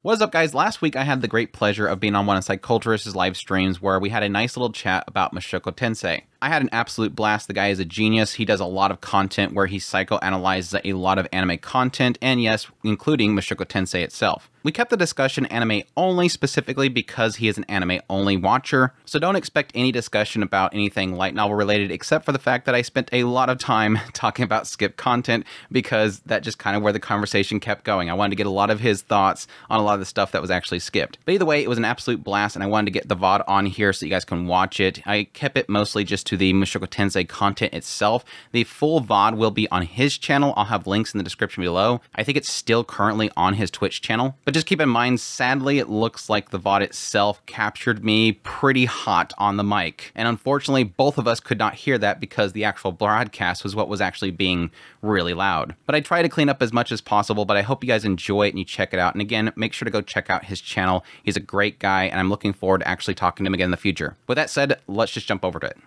What is up, guys? Last week I had the great pleasure of being on one of Psyculturist's live streams where we had a nice little chat about Mushoku Tensei. I had an absolute blast. The guy is a genius. He does a lot of content where he psychoanalyzes a lot of anime content, and yes, including Mushoku Tensei itself. We kept the discussion anime only specifically because he is an anime only watcher, so don't expect any discussion about anything light novel related except for the fact that I spent a lot of time talking about skipped content because that just kind of where the conversation kept going. I wanted to get a lot of his thoughts on a lot of the stuff that was actually skipped. But either way, it was an absolute blast, and I wanted to get the VOD on here so you guys can watch it. I kept it mostly just to the Mushoku Tensei content itself. The full VOD will be on his channel. I'll have links in the description below. I think it's still currently on his Twitch channel. But just keep in mind, sadly, it looks like the VOD itself captured me pretty hot on the mic. And unfortunately, both of us could not hear that because the actual broadcast was what was actually being really loud. But I try to clean up as much as possible, but I hope you guys enjoy it and you check it out. And again, make sure to go check out his channel. He's a great guy, and I'm looking forward to actually talking to him again in the future. With that said, let's just jump over to it.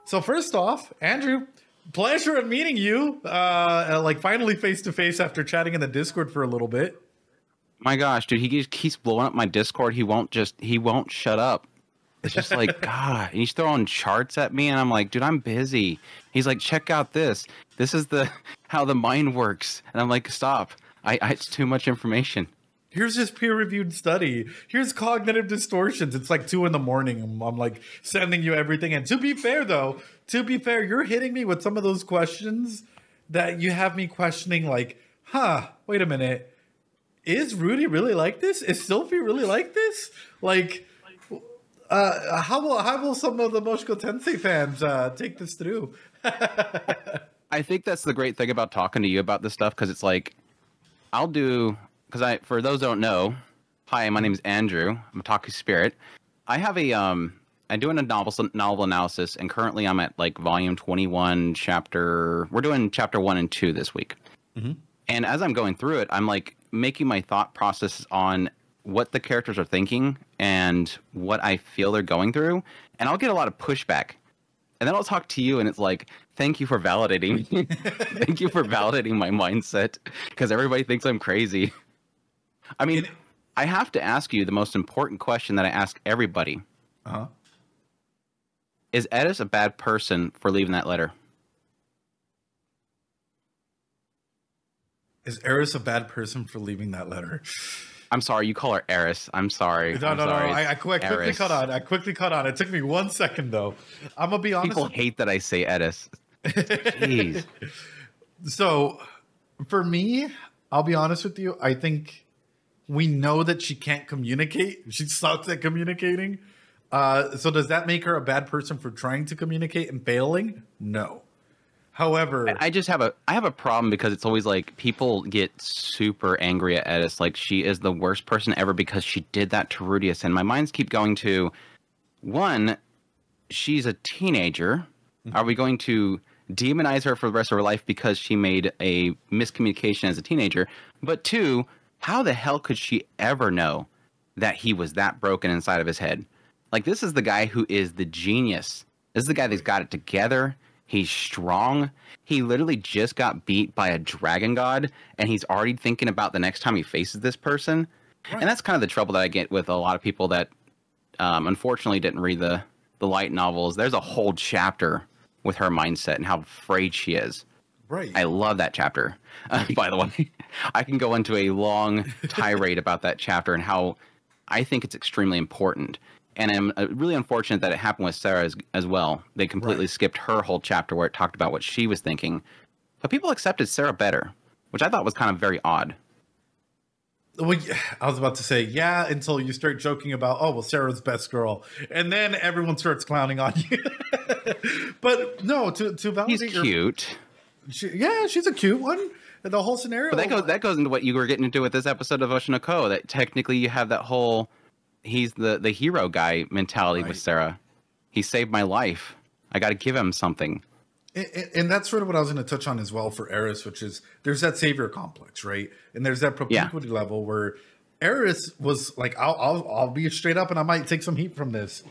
So first off, Andrew, pleasure of meeting you, like finally face to face after chatting in the Discord for a little bit. My gosh, dude, he just keeps blowing up my Discord. He won't shut up. It's just like, God, and he's throwing charts at me, and I'm like, dude, I'm busy. He's like, check out this. This is how the mind works. And I'm like, stop. It's too much information. Here's this peer-reviewed study. Here's cognitive distortions. It's like 2 in the morning. I'm like sending you everything. And to be fair, though, you're hitting me with some of those questions that you have me questioning like, wait a minute. Is Rudy really like this? Is Sylphie really like this? Like, how will some of the Mushoku Tensei fans take this through? I think that's the great thing about talking to you about this stuff, because it's like, for those who don't know, hi, my name is Andrew. I'm a Taku Spirit. I have I'm doing a novel analysis, and currently I'm at like volume 21, we're doing chapter 1 and 2 this week. Mm-hmm. And as I'm going through it, I'm like making my thought process on what the characters are thinking and what I feel they're going through. And I'll get a lot of pushback. And then I'll talk to you, and it's like, thank you for validating me. Thank you for validating my mindset, because everybody thinks I'm crazy. I mean, I have to ask you the most important question that I ask everybody. Uh-huh. Is Eris a bad person for leaving that letter? Is Eris a bad person for leaving that letter? I'm sorry, you call her Eris. I'm sorry. No. I quickly cut on. It took me 1 second, though. I'm going to be honest. People hate that I say Eris. Jeez. So, for me, I'll be honest with you. I think we know that she can't communicate. She sucks at communicating. So does that make her a bad person for trying to communicate and failing? No. However, I have a problem because it's always like people get super angry at Eris, like she is the worst person ever because she did that to Rudeus, and my minds keep going to, one, she's a teenager. Mm-hmm. Are we going to demonize her for the rest of her life because she made a miscommunication as a teenager? But two, how the hell could she ever know that he was that broken inside of his head? Like, this is the guy who is the genius. This is the guy that's got it together. He's strong. He literally just got beat by a dragon god, and he's already thinking about the next time he faces this person. Right. And that's kind of the trouble that I get with a lot of people that unfortunately didn't read the light novels. There's a whole chapter with her mindset and how afraid she is. Right. I love that chapter. By the way, I can go into a long tirade about that chapter and how I think it's extremely important. And I'm really unfortunate that it happened with Sarah as well. They completely skipped her whole chapter where it talked about what she was thinking. But people accepted Sarah better, which I thought was kind of very odd. Well, I was about to say, yeah, until you start joking about, oh, well, Sarah's best girl. And then everyone starts clowning on you. But no, to validate He's cute. She's a cute one. The whole scenario. But that goes into what you were getting into with this episode of Oshinoko, that technically you have that whole... He's the hero guy mentality with Sarah. He saved my life. I got to give him something. And that's sort of what I was going to touch on as well for Eris, which is there's that savior complex, right? And there's that propinquity level where Eris was like, I'll be straight up and I might take some heat from this.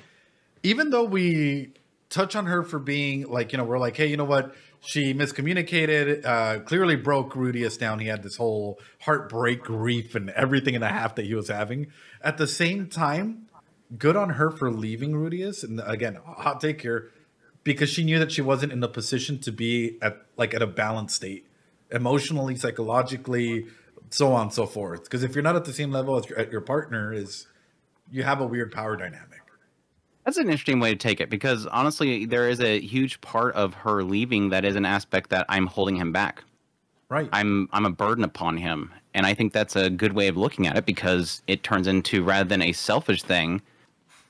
Even though we touch on her for being like, we're like, hey, you know what? She miscommunicated, clearly broke Rudeus down. He had this whole heartbreak, grief, and everything and a half that he was having. At the same time, good on her for leaving Rudeus. And again, hot take here, because she knew that she wasn't in the position to be at a balanced state, emotionally, psychologically, so on and so forth. Because if you're not at the same level as your partner is, you have a weird power dynamic. That's an interesting way to take it, because honestly, there is a huge part of her leaving that is an aspect that I'm holding him back. Right. I'm a burden upon him. And I think that's a good way of looking at it, because it turns into, rather than a selfish thing,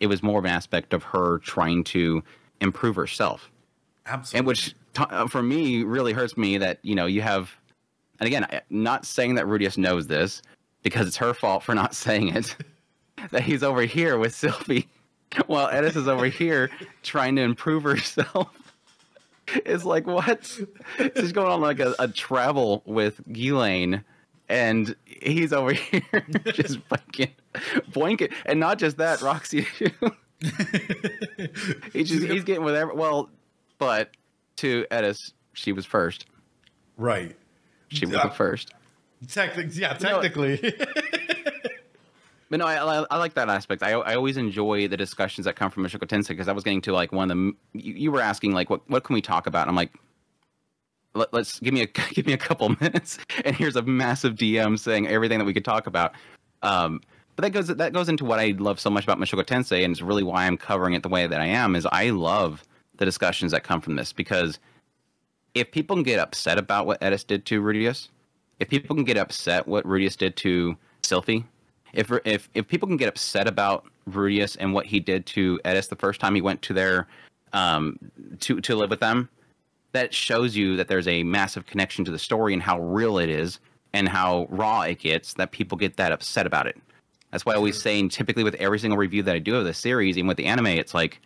it was more of an aspect of her trying to improve herself. Absolutely. And which, for me, really hurts me that, you have, and again, not saying that Rudeus knows this, because it's her fault for not saying it, that he's over here with Sylphie, while Eris is over here trying to improve herself. It's like, what? She's going on like a travel with Ghislaine, and he's over here just fucking boinking. And not just that, Roxy too. He's getting whatever. Well, but to Eris, she was first. Right. She was the first. Technically. But no, I like that aspect. I always enjoy the discussions that come from Mushoku Tensei, because I was getting to like one of the, you were asking like what can we talk about? And I'm like, let's give me a couple minutes, and here's a massive DM saying everything that we could talk about. But that goes into what I love so much about Mushoku Tensei, and it's really why I'm covering it the way that I am. Is I love the discussions that come from this, because if people can get upset about what Eris did to Rudeus, if people can get upset what Rudeus did to Sylphie, if people can get upset about Rudeus and what he did to Eris the first time he went to their to live with them, that shows you that there's a massive connection to the story and how real it is and how raw it gets, that people get that upset about it. That's why I always say, and typically with every single review that I do of the series, even with the anime, it's like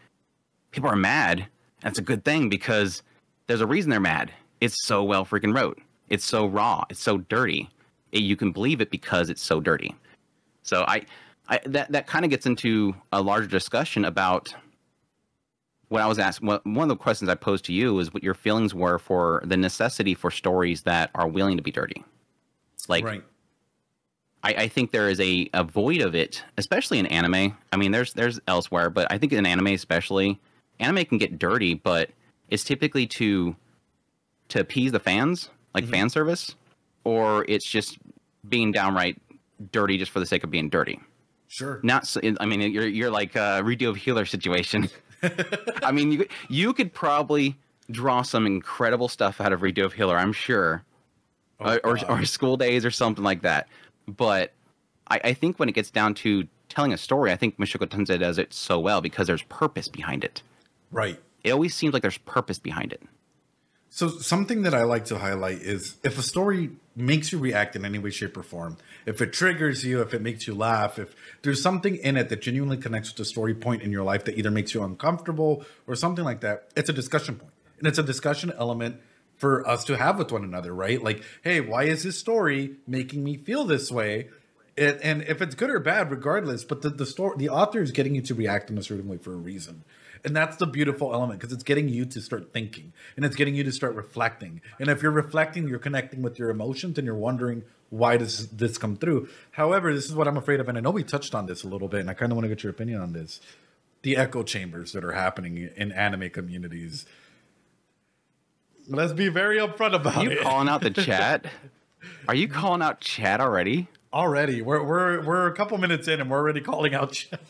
people are mad. That's a good thing, because there's a reason they're mad. It's so well freaking wrote. It's so raw. It's so dirty. You can believe it because it's so dirty. So that kind of gets into a larger discussion about what I was asked. One of the questions I posed to you is what your feelings were for the necessity for stories that are willing to be dirty. Like, right. I think there is a void of it, especially in anime. I mean, there's elsewhere, but I think in anime especially, anime can get dirty, but it's typically to appease the fans, like fan service, or it's just being downright dirty just for the sake of being dirty. Sure. Not so, I mean, you're like a redo of healer situation. I mean, you could probably draw some incredible stuff out of redo of healer, I'm sure, or school days or something like that. But I think when it gets down to telling a story, I think Mushoku Tensei does it so well because there's purpose behind it. Right. It always seems like there's purpose behind it. So something that I like to highlight is if a story makes you react in any way, shape, or form, if it triggers you, if it makes you laugh, if there's something in it that genuinely connects with the story point in your life that either makes you uncomfortable or something like that, it's a discussion point. And it's a discussion element for us to have with one another, right? Like, hey, why is this story making me feel this way? And if it's good or bad, regardless, but the author is getting you to react in a certain way for a reason. And that's the beautiful element, because it's getting you to start thinking and it's getting you to start reflecting. And if you're reflecting, you're connecting with your emotions and you're wondering, why does this come through? However, this is what I'm afraid of. And I know we touched on this a little bit, and I kind of want to get your opinion on this. The echo chambers that are happening in anime communities. Let's be very upfront about it. Are you calling out the chat? Are you calling out chat already? Already. We're a couple minutes in and we're already calling out chat.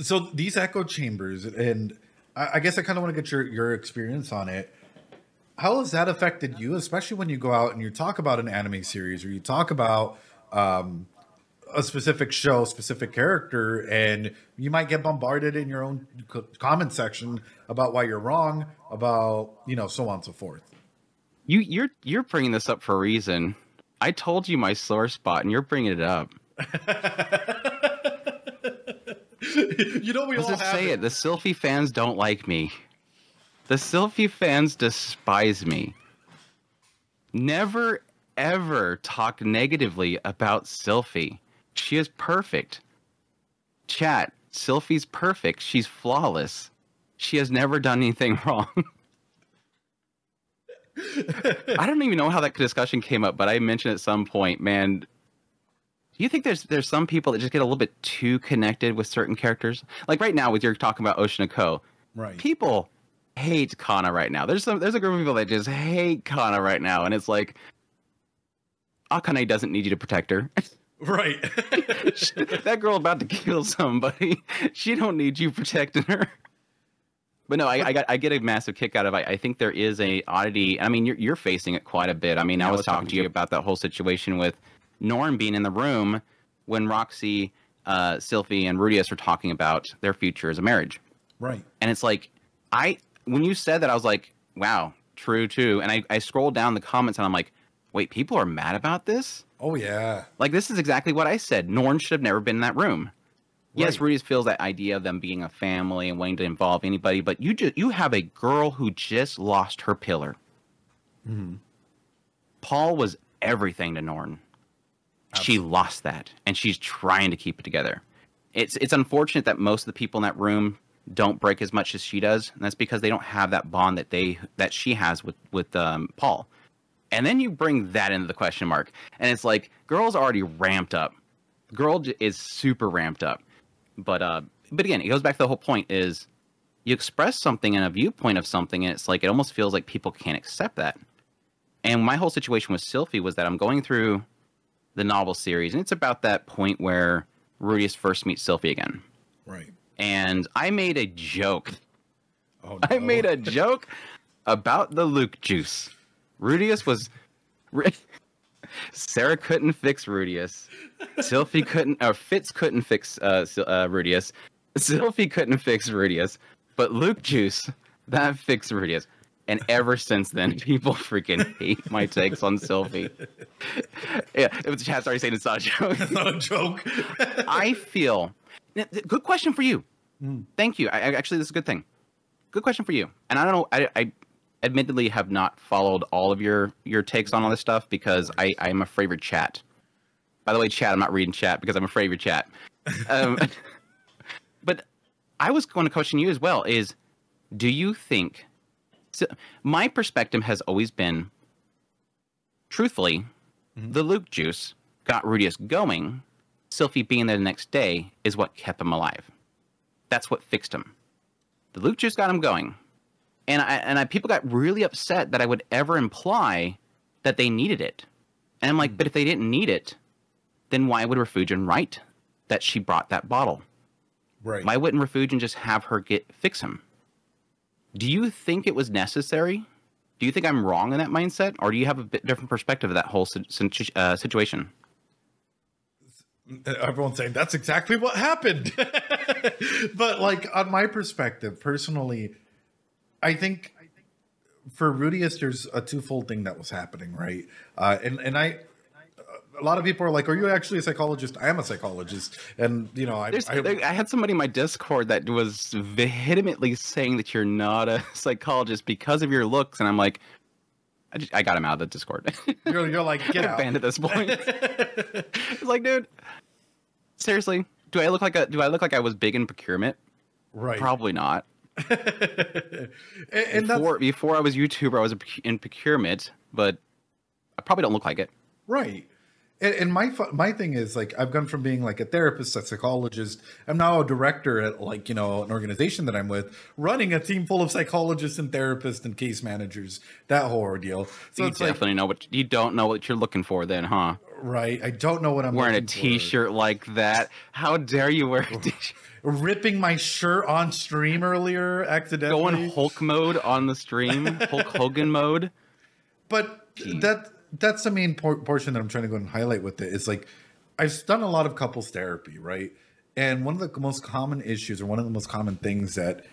So these echo chambers, and I guess I kind of want to get your experience on it. How has that affected you, especially when you go out and you talk about an anime series or you talk about a specific show, specific character, and you might get bombarded in your own comment section about why you're wrong, about, so on and so forth. You're bringing this up for a reason. I told you my sore spot, and you're bringing it up. We all have say it. The Sylphie fans don't like me. The Sylphie fans despise me. Never, ever talk negatively about Sylphie. She is perfect. Chat, Sylphie's perfect. She's flawless. She has never done anything wrong. I don't even know how that discussion came up, but I mentioned at some point, man, do you think there's some people that just get a little bit too connected with certain characters? Like right now, with you're talking about Oshinoko, Right. people hate Kana right now. There's a group of people that just hate Kana right now, and it's like, Akane doesn't need you to protect her. Right. That girl about to kill somebody. She don't need you protecting her. But no, I get a massive kick out of it. I think there is a oddity. I mean, you're facing it quite a bit. I mean, I was talking to you about that whole situation with Norn being in the room when Roxy, Sylphie, and Rudeus were talking about their future as a marriage. Right. And it's like, when you said that, I was like, wow, true too. And I scrolled down the comments and I'm like, wait, people are mad about this? Oh, yeah. Like, this is exactly what I said. Norn should have never been in that room. Right. Yes, Rudeus feels that idea of them being a family and wanting to involve anybody, but you have a girl who just lost her pillar. Mm-hmm. Paul was everything to Norn. Absolutely. She lost that, and she's trying to keep it together. It's unfortunate that most of the people in that room don't break as much as she does, and that's because they don't have that bond that she has with Paul. And then you bring that into the question mark, and it's like, girl's already ramped up. Girl is super ramped up. But again, it goes back to the whole point is you express something and a viewpoint of something, and it's like it almost feels like people can't accept that. And my whole situation with Sylphie was that I'm going through the novel series, and it's about that point where Rudeus first meets Sylphie again. Right. And I made a joke. Oh, no. I made a joke about the Luke juice. Rudeus was... Sarah couldn't fix Rudeus. Sylphie couldn't, or Fitz couldn't fix Rudeus. Sylphie couldn't fix Rudeus. But Luke Juice, that fixed Rudeus. And ever since then, people freaking hate my takes on Sylphie. Yeah, it was chat's already saying it's not a joke. It's not a joke. I feel... Good question for you. Thank you. Actually, this is a good thing. Good question for you. And I don't know, I admittedly have not followed all of your takes on all this stuff because I'm afraid of your chat. By the way, chat, I'm not reading chat because I'm afraid of your chat. But I was going to question you as well is, do you think... So my perspective has always been, truthfully, the Luke juice got Rudeus going. Sylphie being there the next day is what kept him alive. That's what fixed him. The Luke juice got him going. And people got really upset that I would ever imply that they needed it. And I'm like, but if they didn't need it, then why would Refugian write that she brought that bottle? Right. Why wouldn't Refugian just have her fix him? Do you think it was necessary? Do you think I'm wrong in that mindset? Or do you have a bit different perspective of that whole situation? Everyone's saying that's exactly what happened. But like on my perspective, personally, I think for Rudeus, there's a twofold thing that was happening, right? A lot of people are like, "Are you actually a psychologist?" I am a psychologist, and you know, I had somebody in my Discord that was vehemently saying that you're not a psychologist because of your looks, and I'm like, I got him out of the Discord. You're like, get out. Banned at this point. It's like, dude, seriously, do I look like I was big in procurement? Right. Probably not. and before I was YouTuber, I was in procurement, but I probably don't look like it. Right. And my thing is, like, I've gone from being like a therapist, a psychologist. I'm now a director at, like, you know, an organization that I'm with, running a team full of psychologists and therapists and case managers. That whole ordeal. So you definitely know what you don't know what you're looking for, then, huh? Right. I don't know what I'm wearing looking a T-shirt like that. How dare you wear a T-shirt? Ripping my shirt on stream earlier accidentally. Going Hulk mode on the stream, Hulk Hogan mode. But that's the main portion that I'm trying to go and highlight with it. Is like, I've done a lot of couples therapy, right? And one of the most common issues, or one of the most common things that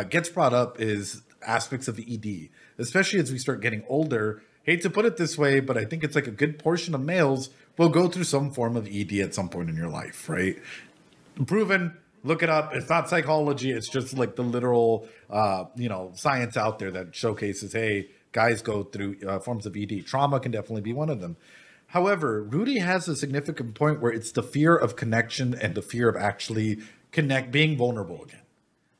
gets brought up is aspects of ED, especially as we start getting older. Hate to put it this way, but I think it's like a good portion of males will go through some form of ED at some point in your life, right? Proven. Look it up. It's not psychology. It's just like the literal, science out there that showcases, hey, guys go through forms of ED. Trauma can definitely be one of them. However, Rudy has a significant point where it's the fear of connection and the fear of actually being vulnerable again.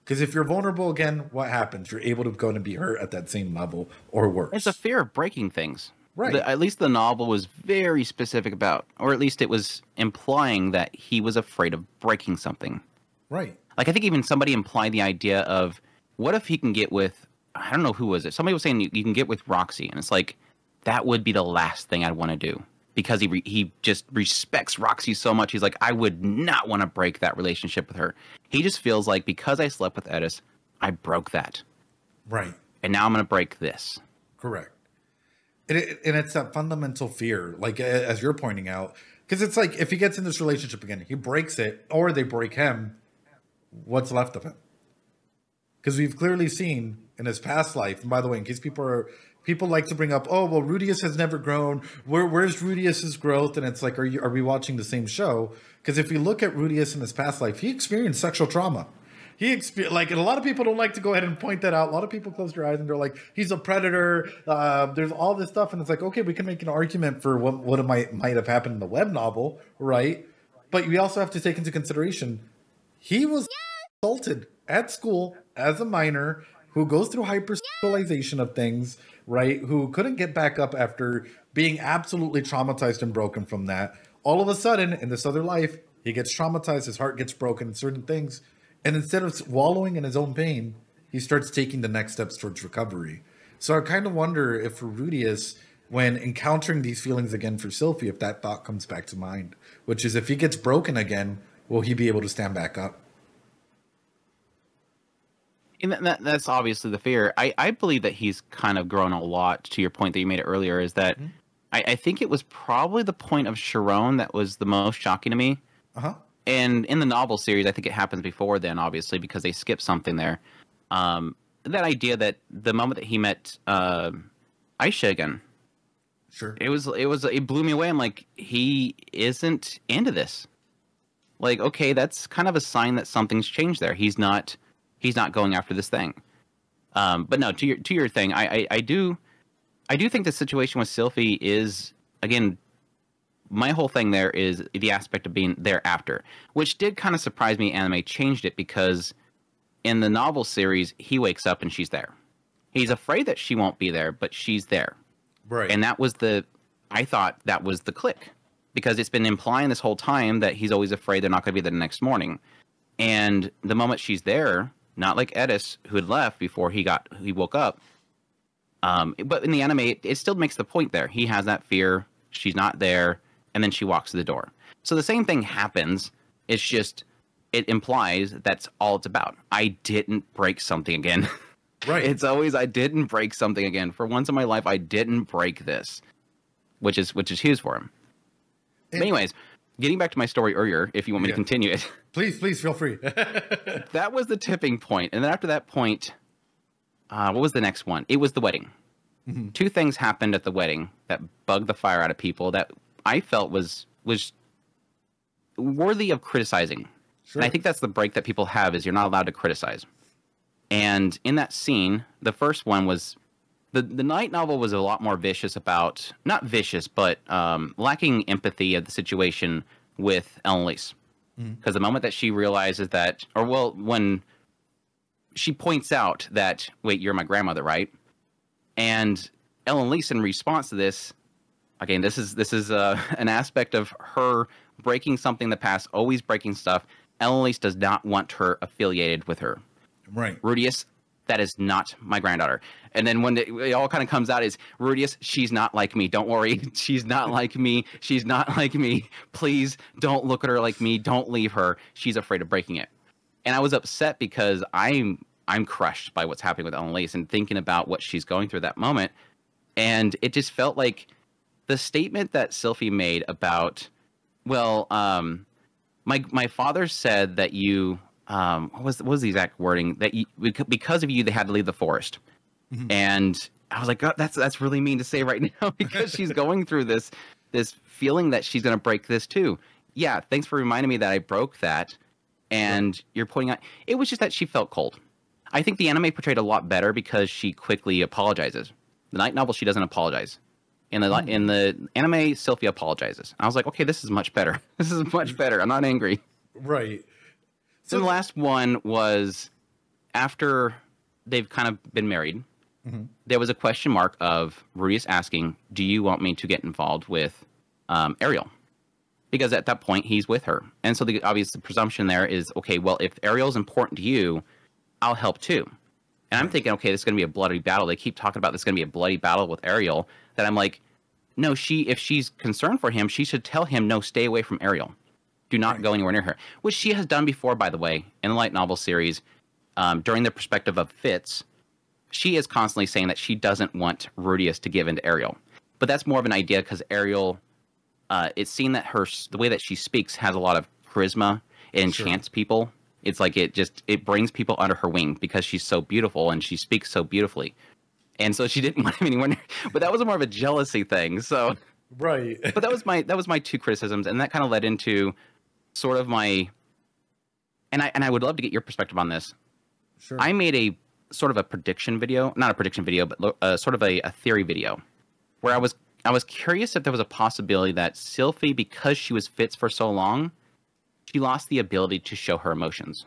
Because if you're vulnerable again, what happens? You're able to go and be hurt at that same level or worse. It's a fear of breaking things. Right. At least the novel was very specific about, or at least it was implying that he was afraid of breaking something. Right. Like, I think even somebody implied the idea of, what if he can get with, I don't know who was it. Somebody was saying you can get with Roxy. And it's like, that would be the last thing I'd want to do. Because he just respects Roxy so much. He's like, I would not want to break that relationship with her. He just feels like, because I slept with Eris, I broke that. Right. And now I'm going to break this. Correct. And it's that fundamental fear, like as you're pointing out. Because it's like, if he gets in this relationship again, he breaks it, or they break him, what's left of him? Because we've clearly seen in his past life, and by the way, in case people like to bring up, oh, well, Rudeus has never grown. Where's Rudeus's growth? And it's like, are we watching the same show? Because if you look at Rudeus in his past life, he experienced sexual trauma. And a lot of people don't like to go ahead and point that out. A lot of people close their eyes and they're like, he's a predator. There's all this stuff. And it's like, okay, we can make an argument for what might have happened in the web novel, right? But we also have to take into consideration, he was assaulted at school as a minor who goes through hypersexualization of things, right? Who couldn't get back up after being absolutely traumatized and broken from that. All of a sudden, in this other life, he gets traumatized, his heart gets broken, certain things. And instead of wallowing in his own pain, he starts taking the next steps towards recovery. So I kind of wonder if for Rudeus, when encountering these feelings again for Sylphe, if that thought comes back to mind, which is, if he gets broken again, will he be able to stand back up? And that's obviously the fear. I believe that he's kind of grown a lot, to your point that you made earlier, is that I think it was probably the point of Chiron that was the most shocking to me. Uh-huh. And in the novel series, I think it happens before then, obviously, because they skip something there. That idea that the moment that he met Aisha again, sure, it blew me away. I'm like, he isn't into this. Like, okay, that's kind of a sign that something's changed there. He's not going after this thing. But no, to your thing, I do think the situation with Sylphe is, again, my whole thing there is the aspect of being thereafter, which did kind of surprise me. Anime changed it, because in the novel series, he wakes up and she's there. He's afraid that she won't be there, but she's there. Right. And I thought that was the click, because it's been implying this whole time that he's always afraid they're not going to be there the next morning. And the moment she's there, not like Eris, who had left before he woke up. But in the anime, it still makes the point there. He has that fear. She's not there. And then she walks to the door. So the same thing happens. It's just, it implies that's all it's about. I didn't break something again. Right. It's always, I didn't break something again. For once in my life, I didn't break this, which is huge for him. But anyways, getting back to my story earlier, if you want me to continue it. Please feel free. That was the tipping point. And then after that point, what was the next one? It was the wedding. Mm-hmm. Two things happened at the wedding that bugged the fire out of people that I felt was worthy of criticizing. Sure. And I think that's the break that people have, is you're not allowed to criticize. And in that scene, the first one was, the light novel was a lot more vicious about, not vicious, but lacking empathy of the situation with Elinalise. Because the moment that she realizes that, when she points out that, wait, you're my grandmother, right? And Elinalise, in response to this, again, this is an aspect of her breaking something in the past, always breaking stuff. Elinalise does not want her affiliated with her. Right. Rudeus, that is not my granddaughter. And then when it all kind of comes out is, Rudeus, she's not like me. Don't worry. She's not like me. She's not like me. Please don't look at her like me. Don't leave her. She's afraid of breaking it. And I was upset because I'm crushed by what's happening with Elinalise and thinking about what she's going through at that moment. And it just felt like the statement that Sylphie made about, well, my father said that you, what was the exact wording, that because of you they had to leave the forest. Mm-hmm. And I was like, God, that's really mean to say right now, because she's going through this feeling that she's going to break this too. Yeah, thanks for reminding me that I broke that. And you're pointing out, it was just that she felt cold. I think the anime portrayed a lot better because she quickly apologizes. The light novel, she doesn't apologize. In the anime, Sylphie apologizes. I was like, okay, this is much better. This is much better. I'm not angry. Right. So the last one was after they've kind of been married. There was a question mark of Rudeus asking, do you want me to get involved with Ariel? Because at that point, he's with her. And so the obvious presumption there is, okay, well, if Ariel's important to you, I'll help too. And I'm thinking, okay, this is going to be a bloody battle. They keep talking about this is going to be a bloody battle with Ariel. That I'm like, no, if she's concerned for him, she should tell him, no, stay away from Ariel. Do not go anywhere near her. Which she has done before, by the way, in the light novel series. During the perspective of Fitz, she is constantly saying that she doesn't want Rudeus to give in to Ariel. But that's more of an idea because Ariel, it's seen that the way that she speaks has a lot of charisma. It enchants people. It's like it brings people under her wing because she's so beautiful and she speaks so beautifully. And so she didn't want him anywhere near, but that was more of a jealousy thing. So right. But that was my two criticisms, and that kind of led into sort of my, and I would love to get your perspective on this. Sure. I made a sort of a prediction video, not a prediction video, but sort of a theory video where I was curious if there was a possibility that Sylphie, because she was Fitz for so long, she lost the ability to show her emotions.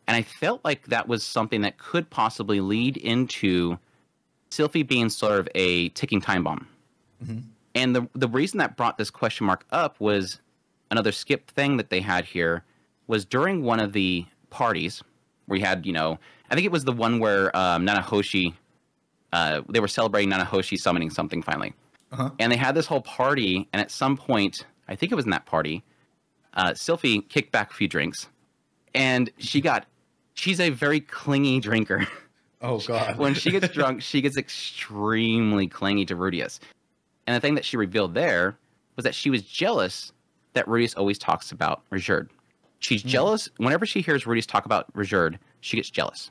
And I felt like that was something that could possibly lead into Sylphie being sort of a ticking time bomb. And the reason that brought this question mark up was another skip thing that they had here was during one of the parties where we had, I think it was the one where Nanahoshi, they were celebrating Nanahoshi summoning something finally. And they had this whole party, and at some point, I think it was in that party, Sylphie kicked back a few drinks, and she's a very clingy drinker. Oh, God. When she gets drunk, she gets extremely clingy to Rudeus. And the thing that she revealed there was that she was jealous that Rudeus always talks about Ruijerd. She's jealous. Whenever she hears Rudeus talk about Ruijerd, she gets jealous.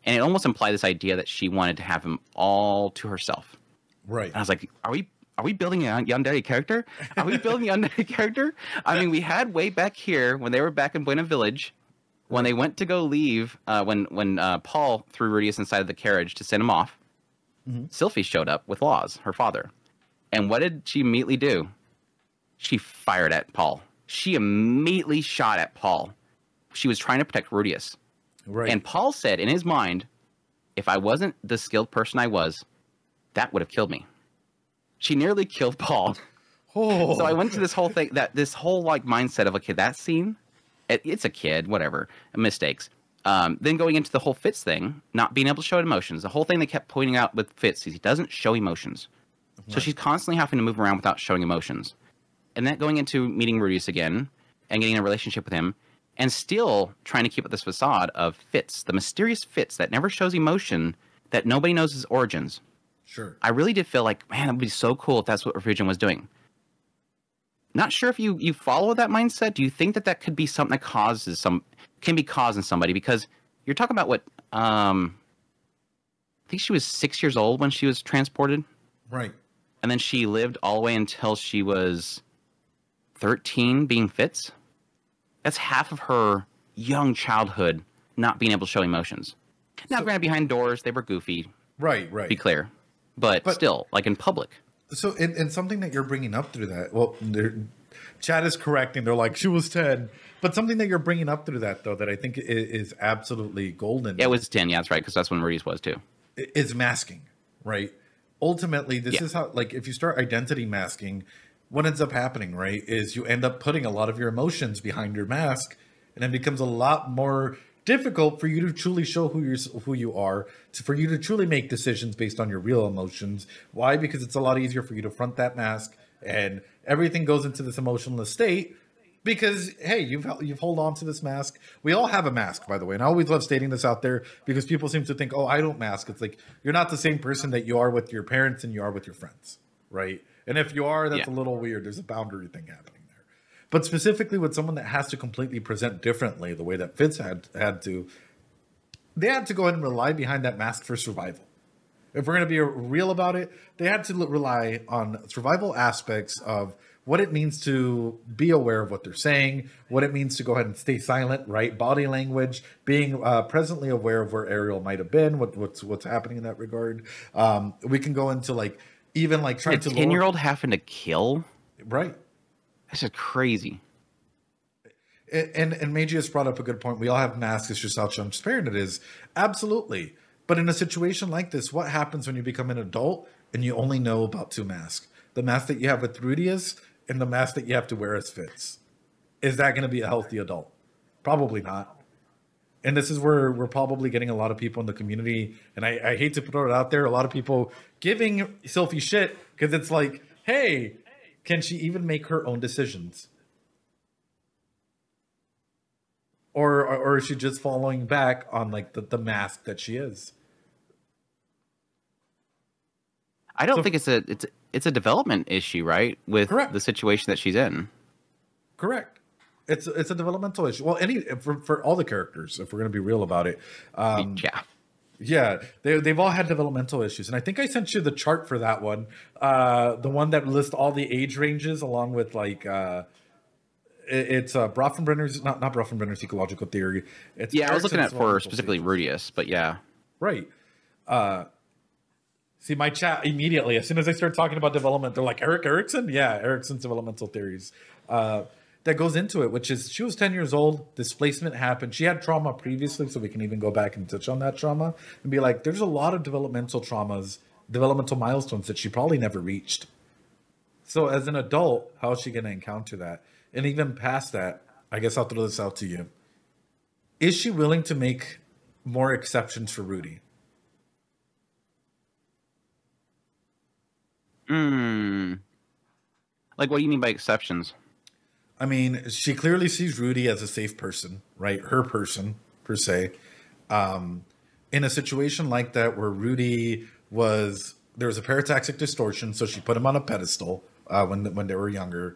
And it almost implied this idea that she wanted to have him all to herself. Right. And I was like, are we building a yandere character? Are we building a yandere character? I mean, we had way back here when they were back in Buena Village, when they went to go leave, when Paul threw Rudeus inside of the carriage to send him off, Sylphie showed up with Laws, her father. And what did she immediately do? She fired at Paul. She immediately shot at Paul. She was trying to protect Rudeus. Right. And Paul said in his mind, if I wasn't the skilled person I was, that would have killed me. She nearly killed Paul. Oh. So I went to this whole thing, this whole mindset of, okay, that scene, it's a kid, whatever, mistakes. Then going into the whole Fitz thing, not being able to show emotions. The whole thing they kept pointing out with Fitz is he doesn't show emotions. So she's constantly having to move around without showing emotions. And then going into meeting Rudeus again and getting a relationship with him and still trying to keep up this facade of Fitz, the mysterious Fitz that never shows emotion, that nobody knows his origins. Sure. I really did feel like, man, it would be so cool if that's what Ruijerd was doing. Not sure if you follow that mindset. Do you think that could be something that can be causing somebody? Because you're talking about what, I think she was 6 years old when she was transported. Right. And then she lived all the way until she was 13 being Fitz. That's half of her young childhood not being able to show emotions. Now, granted, behind doors, they were goofy. Right. Be clear. But still, like in public. So, and something that you're bringing up through that, well, Chad is correcting. They're like, she was 10. But something that you're bringing up through that, though, that I think is absolutely golden. Yeah, it was 10. Yeah, that's right. Because that's when Rudeus was, too. Is masking, right? Ultimately, this is how, like, if you start identity masking, what ends up happening, right, is you end up putting a lot of your emotions behind your mask, and it becomes a lot more difficult for you to truly show who you are, for you to truly make decisions based on your real emotions. Why? Because it's a lot easier for you to front that mask, and everything goes into this emotionless state. Because, hey, you've held on to this mask. We all have a mask, by the way. And I always love stating this out there because people seem to think, oh, I don't mask. It's like, you're not the same person that you are with your parents and you are with your friends, right? And if you are, that's a little weird. There's a boundary thing happening there. But specifically with someone that has to completely present differently, the way that Fitz had to, they had to go ahead and rely behind that mask for survival. If we're going to be real about it, they had to rely on survival aspects of what it means to be aware of what they're saying, what it means to go ahead and stay silent, right? Body language, being presently aware of where Ariel might have been, what's happening in that regard. We can go into even trying to 10-year-old having to kill, right? That's just crazy. And Meiji has brought up a good point. We all have masks. It's just how transparent it is. Absolutely. But in a situation like this, what happens when you become an adult and you only know about two masks? The mask that you have with Rudeus and the mask that you have to wear as Fitz. Is that going to be a healthy adult? Probably not. And this is where we're probably getting a lot of people in the community, and I hate to throw it out there, a lot of people giving Sylphie shit because it's like, hey, can she even make her own decisions? Or is she just following back on like the mask that she is? I don't think it's a development issue, right? With the situation that she's in. Correct. It's a developmental issue. Well, for all the characters, if we're going to be real about it. Yeah, they've all had developmental issues, and I think I sent you the chart for that one, the one that lists all the age ranges along with like it's Brofenbrenner's not Brofenbrenner's ecological theory. It's I was looking at for specifically Rudeus, but yeah, right. See my chat immediately as soon as I start talking about development, they're like Erickson, yeah, Erickson's developmental theories. That goes into it, which is she was 10 years old, displacement happened. She had trauma previously, so we can even go back and touch on that trauma and be like, there's a lot of developmental traumas, developmental milestones that she probably never reached. So as an adult, how is she going to encounter that? And even past that, I guess I'll throw this out to you. Is she willing to make more exceptions for Rudy? Like, what do you mean by exceptions? I mean, she clearly sees Rudy as a safe person, right? Her person, per se. In a situation like that where Rudy there was a parataxic distortion, so she put him on a pedestal when they were younger.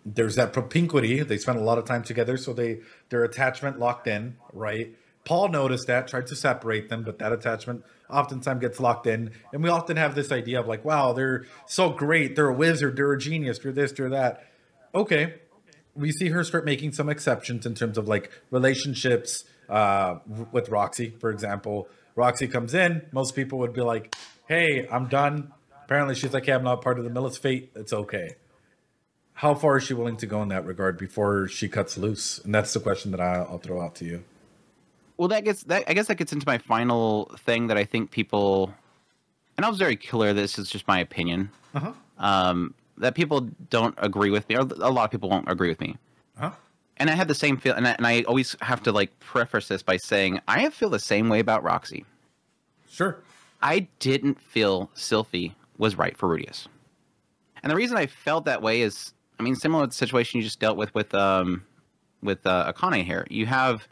There's that propinquity. They spent a lot of time together, so their attachment locked in, right? Paul noticed that, tried to separate them, but that attachment oftentimes gets locked in. And we often have this idea of like, wow, they're so great. They're a wizard. They're a genius. They're this, they're that. Okay. We see her start making some exceptions in terms of like relationships with Roxy, for example. Roxy comes in. Most people would be like, hey, I'm done. Apparently she's like, hey, I'm not part of the Millis fate. It's okay. How far is she willing to go in that regard before she cuts loose? And that's the question that I'll throw out to you. Well, I guess that gets into my final thing that I think people, and I was very clear this is just my opinion, that people don't agree with me, or a lot of people won't agree with me. And I had the same feel, and I always have to like preface this by saying I feel the same way about Roxy. Sure. I didn't feel Sylphie was right for Rudeus. And the reason I felt that way is, I mean, similar to the situation you just dealt with Akane here. You have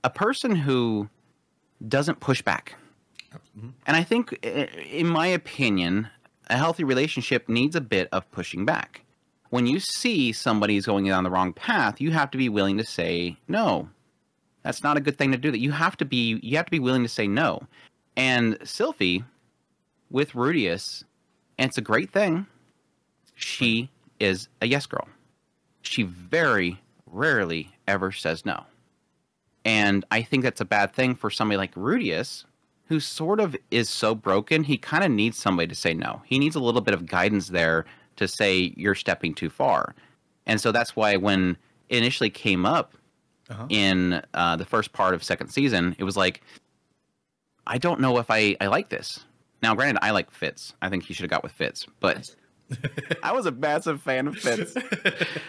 a person who doesn't push back. And I think, in my opinion, a healthy relationship needs a bit of pushing back. When you see somebody's going down the wrong path, you have to be willing to say, no, that's not a good thing to do. That you have to be willing to say no. And Sylphie, with Rudeus, and it's a great thing, she is a yes girl. She very rarely ever says no. And I think that's a bad thing for somebody like Rudeus, who sort of is so broken, he kind of needs somebody to say no. He needs a little bit of guidance there to say, you're stepping too far. And so that's why when it initially came up in the first part of second season, it was like, I don't know if I like this. Now, granted, I like Fitz. I think he should have got with Fitz, but I was a massive fan of Fitz.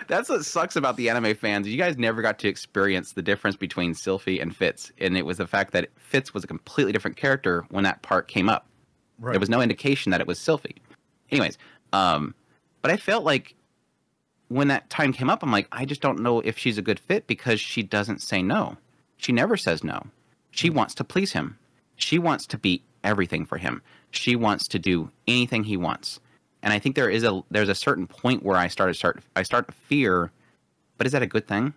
That's what sucks about the anime fans. You guys never got to experience the difference between Sylphie and Fitz, and it was the fact that Fitz was a completely different character when that part came up. Right. There was no indication that it was Sylphie. Anyways, but I felt like when that time came up, I'm like, I just don't know if she's a good fit because she doesn't say no. She never says no. She wants to please him. She wants to be everything for him. She wants to do anything he wants. And I think there's a certain point where I start to fear, but is that a good thing?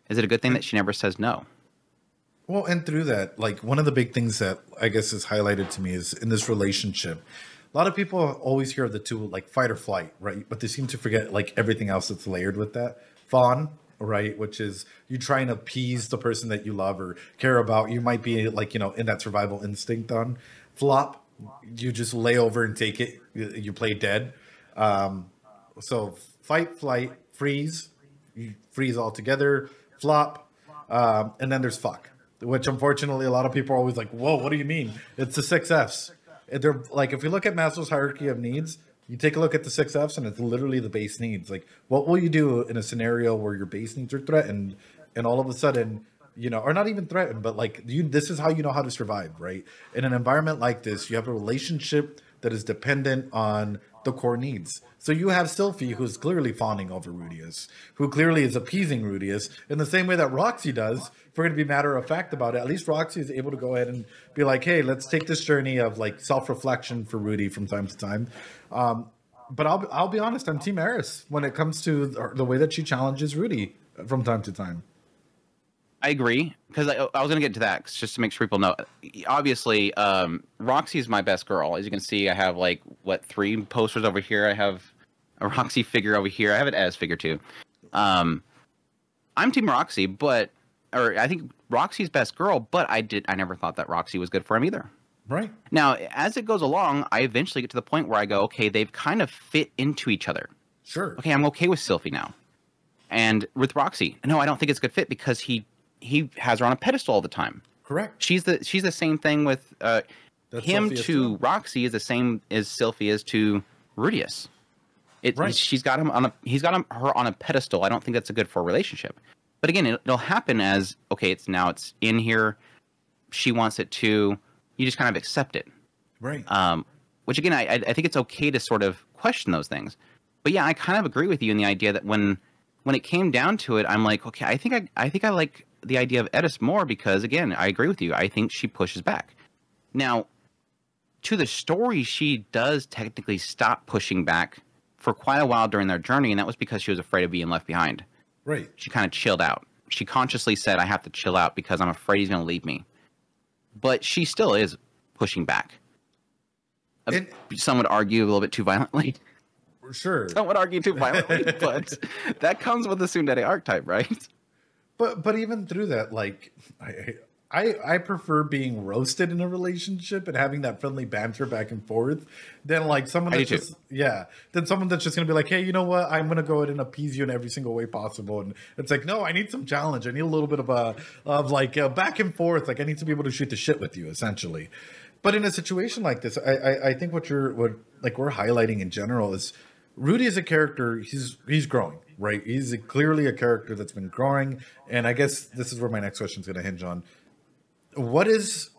Is it a good thing that she never says no? Well, and through that, like one of the big things that I guess is highlighted to me is in this relationship, a lot of people always hear of the two, like fight or flight, right? But they seem to forget like everything else that's layered with that. Fawn, right? Which is you trying to appease the person that you love or care about. You might be like, in that survival instinct on. Flop, you just lay over and take it. You play dead. So fight, flight, freeze. you freeze altogether, flop, and then there's fuck, which unfortunately a lot of people are always like, whoa, what do you mean? It's the 6Fs. They're like, if you look at Maslow's hierarchy of needs, you take a look at the 6Fs and it's literally the base needs. Like, what will you do in a scenario where your base needs are threatened and all of a sudden, you know, or not even threatened, but like this is how you know how to survive, right? In an environment like this, you have a relationship that is dependent on the core needs. So you have Sylphie, who's clearly fawning over Rudeus, who clearly is appeasing Rudeus in the same way that Roxy does. If we're going to be matter of fact about it, at least Roxy is able to go ahead and be like, hey, let's take this journey of like self-reflection for Rudy from time to time. But I'll be honest, I'm Team Eris when it comes to the way that she challenges Rudy from time to time. I agree, because I was going to get to that just to make sure people know. Obviously, Roxy is my best girl. As you can see, I have like, 3 posters over here. I have a Roxy figure over here. I have an Eris figure too. I'm Team Roxy, or I think Roxy's best girl, but I never thought that Roxy was good for him either. Right. Now, as it goes along, I eventually get to the point where I go, okay, they've kind of fit into each other. Sure. Okay, I'm okay with Sylphie now. And with Roxy, no, I don't think it's a good fit because he has her on a pedestal all the time. Correct. She's the same thing with him to Roxy is the same as Sylphie is to Rudeus. Right. He's got her on a pedestal. I don't think that's good for a relationship. But again, it'll happen as, okay, it's in here. She wants it too. You just kind of accept it. Right. Which again, I think it's okay to sort of question those things. But yeah, I kind of agree with you in the idea that when it came down to it, I'm like, okay, I think I like the idea of Eris more because, again, I agree with you. I think she pushes back. Now, to the story, she does technically stop pushing back for quite a while during their journey, and that was because she was afraid of being left behind. Right. She kind of chilled out. She consciously said, I have to chill out because I'm afraid he's going to leave me. But she still is pushing back. Some would argue a little bit too violently. Sure. Some would argue too violently, but that comes with the tsundere archetype, right? But even through that, like, I prefer being roasted in a relationship and having that friendly banter back and forth than like someone that's just than someone that's just gonna be like, hey, you know what? I'm gonna go ahead and appease you in every single way possible. And it's like, no, I need some challenge. I need a little bit of a back and forth. Like I need to be able to shoot the shit with you, essentially. But in a situation like this, I think what we're highlighting in general is Rudy is a character. He's growing, right? He's clearly a character that's been growing. And I guess this is where my next question is going to hinge on. What does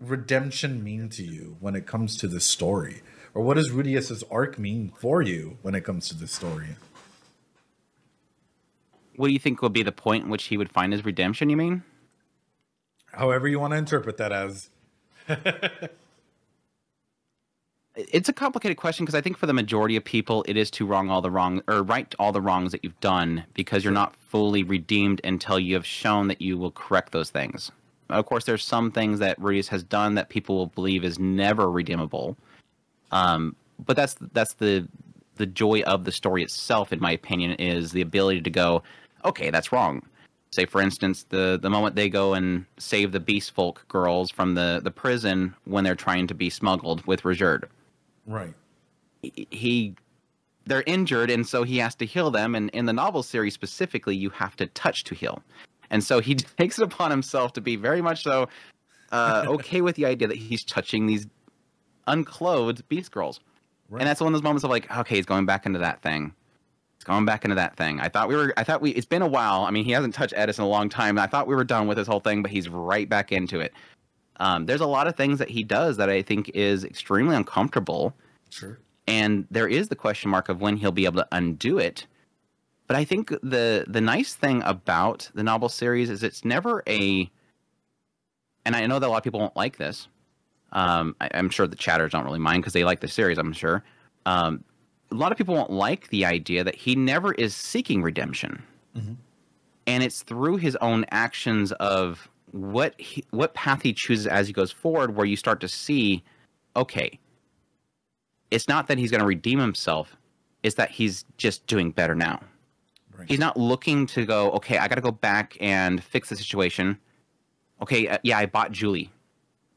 redemption mean to you when it comes to this story? Or what does Rudeus's arc mean for you when it comes to this story? What do you think will be the point in which he would find his redemption, you mean? However you want to interpret that as. It's a complicated question because I think for the majority of people, it is to right all the wrongs that you've done because you're not fully redeemed until you have shown that you will correct those things. Of course, there's some things that Rudeus has done that people will believe is never redeemable. But that's the joy of the story itself, in my opinion, is the ability to go, okay, that's wrong. Say, for instance, the moment they go and save the Beast Folk girls from the prison when they're trying to be smuggled with Ruijerd. Right. They're injured, and so he has to heal them. And in the novel series specifically, you have to touch to heal. And so he takes it upon himself to be very much so okay with the idea that he's touching these unclothed Beast girls. Right. And that's one of those moments of like, okay, he's going back into that thing. It's going back into that thing. It's been a while. I mean, he hasn't touched Edis in a long time. I thought we were done with this whole thing, but he's right back into it. There's a lot of things that he does that I think is extremely uncomfortable. Sure. And there is the question mark of when he'll be able to undo it. But I think the nice thing about the novel series is it's never and I know that a lot of people won't like this. I'm sure the chatters don't really mind because they like the series, I'm sure. A lot of people won't like the idea that he never is seeking redemption. Mm-hmm. And it's through his own actions of what path he chooses as he goes forward where you start to see, okay, it's not that he's going to redeem himself. It's that he's just doing better now. Right. He's not looking to go, okay, I got to go back and fix the situation. Okay, I bought Julie.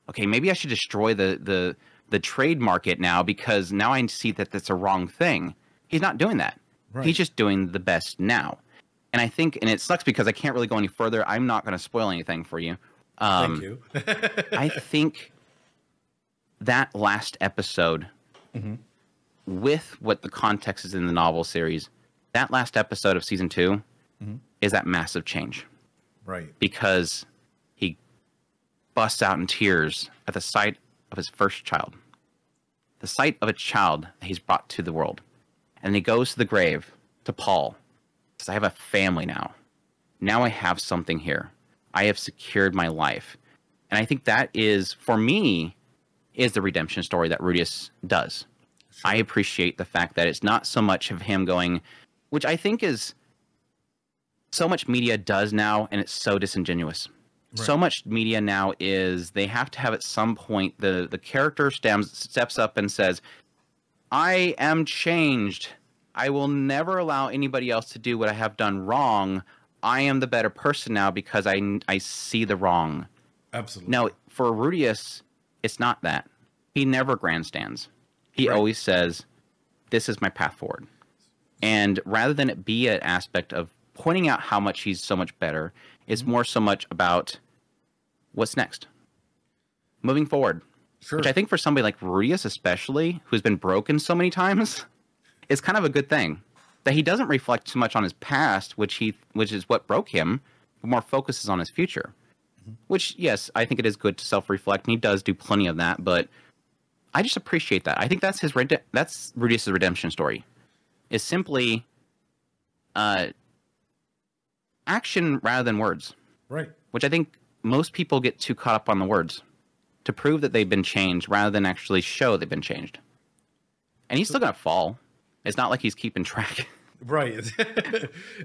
Okay, maybe I should destroy the trade market now because now I see that that's a wrong thing. He's not doing that. Right. He's just doing the best now. And I think, and it sucks because I can't really go any further. I'm not going to spoil anything for you. Thank you. I think that last episode, with what the context is in the novel series, that last episode of season 2 is that massive change. Right. Because he busts out in tears at the sight of his first child. The sight of a child that he's brought to the world. And he goes to the grave, to Paul. Says, I have a family now. Now I have something here. I have secured my life. And I think that is, for me, is the redemption story that Rudeus does. Sure. I appreciate the fact that it's not so much of him going, which I think is so much media does now, and it's so disingenuous. Right. So much media now is they have to have at some point the character steps up and says, I am changed. I will never allow anybody else to do what I have done wrong. I am the better person now because I see the wrong. Absolutely. Now, for Rudeus, it's not that. He never grandstands. He always says, this is my path forward. And rather than it be an aspect of pointing out how much he's so much better, it's more so much about what's next. Moving forward. Sure. Which I think for somebody like Rudeus especially, who's been broken so many times, is kind of a good thing. That he doesn't reflect too much on his past, which is what broke him, but more focuses on his future. Which, yes, I think it is good to self-reflect, and he does do plenty of that, but I just appreciate that. I think that's that's Rudeus' redemption story. Is simply action rather than words. Right. Which I think most people get too caught up on the words to prove that they've been changed rather than actually show they've been changed. And he's still going to fall. It's not like he's keeping track. Right.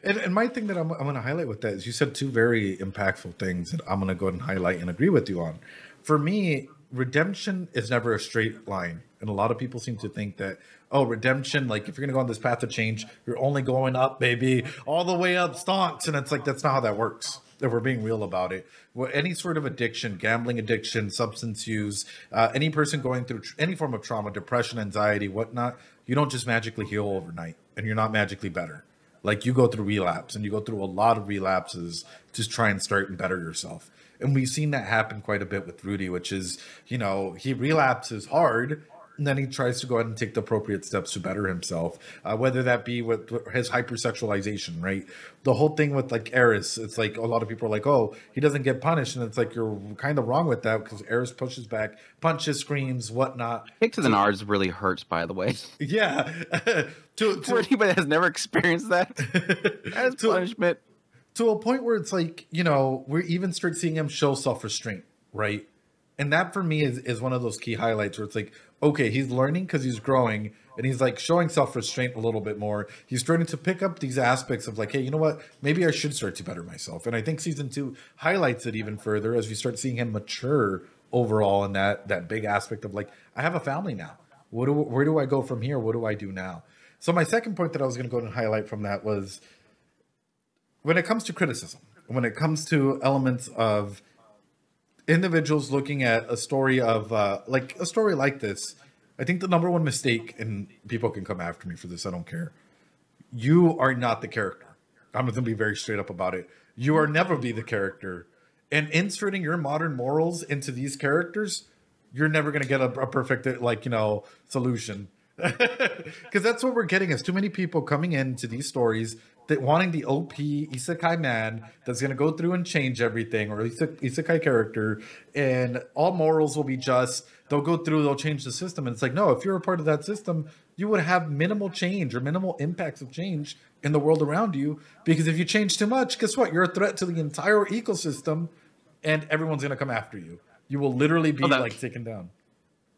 and my thing that I'm going to highlight with that is you said two very impactful things that I'm going to go ahead and highlight and agree with you on. For me, redemption is never a straight line. And a lot of people seem to think that, oh, redemption, like if you're going to go on this path of change, you're only going up, baby, all the way up stonks. And it's like, that's not how that works. If we're being real about it. Well, any sort of addiction, gambling addiction, substance use, any person going through any form of trauma, depression, anxiety, whatnot, you don't just magically heal overnight and you're not magically better. Like you go through relapse and you go through a lot of relapses to try and start and better yourself. And we've seen that happen quite a bit with Rudy, which is, you know, he relapses hard and then he tries to go ahead and take the appropriate steps to better himself, whether that be with his hypersexualization, right? The whole thing with like Eris, it's like a lot of people are like, oh, he doesn't get punished. And it's like, you're kind of wrong with that because Eris pushes back, punches, screams, whatnot. Kick to the nards really hurts, by the way. Yeah. For anybody that has never experienced that as punishment. To a point where it's like, you know, we even start seeing him show self-restraint, right? And that for me is one of those key highlights where it's like, okay, he's learning because he's growing and he's like showing self-restraint a little bit more. He's starting to pick up these aspects of like, hey, you know what? Maybe I should start to better myself. And I think season 2 highlights it even further as we start seeing him mature overall in that big aspect of like, I have a family now. Where do I go from here? What do I do now? So my second point that I was going to go and highlight from that was when it comes to criticism, when it comes to elements of individuals looking at a story of like a story like this, I think the number one mistake, and people can come after me for this, I don't care. You are not the character. I'm going to be very straight up about it. You are never be the character. And inserting your modern morals into these characters, you're never going to get a perfect, like, you know, solution. Because that's what we're getting is too many people coming into these stories that wanting the OP isekai man that's going to go through and change everything, or isekai character, and all morals will be just, they'll go through, they'll change the system. And it's like, no, if you're a part of that system, you would have minimal change or minimal impacts of change in the world around you. Because if you change too much, guess what? You're a threat to the entire ecosystem and everyone's going to come after you. You will literally be like taken down.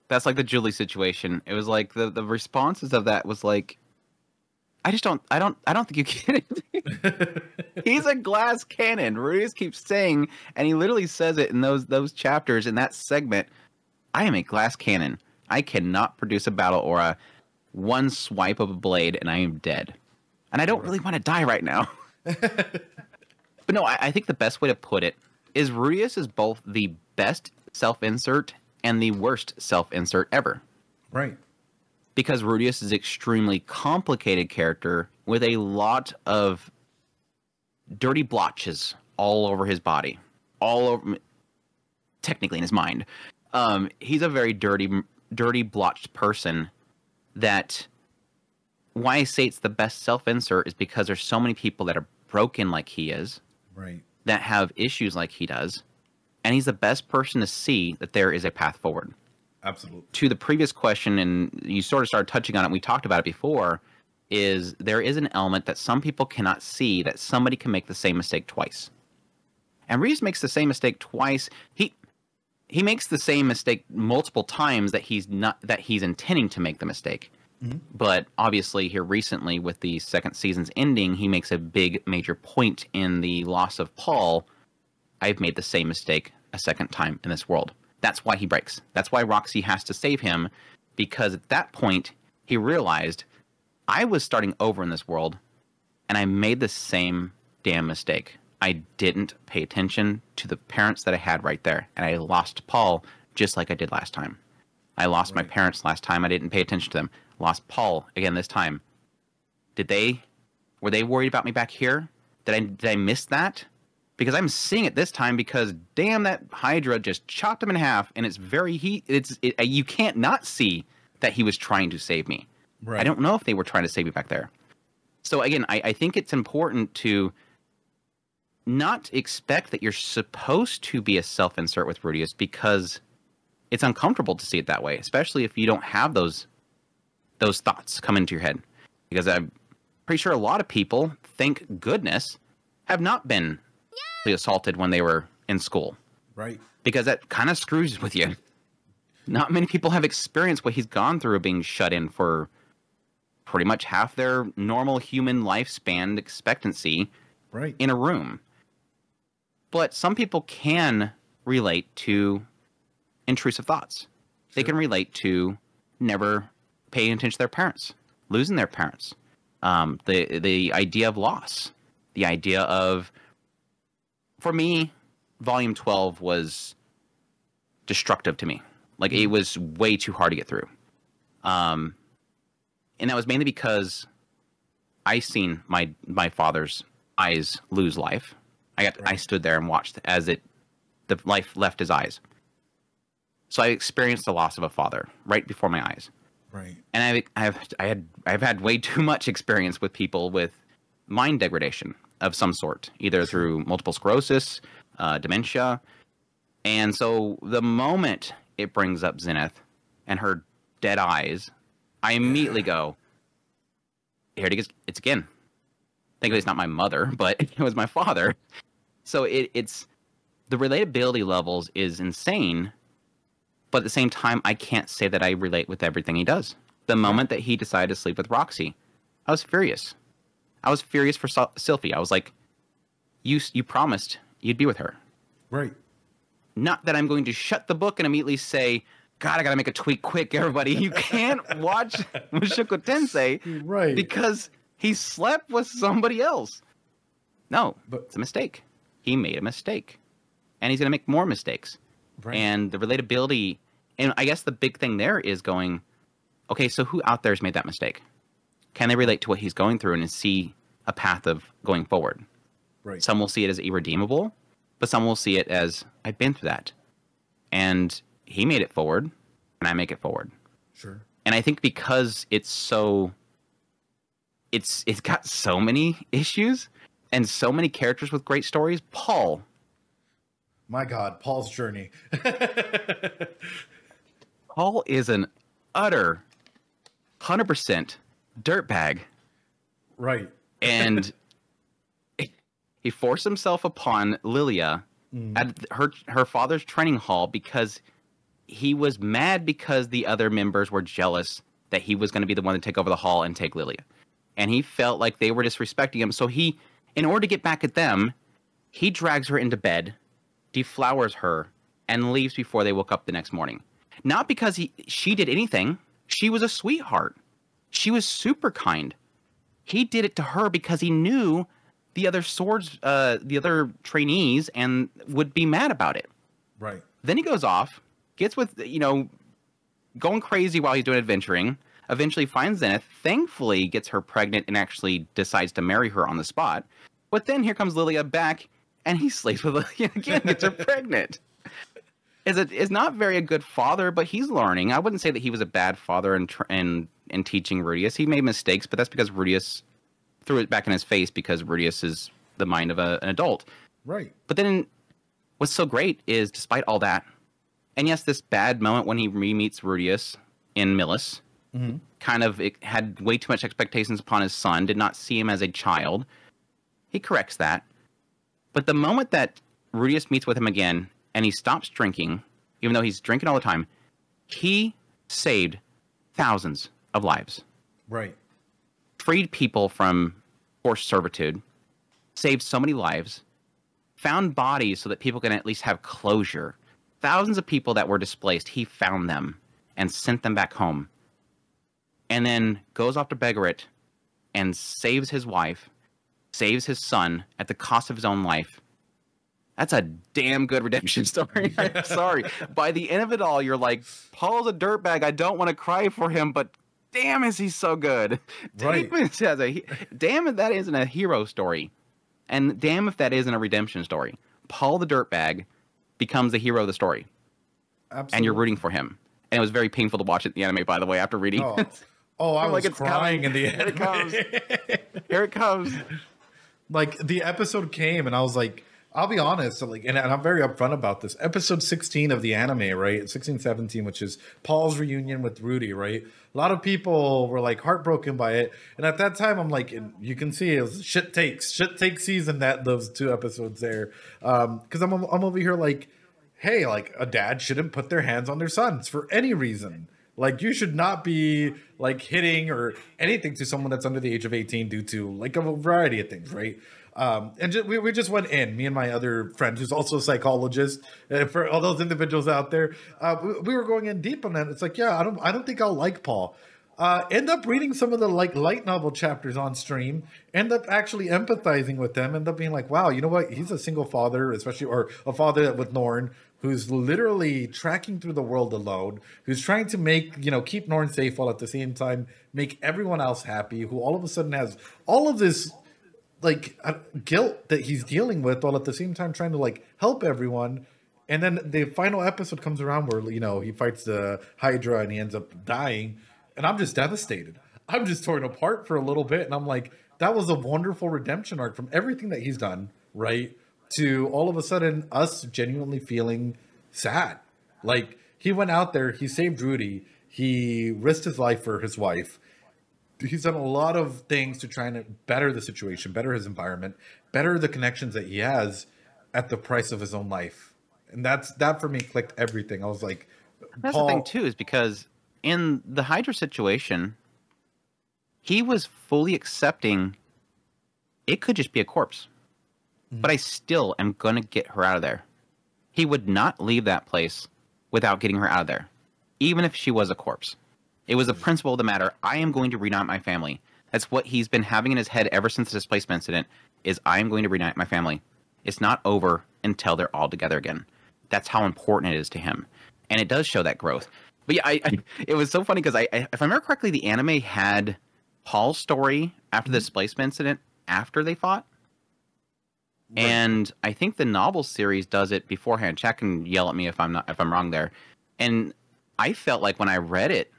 That's like the Julie situation. It was like the responses of that was like, I don't think you get it. He's a glass cannon. Rudeus keeps saying, and he literally says it in those chapters in that segment. I am a glass cannon. I cannot produce a battle aura. One swipe of a blade and I am dead. And I don't really want to die right now. But no, I think the best way to put it is Rudeus is both the best self-insert and the worst self-insert ever. Right. Because Rudeus is an extremely complicated character with a lot of dirty blotches all over his body, all over, technically in his mind. He's a very dirty blotched person that, why I say it's the best self-insert is because there's so many people that are broken like he is, right, that have issues like he does, and he's the best person to see that there is a path forward. Absolutely. To the previous question, and you sort of started touching on it, we talked about it before, is there is an element that some people cannot see, that somebody can make the same mistake twice. And Rudeus makes the same mistake twice. He makes the same mistake multiple times that he's intending to make the mistake. Mm-hmm. But obviously here recently with the second season's ending, he makes a big major point in the loss of Paul. I've made the same mistake a second time in this world. That's why he breaks. That's why Roxy has to save him, because at that point he realized, I was starting over in this world and I made the same damn mistake. I didn't pay attention to the parents that I had right there, and I lost Paul just like I did last time. I lost my parents last time. I didn't pay attention to them. Lost Paul again this time. Were they worried about me back here? Did I miss that? Because I'm seeing it this time, because damn, that Hydra just chopped him in half, and you can't not see that he was trying to save me. Right. I don't know if they were trying to save me back there. So again, I think it's important to not expect that you're supposed to be a self-insert with Rudeus, because it's uncomfortable to see it that way, especially if you don't have those thoughts come into your head. Because I'm pretty sure a lot of people, thank goodness, have not been assaulted when they were in school. Right. Because that kind of screws with you. Not many people have experienced what he's gone through of being shut in for pretty much half their normal human lifespan expectancy in a room. But some people can relate to intrusive thoughts. Sure. They can relate to never paying attention to their parents, losing their parents, the idea of loss, the idea of, for me, Volume 12 was destructive to me. Like, it was way too hard to get through. And that was mainly because I seen my father's eyes lose life. I stood there and watched as the life left his eyes. So I experienced the loss of a father right before my eyes. Right. And I've had way too much experience with people with mind degradation of some sort, either through multiple sclerosis, dementia. And so the moment it brings up Zenith and her dead eyes, I immediately go, here it is. It's again. Thankfully, it's not my mother, but it was my father. So it's the relatability levels is insane. But at the same time, I can't say that I relate with everything he does. The moment that he decided to sleep with Roxy, I was furious. I was furious for Sylphie. I was like, you promised you'd be with her. Right. Not that I'm going to shut the book and immediately say, God, I got to make a tweet quick, everybody. You can't watch Mushoku Tensei because he slept with somebody else. No, but it's a mistake. He made a mistake. And he's going to make more mistakes. Right. And the relatability, and I guess the big thing there is going, okay, so who out there has made that mistake? Can they relate to what he's going through and see a path of going forward? Right. Some will see it as irredeemable, but some will see it as, I've been through that. And he made it forward, and I make it forward. Sure. And I think because it's got so many issues and so many characters with great stories. Paul. My God, Paul's journey. Paul is an utter 100% dirtbag. Right. And he forced himself upon Lilia at her father's training hall because he was mad because the other members were jealous that he was going to be the one to take over the hall and take Lilia. And he felt like they were disrespecting him. So he, in order to get back at them, he drags her into bed, deflowers her, and leaves before they woke up the next morning. Not because she did anything. She was a sweetheart. She was super kind. He did it to her because he knew the other the other trainees, and would be mad about it. Right. Then he goes off, gets with, going crazy while he's doing adventuring, eventually finds Zenith, thankfully gets her pregnant and actually decides to marry her on the spot. But then here comes Lilia back, and he sleeps with Lilia again, gets her pregnant. Is not very a good father, but he's learning. I wouldn't say that he was a bad father in teaching Rudeus. He made mistakes, but that's because Rudeus threw it back in his face because Rudeus is the mind of an adult. Right. But then what's so great is, despite all that, and yes, this bad moment when he re-meets Rudeus in Millis, kind of it had way too much expectations upon his son, did not see him as a child. He corrects that. But the moment that Rudeus meets with him again, and he stops drinking, even though he's drinking all the time, he saved thousands of lives. Right. Freed people from forced servitude, saved so many lives, found bodies so that people can at least have closure. Thousands of people that were displaced, he found them and sent them back home. And then goes off to Begarit and saves his wife, saves his son at the cost of his own life. That's a damn good redemption story. I'm sorry. By the end of it all, you're like, Paul's a dirtbag. I don't want to cry for him, but damn, is he so good. Right. Damn if that isn't a hero story. And damn if that isn't a redemption story. Paul the dirtbag becomes the hero of the story. Absolutely. And you're rooting for him. And it was very painful to watch it in the anime, by the way, after reading. I was like, crying in the Here it comes. Here it comes. Like, the episode came, and I was like, I'll be honest, like, and I'm very upfront about this. Episode 16 of the anime, right? 16, 17, which is Paul's reunion with Rudy, right? A lot of people were like heartbroken by it. And at that time, I'm like, and you can see it was shit takes season, that those 2 episodes there. Because I'm over here like, hey, like, a dad shouldn't put their hands on their sons for any reason. Like, you should not be like hitting or anything to someone that's under the age of 18 due to like a variety of things, right? We just went in, me and my other friend who's also a psychologist, for all those individuals out there, we were going in deep on that. It's like, yeah, I don't think I'll like Paul. End up reading some of the like light novel chapters on stream, end up actually empathizing with them, end up being like, wow, you know what? He's a single father, especially, or a father with Norn, who's literally tracking through the world alone, who's trying to make, keep Norn safe while at the same time make everyone else happy, who all of a sudden has all of this like guilt that he's dealing with while at the same time trying to like help everyone. And then the final episode comes around where, he fights the Hydra and he ends up dying. And I'm just devastated. I'm just torn apart for a little bit. And I'm like, that was a wonderful redemption arc from everything that he's done, right? To all of a sudden us genuinely feeling sad. Like, he went out there, he saved Rudy, he risked his life for his wife. He's done a lot of things to try and better the situation, better his environment, better the connections that he has at the price of his own life. And that for me clicked everything. I was like, that's the thing too, is because in the Hydra situation, he was fully accepting it could just be a corpse. But I still am going to get her out of there. He would not leave that place without getting her out of there, even if she was a corpse. It was the principle of the matter. I am going to reunite my family. That's what he's been having in his head ever since the displacement incident, is I am going to reunite my family. It's not over until they're all together again. That's how important it is to him. And it does show that growth. But yeah, it was so funny because if I remember correctly, the anime had Paul's story after the displacement incident after they fought. Right. And I think the novel series does it beforehand. Chat can yell at me if I'm wrong there. And I felt like when I read it,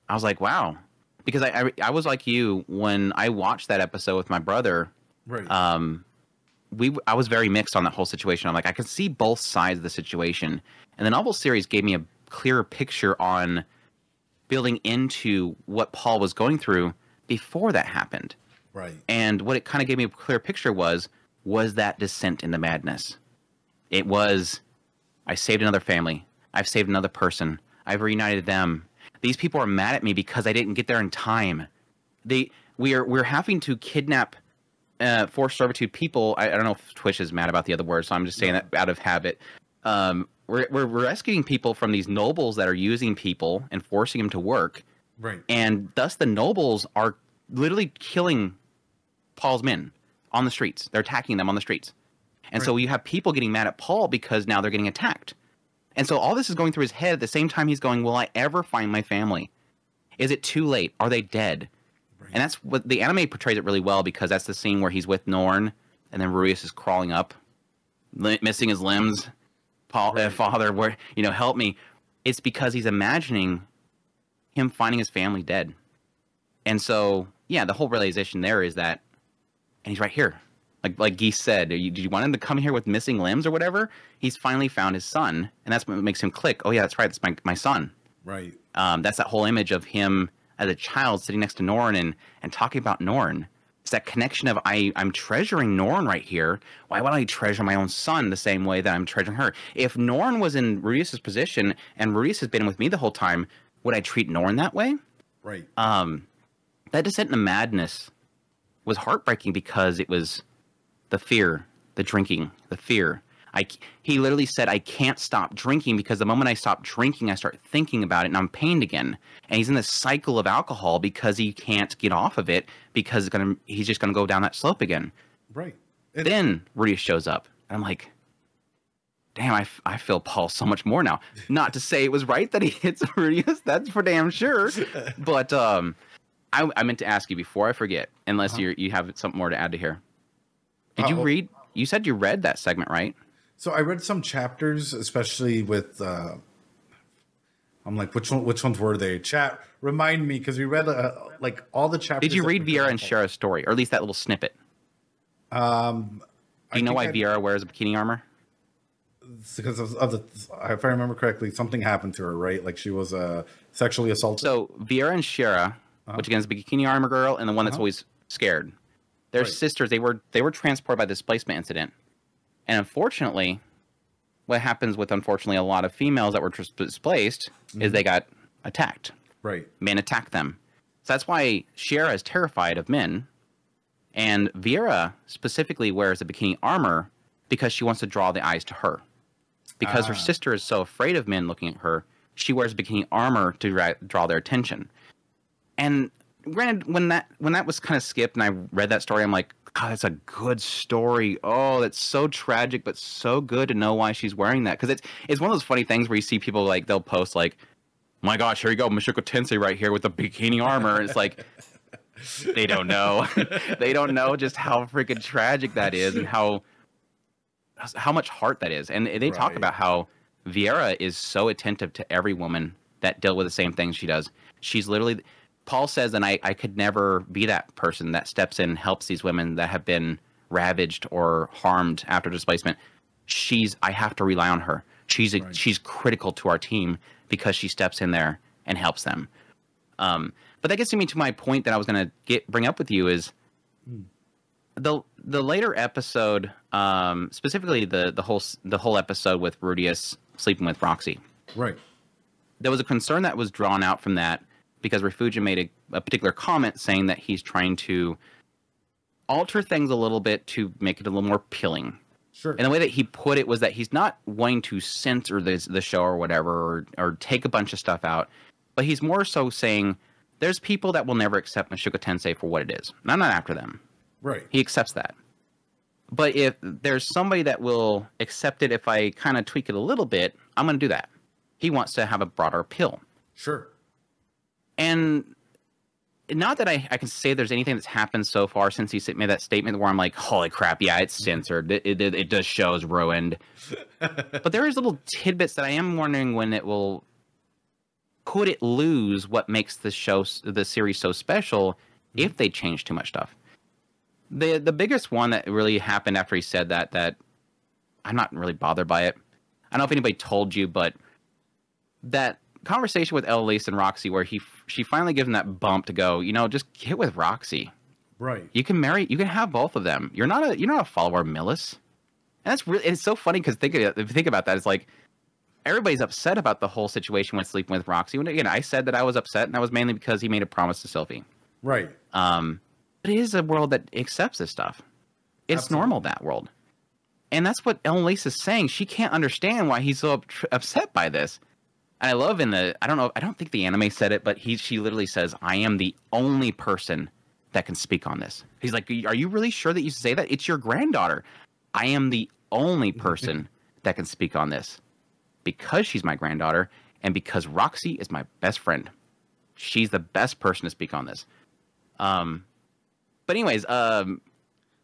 I was like, wow. Because I was like you when I watched that episode with my brother. Right. I was very mixed on that whole situation. I'm like, I could see both sides of the situation. And the novel series gave me a clearer picture on building into what Paul was going through before that happened. Right. And what it kind of gave me a clear picture was that descent into madness. It was, I saved another family. I've saved another person. I've reunited them. These people are mad at me because I didn't get there in time. We're having to kidnap forced servitude people. I don't know if Twitch is mad about the other word, so I'm just saying that out of habit. We're rescuing people from these nobles that are using people and forcing them to work. Right. And thus the nobles are literally killing Paul's men on the streets. They're attacking them on the streets. And so you have people getting mad at Paul because now they're getting attacked. And so all this is going through his head at the same time he's going, will I ever find my family? Is it too late? Are they dead? Right. And that's what the anime portrays it really well, because that's the scene where he's with Norn and then Rudeus is crawling up, missing his limbs. Father, where help me. It's because he's imagining him finding his family dead. And so, yeah, the whole realization there is that, and he's right here. Like Geese said, did you want him to come here with missing limbs or whatever? He's finally found his son, and that's what makes him click. Oh, yeah, that's right. That's my son. Right. That's that whole image of him as a child sitting next to Norn and talking about Norn. It's that connection of I'm treasuring Norn right here. Why would I treasure my own son the same way that I'm treasuring her? If Norn was in Rudeus' position and Rudeus has been with me the whole time, would I treat Norn that way? Right. That descent into madness was heartbreaking because it was the fear, the drinking, the fear. He literally said, I can't stop drinking because the moment I stop drinking, I start thinking about it and I'm pained again. And he's in this cycle of alcohol because he can't get off of it because he's just going to go down that slope again. Right. Then Rudeus shows up. And I'm like, damn, I feel Paul so much more now. Not to say it was right that he hits Rudeus. That's for damn sure. But I meant to ask you before I forget, unless you have something more to add to here. Did you read? You said you read that segment, right? So I read some chapters, especially with. I'm like, which ones were they? Chat, remind me, because we read like all the chapters. Did you read Vierra and Shierra's story, or at least that little snippet? Do you know why Vierra wears a bikini armor? Because of the, if I remember correctly, something happened to her, right? Like she was sexually assaulted. So Vierra and Shierra, which again is the bikini armor girl, and the one that's always scared. They're sisters. They were transported by the displacement incident. And unfortunately, what happens with, a lot of females that were displaced is they got attacked. Right. Men attacked them. So that's why Shierra is terrified of men. And Vierra specifically wears the bikini armor because she wants to draw the eyes to her. Because her sister is so afraid of men looking at her, she wears bikini armor to draw their attention. And granted, when that was kind of skipped and I read that story, I'm like, God, that's a good story. Oh, that's so tragic, but so good to know why she's wearing that. Because it's one of those funny things where you see people like they'll post like, my gosh, here you go, Mushoku Tensei right here with the bikini armor. And it's like, they don't know. They don't know just how freaking tragic that is and how much heart that is. And they talk about how Vierra is so attentive to every woman that dealt with the same things she does. She's literally... Paul says, and I could never be that person that steps in and helps these women that have been ravaged or harmed after displacement. I have to rely on her. She's critical to our team because she steps in there and helps them. But that gets me to my point that I was going to bring up with you is the later episode, specifically the whole episode with Rudeus sleeping with Roxy. Right. There was a concern that was drawn out from that, because Refugia made a particular comment saying that he's trying to alter things a little bit to make it a little more appealing. Sure. And the way that he put it was that he's not wanting to censor the show or whatever, or take a bunch of stuff out, but he's more so saying there's people that will never accept Mushoku Tensei for what it is. And I'm not after them. Right. He accepts that. But if there's somebody that will accept it if I kind of tweak it a little bit, I'm going to do that. He wants to have a broader appeal. Sure. And not that I can say there's anything that's happened so far since he made that statement where I'm like, holy crap, yeah, it's censored. It does show is ruined. But there is little tidbits that I am wondering when it will... Could it lose what makes the series so special if they change too much stuff? The biggest one that really happened after he said that I'm not really bothered by it. I don't know if anybody told you, but that conversation with Elinalise and Roxy where she finally gives him that bump to go, just get with Roxy. Right. You can have both of them. You're not a follower of Millis. And it's so funny because if you think about that, it's like everybody's upset about the whole situation with sleeping with Roxy. When again, I said that I was upset, and that was mainly because he made a promise to Sylphie. Right. But it is a world that accepts this stuff. It's normal, that world. And that's what Elinalise is saying. She can't understand why he's so upset by this. And I love I don't think the anime said it, but she literally says, I am the only person that can speak on this. He's like, are you really sure that you say that? It's your granddaughter. I am the only person that can speak on this because she's my granddaughter and because Roxy is my best friend. She's the best person to speak on this. But anyways,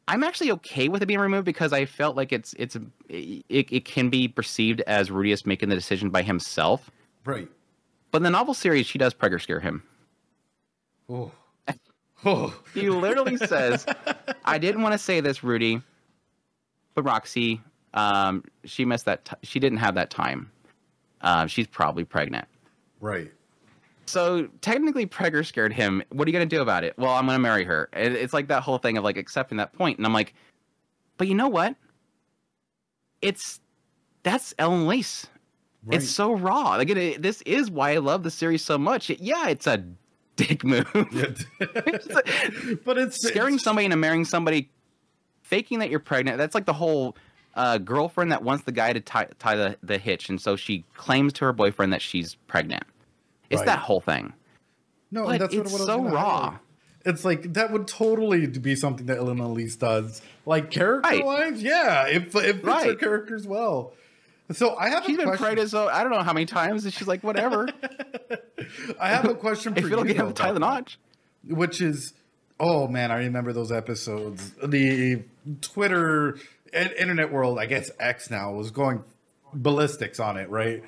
I'm actually okay with it being removed because I felt like it can be perceived as Rudeus making the decision by himself. Right. But in the novel series, she does pregger scare him. Oh. Oh. He literally says, "I didn't want to say this, Rudy, but Roxy, she missed that. She didn't have that time. She's probably pregnant." Right. So technically, pregger scared him. What are you gonna do about it? Well, I'm gonna marry her. It's like that whole thing of like accepting that point, and I'm like, but you know what? That's Elinalise. Right. It's so raw. Like this is why I love the series so much. It's a dick move. But it's scaring somebody into marrying somebody, faking that you're pregnant. That's like the whole girlfriend that wants the guy to tie the hitch, and so she claims to her boyfriend that she's pregnant. It's that whole thing. No, but that's it's what so raw. Highlight. It's like that would totally be something that Elinalise does, like character-wise. Yeah, it fits her characters well. So I have. She's been pregnant, so I don't know how many times, and she's like, whatever. I have a question for if it'll you. Get him to tie the notch. Which is, oh man, I remember those episodes. The Twitter and internet world, I guess X now, was going ballistics on it, right?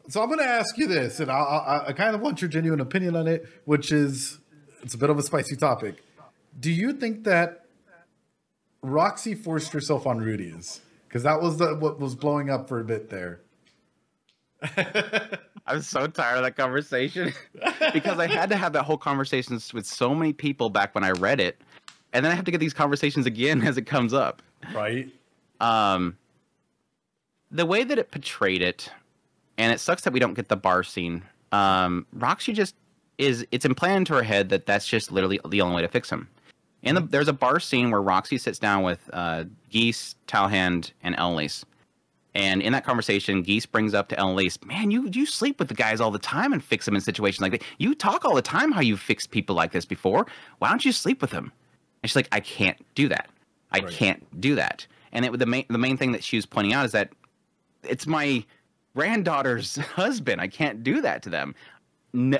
So I'm going to ask you this, and I kind of want your genuine opinion on it, which is, it's a bit of a spicy topic. Do you think that Roxy forced herself on Rudeus? Because that was what was blowing up for a bit there. I'm so tired of that conversation because I had to have that whole conversation with so many people back when I read it, and then I have to get these conversations again as it comes up. Right. The way that it portrayed it, and it sucks that we don't get the bar scene. Roxy just it's implanted into her head that that's just literally the only way to fix him. And there's a bar scene where Roxy sits down with Geese, Talhand, and Elinalise. And in that conversation, Geese brings up to Elinalise, man, you sleep with the guys all the time and fix them in situations like that. You talk all the time how you've fixed people like this before. Why don't you sleep with them? And she's like, I can't do that. I can't do that. And the main thing that she was pointing out is that it's my granddaughter's husband. I can't do that to them.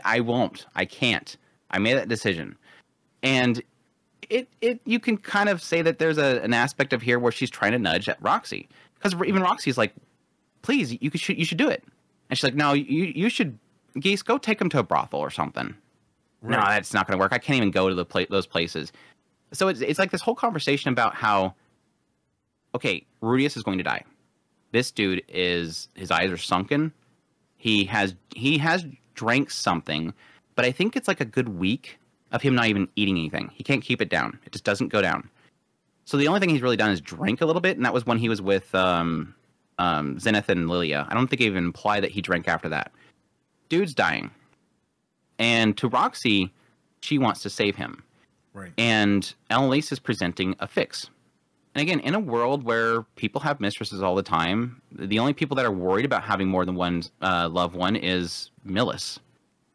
I won't. I can't. I made that decision. And you can kind of say that there's an aspect of here where she's trying to nudge at Roxy. Because even Roxy's like, please, you should do it. And she's like, no, you should, Geese, go take him to a brothel or something. Right. No, that's not going to work. I can't even go to those places. So it's like this whole conversation about how, okay, Rudeus is going to die. This dude his eyes are sunken. He has drank something, but I think it's like a good week of him not even eating anything. He can't keep it down. It just doesn't go down. So the only thing he's really done is drink a little bit, and that was when he was with Zenith and Lilia. I don't think it even implied that he drank after that. Dude's dying. And to Roxy, she wants to save him. Right. And Elinalise is presenting a fix. And again, in a world where people have mistresses all the time, the only people that are worried about having more than one loved one is Millis.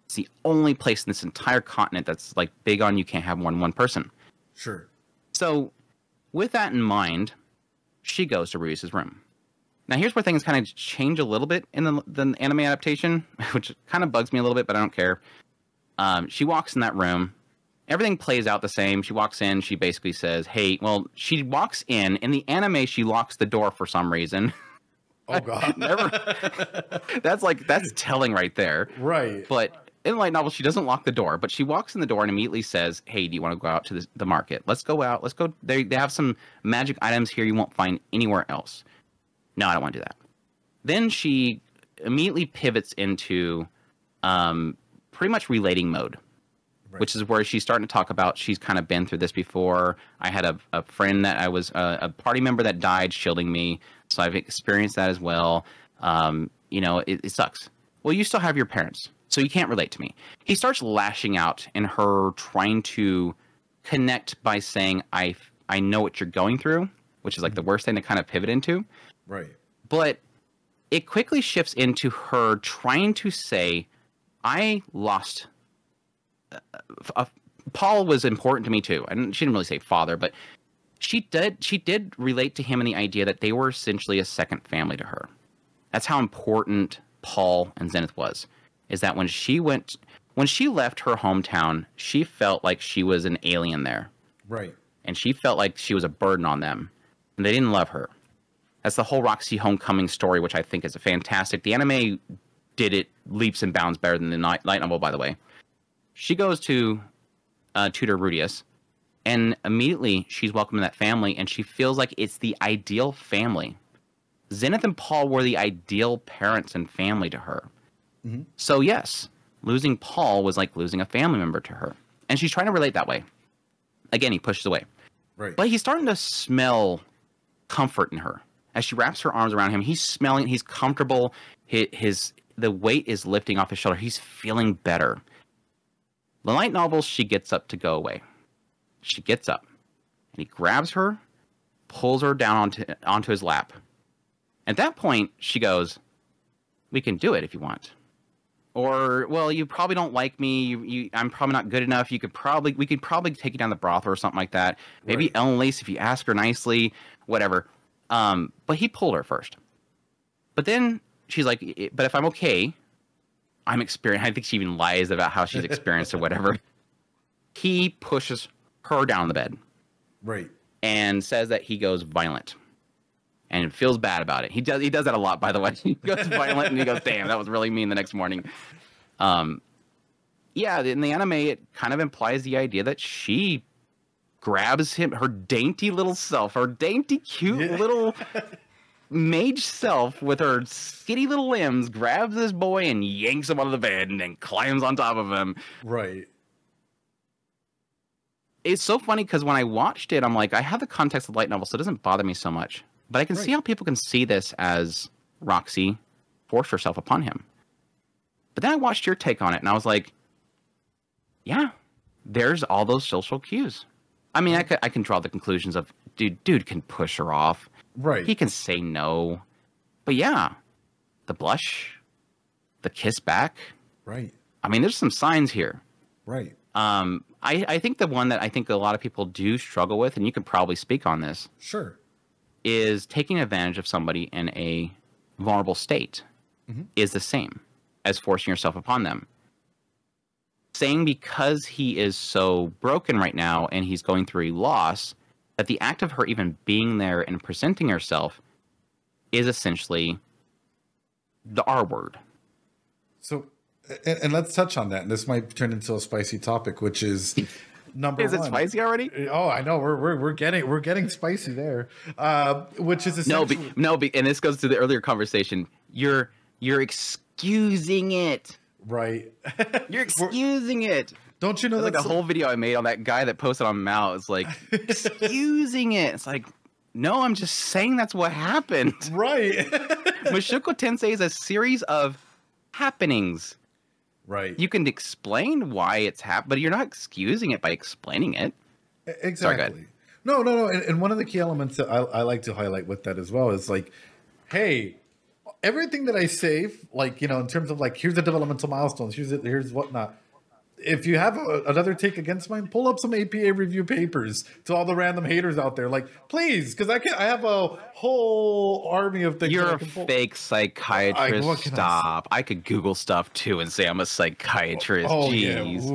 It's the only place in this entire continent that's like big on you can't have more than one person. Sure. So with that in mind, she goes to Rudeus' room. Now here's where things kind of change a little bit in the anime adaptation, which kind of bugs me a little bit, but I don't care. She walks in that room. Everything plays out the same. She walks in. She basically says, hey, well, she walks in. In the anime, she locks the door for some reason. Oh, God. That's telling right there. Right. But in the light novel, she doesn't lock the door, but she walks in the door and immediately says, hey, do you want to go out to the market? Let's go out. Let's go. They have some magic items here you won't find anywhere else. No, I don't want to do that. Then she immediately pivots into pretty much relating mode. Right. Which is where she's starting to talk about she's kind of been through this before. I had a friend that I was a party member that died shielding me, so I've experienced that as well. It sucks. Well, you still have your parents, so you can't relate to me. He starts lashing out in her trying to connect by saying, I know what you're going through, which is like the worst thing to kind of pivot into. Right. But it quickly shifts into her trying to say, I lost... Paul was important to me too, and she didn't really say father, but she did relate to him in the idea that they were essentially a second family to her. That's how important Paul and Zenith was. Is that when she left her hometown, she felt like she was an alien there. Right. and she felt like she was a burden on them, and they didn't love her. That's the whole Roxy homecoming story, which I think is fantastic. The anime did it leaps and bounds better than the light novel, by the way. She goes to tutor Rudeus, and immediately she's welcomed in that family, and she feels like it's the ideal family. Zenith and Paul were the ideal parents and family to her. Mm-hmm. So yes, losing Paul was like losing a family member to her. And she's trying to relate that way. Again, he pushes away. Right. But he's starting to smell comfort in her. As she wraps her arms around him, he's smelling, he's comfortable. The weight is lifting off his shoulder. He's feeling better. The light novel, she gets up to go away. She gets up, and he grabs her, pulls her down onto his lap. At that point, she goes, "We can do it if you want." Or, "Well, you probably don't like me. I'm probably not good enough. We could probably take you down the brothel or something like that. Maybe Right. Elinalise, if you ask her nicely, whatever." But he pulled her first. But then she's like, "But if I'm okay, I'm experienced." I think she even lies about how she's experienced or whatever. He pushes her down the bed. Right. And says that he goes violent. And feels bad about it. He does that a lot, by the way. He goes violent and he goes, "Damn, that was really mean," the next morning. Yeah, in the anime, it kind of implies the idea that she grabs him, her dainty little self, her dainty, cute little mage self with her skinny little limbs, grabs this boy and yanks him out of the bed and then climbs on top of him. Right. It's so funny because when I watched it, I'm like, I have the context of the light novel, so it doesn't bother me so much. But I can see how people can see this as Roxy forced herself upon him. But then I watched your take on it, and I was like, yeah, there's all those social cues. I mean, I can draw the conclusions of, dude can push her off. Right. He can say no. But yeah, the blush, the kiss back. Right. I mean, there's some signs here. Right. I think the one that I think a lot of people do struggle with, and you could probably speak on this. Sure. Is taking advantage of somebody in a vulnerable state is the same as forcing yourself upon them. Saying because he is so broken right now and he's going through a loss, that the act of her even being there and presenting herself is essentially the R word. So, and let's touch on that. And this might turn into a spicy topic, which is number one. Is it spicy already? Oh, I know. We're getting spicy there. Which is essentially and this goes to the earlier conversation. You're excusing it. Right. You're excusing it. Don't you know that's like a whole video I made on that guy that posted on Mao. It's like excusing it. It's like, no, I'm just saying that's what happened. Right. Mushoku Tensei is a series of happenings. Right. You can explain why it's happened, but you're not excusing it by explaining it. Exactly. Sorry, No. And one of the key elements that I like to highlight with that as well is like, hey, everything that I say, like, you know, in terms of like, here's the developmental milestones, here's whatnot. If you have another take against mine, pull up some APA review papers to all the random haters out there. Like, please, because I have a whole army of things. You're a fake psychiatrist. Stop. I could Google stuff too and say I'm a psychiatrist. Oh, jeez.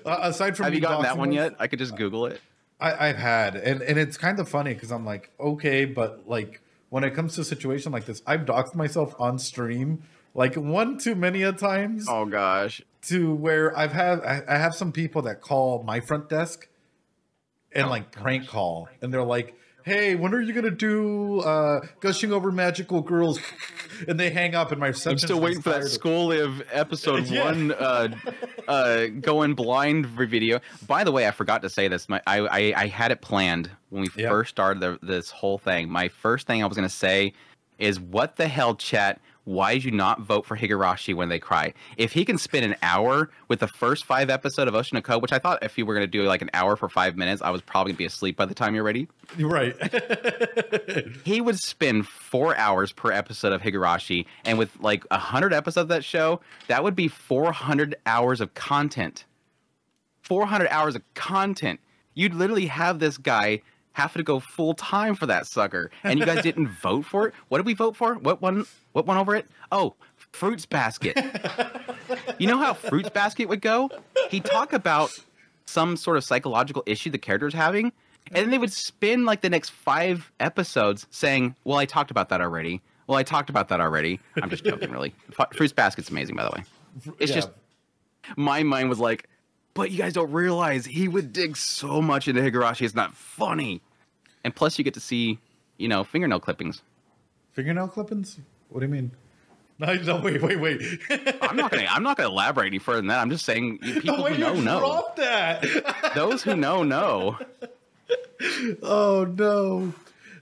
Yeah. Aside from, have you gotten that one yet? I could just Google it. I've had, and it's kind of funny because I'm like, okay, but like when it comes to a situation like this, I've doxed myself on stream. Like one too many a times. Oh gosh. To where I have some people that call my front desk and prank call, and they're like, "Hey, when are you gonna do gushing over magical girls?" And they hang up, and my reception. I'm still waiting for that School Live episode 1 going blind video. By the way, I forgot to say this. I had it planned when we first started this whole thing. My first thing I was gonna say is, "What the hell, chat? Why did you not vote for Higurashi when they cry?" If he can spend an hour with the first 5 episodes of Ocean Code, which I thought if you were going to do like an hour for 5 minutes, I was probably going to be asleep by the time you're ready. Right. He would spend 4 hours per episode of Higurashi, and with like 100 episodes of that show, that would be 400 hours of content. 400 hours of content. You'd literally have this guy have to go full time for that sucker, and you guys didn't vote for it. What did we vote for? What won over it? Oh, Fruits Basket. You know how Fruits Basket would go? He'd talk about some sort of psychological issue the character's having, and then they would spend like the next 5 episodes saying, well, I talked about that already. Well, I talked about that already. I'm just joking, really. Fruits Basket's amazing, by the way. It's just, my mind was like, but you guys don't realize he would dig so much into Higurashi. It's not funny. And plus you get to see, you know, fingernail clippings. Fingernail clippings? What do you mean? No, wait. I'm not gonna elaborate any further than that. I'm just saying people who know. Drop that. Those who know. Oh no.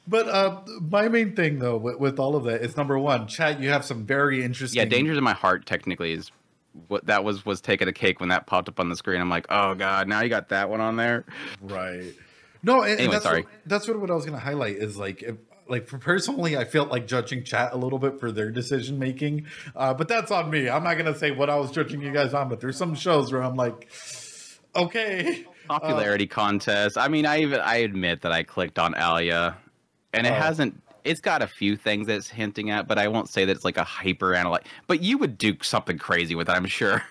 But my main thing though with all of that is, number one, chat, you have some very interesting. Yeah, Dangers in My Heart technically is what that was taking a cake when that popped up on the screen. I'm like, oh god, now you got that one on there. Right. No, and anyway, sorry. That's what I was gonna highlight is like personally, I felt like judging chat a little bit for their decision making, but that's on me. I'm not gonna say what I was judging you guys on, but there's some shows where I'm like, okay, popularity contest. I mean, I admit that I clicked on Alia, and it hasn't. It's got a few things that it's hinting at, but I won't say that it's like a hyper analyze. But you would do something crazy with it, I'm sure.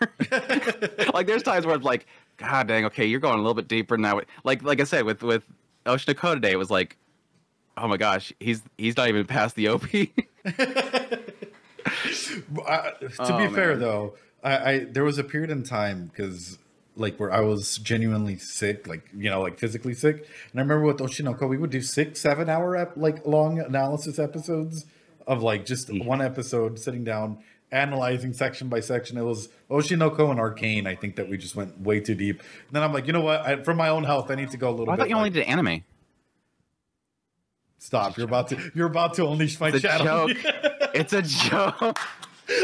Like there's times where it's like, God dang, okay, you're going a little bit deeper than that. Like I said with Oshinoko today, it was like, oh my gosh, he's not even past the OP. To be fair though, I there was a period in time because like where I was genuinely sick, like, you know, like physically sick. And I remember with Oshinoko, we would do 6-7 hour like long analysis episodes of like just one episode, sitting down, analyzing section by section. It was Oshinoko and Arcane. I think that we just went way too deep. And then I'm like, you know what? For my own health, I need to go a little bit. I thought you only did anime. Stop! You're about to unleash my chat. It's a joke.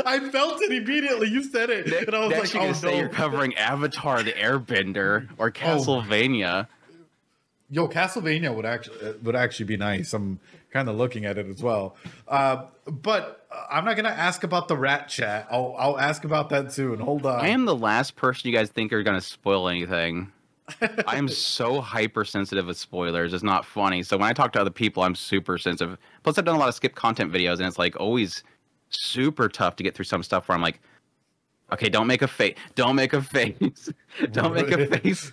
I felt it immediately. You said it, and I was like, "Oh no!" You're covering Avatar: The Airbender or Castlevania. Yo, Castlevania would actually be nice. I'm kind of looking at it as well, but I'm not gonna ask about the rat chat. I'll ask about that soon. Hold on. I am the last person you guys think are gonna spoil anything. I am so hypersensitive with spoilers. It's not funny. So when I talk to other people, I'm super sensitive. Plus, I've done a lot of skip content videos, and it's like always super tough to get through some stuff where I'm like, okay, don't make a face. Don't make a face. Don't make a face.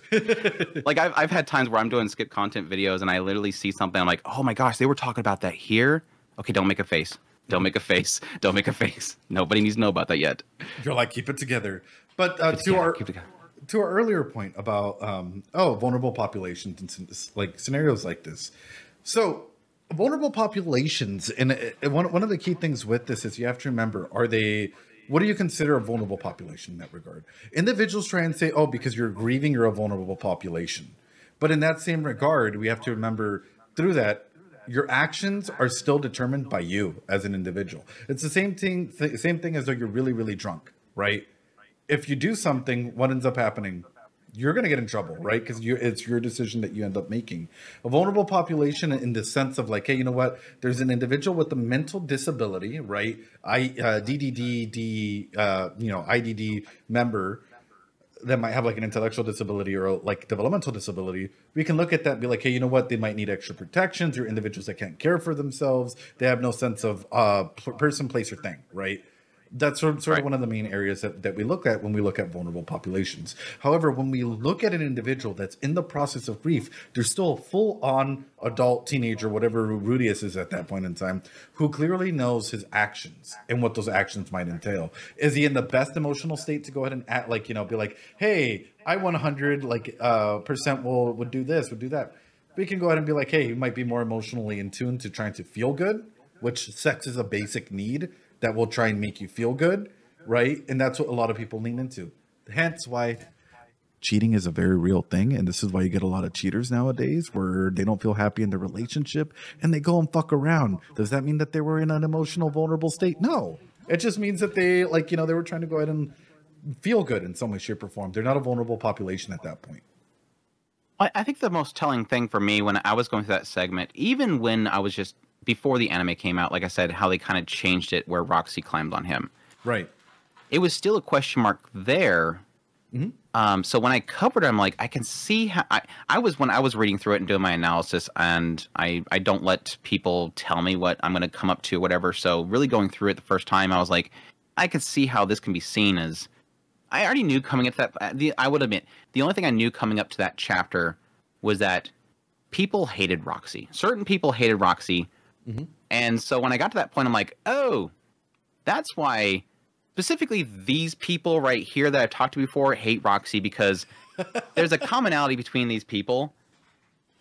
Like I've had times where I'm doing skip content videos, and I literally see something. I'm like, oh my gosh, they were talking about that here. Okay, don't make a face. Don't make a face. Don't make a face. Nobody needs to know about that yet. You're like, keep it together. But to our earlier point about vulnerable populations and like scenarios like this. So vulnerable populations, and one of the key things with this is you have to remember, what do you consider a vulnerable population in that regard? Individuals try and say, oh, because you're grieving, you're a vulnerable population. But in that same regard, we have to remember through that, your actions are still determined by you as an individual. It's the same thing as though you're really, really drunk, right? If you do something, what ends up happening? You're going to get in trouble, right? Because it's your decision that you end up making. A vulnerable population in the sense of like, hey, you know what? There's an individual with a mental disability, right? IDD member that might have like an intellectual disability or like developmental disability. We can look at that and be like, hey, you know what? They might need extra protections. You're individuals that can't care for themselves. They have no sense of person, place, or thing, right? That's sort of one of the main areas that we look at when we look at vulnerable populations. However, when we look at an individual that's in the process of grief, they're still a full-on adult teenager, whatever Rudeus is at that point in time, who clearly knows his actions and what those actions might entail. Is he in the best emotional state to go ahead and act like, you know, be like, hey, I 100 percent would do this, would do that. We can go ahead and be like, hey, you might be more emotionally in tune to trying to feel good, which sex is a basic need that will try and make you feel good, right? And that's what a lot of people lean into. Hence why cheating is a very real thing. And this is why you get a lot of cheaters nowadays where they don't feel happy in their relationship and they go and fuck around. Does that mean that they were in an emotional, vulnerable state? No. It just means that they, like, you know, they were trying to go ahead and feel good in some way, shape, or form. They're not a vulnerable population at that point. I think the most telling thing for me when I was going through that segment, even when I was just before the anime came out, like I said, how they kind of changed it where Roxy climbed on him. Right. It was still a question mark there. Mm-hmm. So when I covered it, I'm like, I can see how when I was reading through it and doing my analysis, and I don't let people tell me what I'm going to come up to, whatever. So really going through it the first time, I was like, I could see how this can be seen as I already knew coming up to that. I would admit, the only thing I knew coming up to that chapter was that people hated Roxy. Certain people hated Roxy. Mm-hmm. And so when I got to that point, I'm like, oh, that's why specifically these people right here that I've talked to before hate Roxy, because there's a commonality between these people.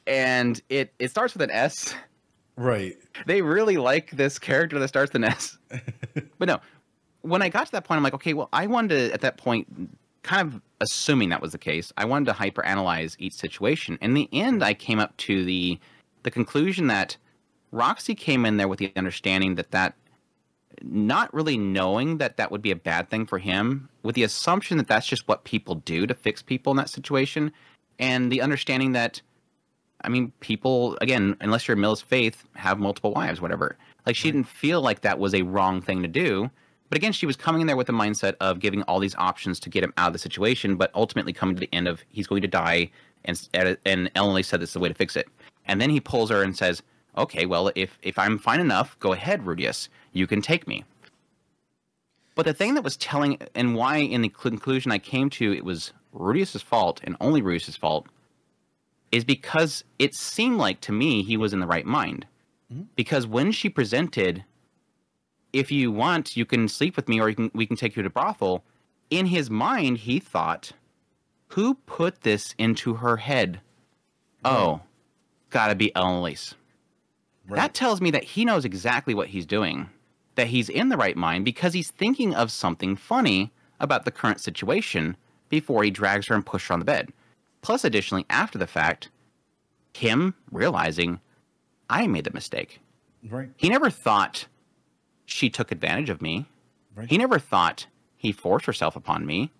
And it starts with an S. Right. They really like this character that starts with an S. But no, when I got to that point, I'm like, okay, well, I wanted to, at that point, kind of assuming that was the case, I wanted to hyper-analyze each situation. In the end, I came up to the conclusion that Roxy came in there with the understanding that not really knowing that would be a bad thing for him, with the assumption that that's just what people do to fix people in that situation, and the understanding that, I mean, people, again, unless you're Mil's faith, have multiple wives, whatever. Like, she didn't feel like that was a wrong thing to do. But again, she was coming in there with the mindset of giving all these options to get him out of the situation, but ultimately coming to the end of he's going to die, and Elinalise said this is the way to fix it. And then he pulls her and says, okay, well, if I'm fine enough, go ahead, Rudeus. You can take me. But the thing that was telling, and why in the conclusion I came to it was Rudeus's fault, and only Rudeus's fault, is because it seemed like to me he was in the right mind. Mm-hmm. Because when she presented, if you want, you can sleep with me, or we can take you to brothel, in his mind he thought, who put this into her head? Right. Oh, gotta be Elinalise. Right. That tells me that he knows exactly what he's doing, that he's in the right mind, because he's thinking of something funny about the current situation before he drags her and pushes her on the bed. Plus, additionally, after the fact, him realizing, I made the mistake. Right. He never thought she took advantage of me. Right. He never thought he forced herself upon me.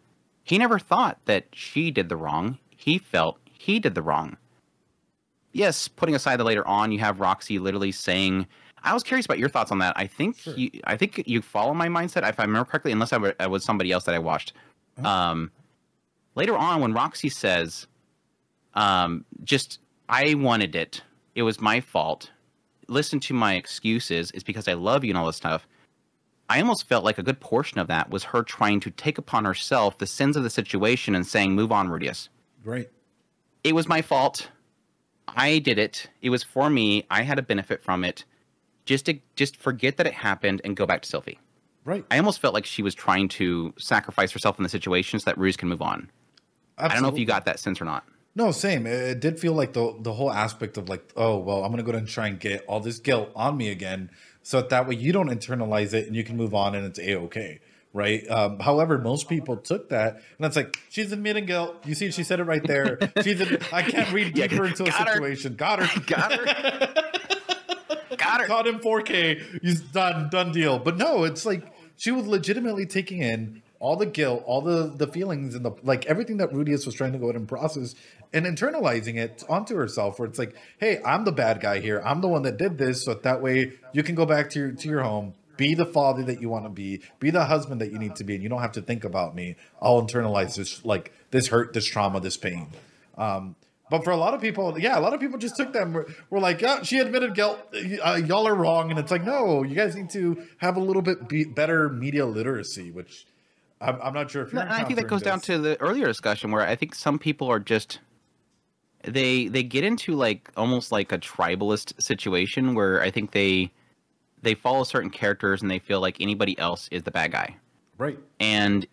He never thought that she did the wrong. He felt he did the wrong. Yes, putting aside that later on, you have Roxy literally saying, I was curious about your thoughts on that. I think sure. I think you follow my mindset, if I remember correctly, unless I was somebody else that I watched. Oh. Later on, when Roxy says, I wanted it. It was my fault. Listen to my excuses. It's because I love you and all this stuff. I almost felt like a good portion of that was her trying to take upon herself the sins of the situation and saying, move on, Rudeus. Right. It was my fault. I did it. It was for me. I had a benefit from it. Just forget that it happened and go back to Sylphie. Right. I almost felt like she was trying to sacrifice herself in the situation so that Rudeus can move on. Absolutely. I don't know if you got that sense or not. No, same. It did feel like the whole aspect of like, oh, well, I'm going to go ahead and try and get all this guilt on me again, so that way you don't internalize it and you can move on and it's A-okay, right? However, most people took that, and it's like, she's admitting guilt. You see, she said it right there. I can't read deeper into a situation. Got her. Got her. Got her. Caught him 4K. He's done deal. But no, it's like she was legitimately taking in all the guilt, all the feelings, and like everything that Rudeus was trying to go ahead and process and internalizing it onto herself, where it's like, hey, I'm the bad guy here. I'm the one that did this, so that way you can go back to your home, be the father that you want to be the husband that you need to be, and you don't have to think about me. I'll internalize this hurt, this trauma, this pain. But for a lot of people, yeah, a lot of people just took them. We're like, yeah, she admitted guilt. Y'all are wrong. And it's like, no, you guys need to have a little bit better media literacy, which I'm not sure if you're I think that goes down to the earlier discussion where I think some people are just, they get into like almost like a tribalist situation where I think they follow certain characters and they feel like anybody else is the bad guy. Right. And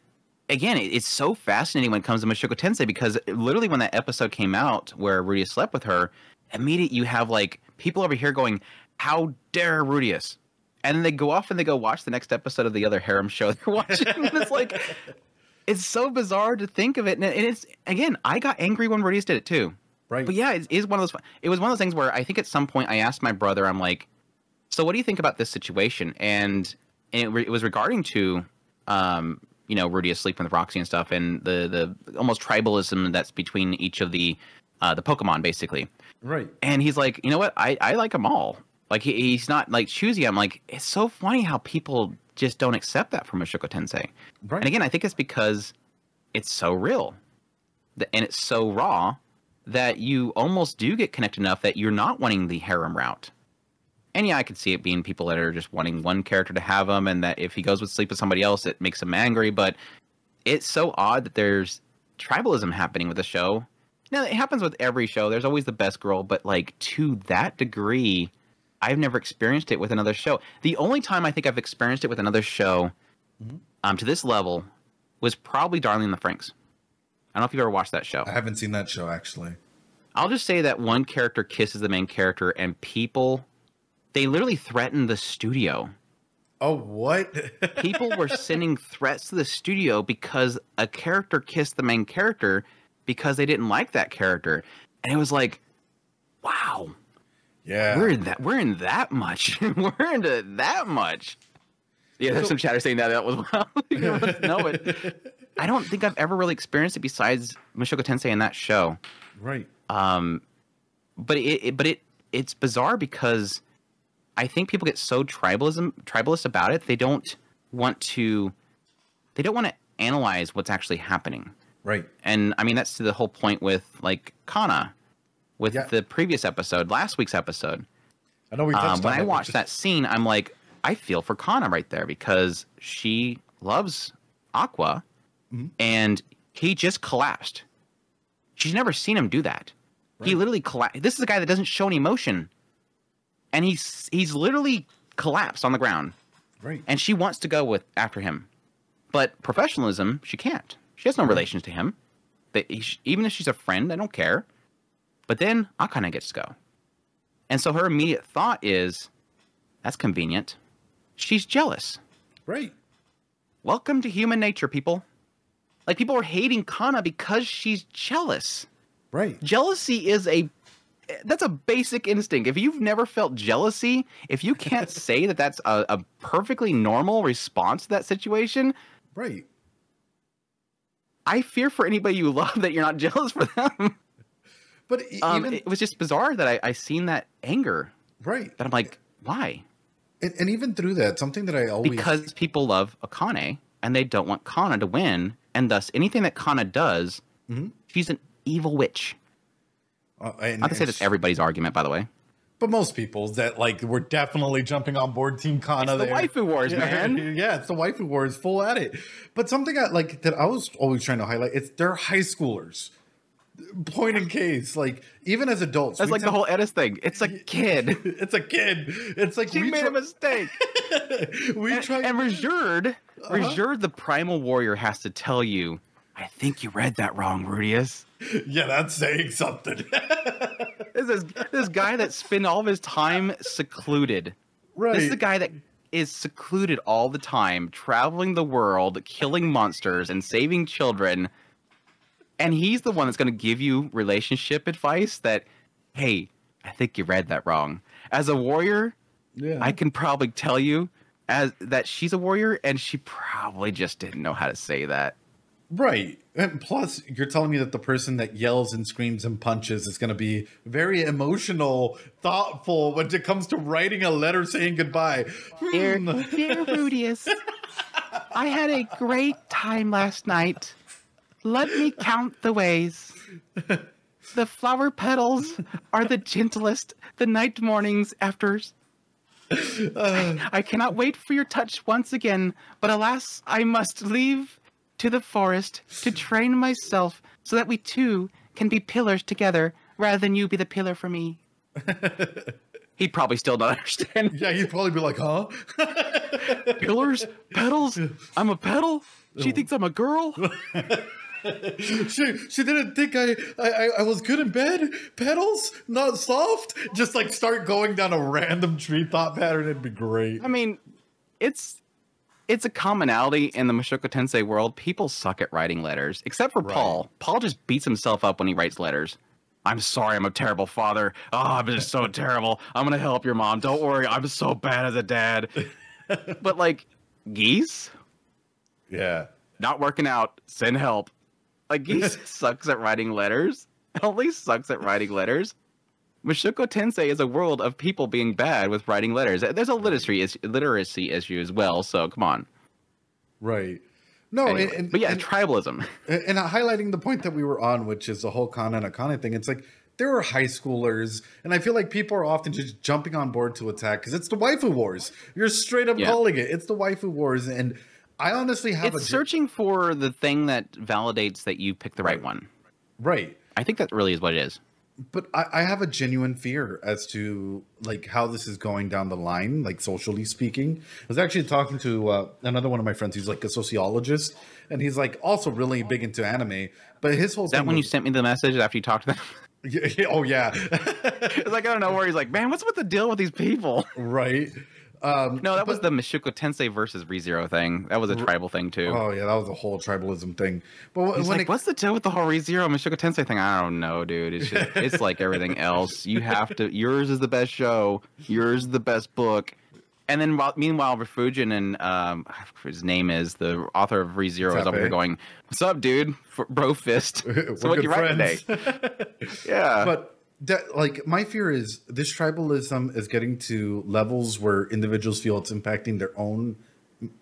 again, it's so fascinating when it comes to Mushoku Tensei, because literally when that episode came out where Rudeus slept with her, immediately you have like people over here going, how dare Rudeus? And then they go off and they go watch the next episode of the other harem show they're watching. And it's like, it's so bizarre to think of it. And it's, again, I got angry when Rudeus did it too. Right. But yeah, it was one of those things where I think at some point I asked my brother, I'm like, so what do you think about this situation? And it was regarding to, Rudeus sleeping with Roxy and stuff, and the almost tribalism that's between each of the Pokemon, basically. Right. And he's like, you know what? I like them all. Like, he's not, like, choosy. I'm like, it's so funny how people just don't accept that from Mushoku Tensei. Right. And again, I think it's because it's so real. And it's so raw that you almost do get connected enough that you're not wanting the harem route. And yeah, I could see it being people that are just wanting one character to have him, and that if he goes with sleep with somebody else, it makes him angry. But it's so odd that there's tribalism happening with the show. Now, it happens with every show. There's always the best girl, but like to that degree, I've never experienced it with another show. The only time I think I've experienced it with another show to this level was probably Darling in the Franxx. I don't know if you've ever watched that show. I haven't seen that show, actually. I'll just say that one character kisses the main character, and people, they literally threatened the studio. Oh, what? People were sending threats to the studio because a character kissed the main character because they didn't like that character. And it was like, wow. Yeah. We're in that much. We're into that much. Yeah, there's some chatter saying that was wild. You must know it. I don't think I've ever really experienced it besides Mushoku Tensei in that show. Right. But it's bizarre because I think people get so tribalist about it. They don't want to analyze what's actually happening. Right. And I mean, that's the whole point with like Kana, with the previous episode, last week's episode. I know we touched on when I watched that scene, I'm like, I feel for Kana right there because she loves Aqua, and he just collapsed. She's never seen him do that. Right. He literally collapsed. This is a guy that doesn't show any emotion, and he's literally collapsed on the ground. Right. And she wants to go after him, but professionalism, she can't. She has no relations to him. Even if she's a friend, I don't care. But then Akane gets to go. And so her immediate thought is, that's convenient. She's jealous. Right. Welcome to human nature, people. Like, people are hating Kana because she's jealous. Right. Jealousy that's a basic instinct. If you've never felt jealousy, if you can't say that that's a perfectly normal response to that situation. Right. I fear for anybody you love that you're not jealous for them. But it was just bizarre that I seen that anger. Right. That I'm like, why? And even through that, something that I always... Because people love Akane, and they don't want Kana to win, and thus anything that Kana does, she's an evil witch. Not to say that's everybody's argument, by the way. But most people's that, like, we're definitely jumping on board Team Kana. It's the waifu wars, man. Yeah, it's the waifu wars, full at it. But something that I was always trying to highlight, they're high schoolers. Point in case, like, even as adults. That's like the whole Eris thing. It's a kid. It's a kid. It's like she made a mistake. And Ruijerd, the primal warrior, has to tell you, I think you read that wrong, Rudeus. Yeah, that's saying something. This guy that spent all of his time secluded. Right. This is the guy that is secluded all the time, traveling the world, killing monsters, and saving children. And he's the one that's going to give you relationship advice that, hey, I think you read that wrong. As a warrior, I can probably tell you that she's a warrior, and she probably just didn't know how to say that. Right. And plus, you're telling me that the person that yells and screams and punches is going to be very emotional, thoughtful when it comes to writing a letter saying goodbye. Dear Rudeus, I had a great time last night. Let me count the ways. The flower petals are the gentlest, the night mornings after. I cannot wait for your touch once again, but alas, I must leave to the forest to train myself so that we two can be pillars together rather than you be the pillar for me. He'd probably still not understand. Yeah, he'd probably be like, huh? Pillars? Petals? I'm a petal? She thinks I'm a girl? She didn't think I was good in bed. Petals, not soft. Just like start going down a random tree thought pattern. It'd be great. I mean, it's a commonality in the Mushoku Tensei world. People suck at writing letters, except for Paul. Paul just beats himself up when he writes letters. I'm sorry, I'm a terrible father. Oh, I'm just so terrible. I'm gonna help your mom. Don't worry, I'm so bad as a dad. But like, Geese? Yeah. Not working out. Send help. Like, Geese sucks at writing letters. Only sucks at writing letters. Mushoku Tensei is a world of people being bad with writing letters. There's a literacy issue as well, so come on. Right. No, anyway, but yeah, tribalism. And highlighting the point that we were on, which is the whole Kana and Akane thing, it's like, there are high schoolers, and I feel like people are often just jumping on board to attack, because it's the waifu wars. You're straight up calling it. It's the waifu wars, and I honestly have it's searching for the thing that validates that you picked the right one. Right. I think that really is what it is. But I have a genuine fear as to like how this is going down the line, like socially speaking. I was actually talking to another one of my friends. He's like a sociologist, and he's like also really big into anime. But his whole thing when you sent me the message after you talked to them? Oh yeah. It's like I don't know where he's like, man, what's with the deal with these people? Right. No, that was the Mushoku Tensei versus ReZero thing. That was a tribal thing too. Oh yeah, that was a whole tribalism thing. But what's the deal with the whole ReZero Mushoku Tensei thing? I don't know, dude. It's just, it's like everything else. You have to. Yours is the best show. Yours is the best book. And then meanwhile, Refugin and his name is the author of ReZero is over here going, "What's up, dude? Bro fist." So what you write today? Yeah, but. Like my fear is this tribalism is getting to levels where individuals feel it's impacting their own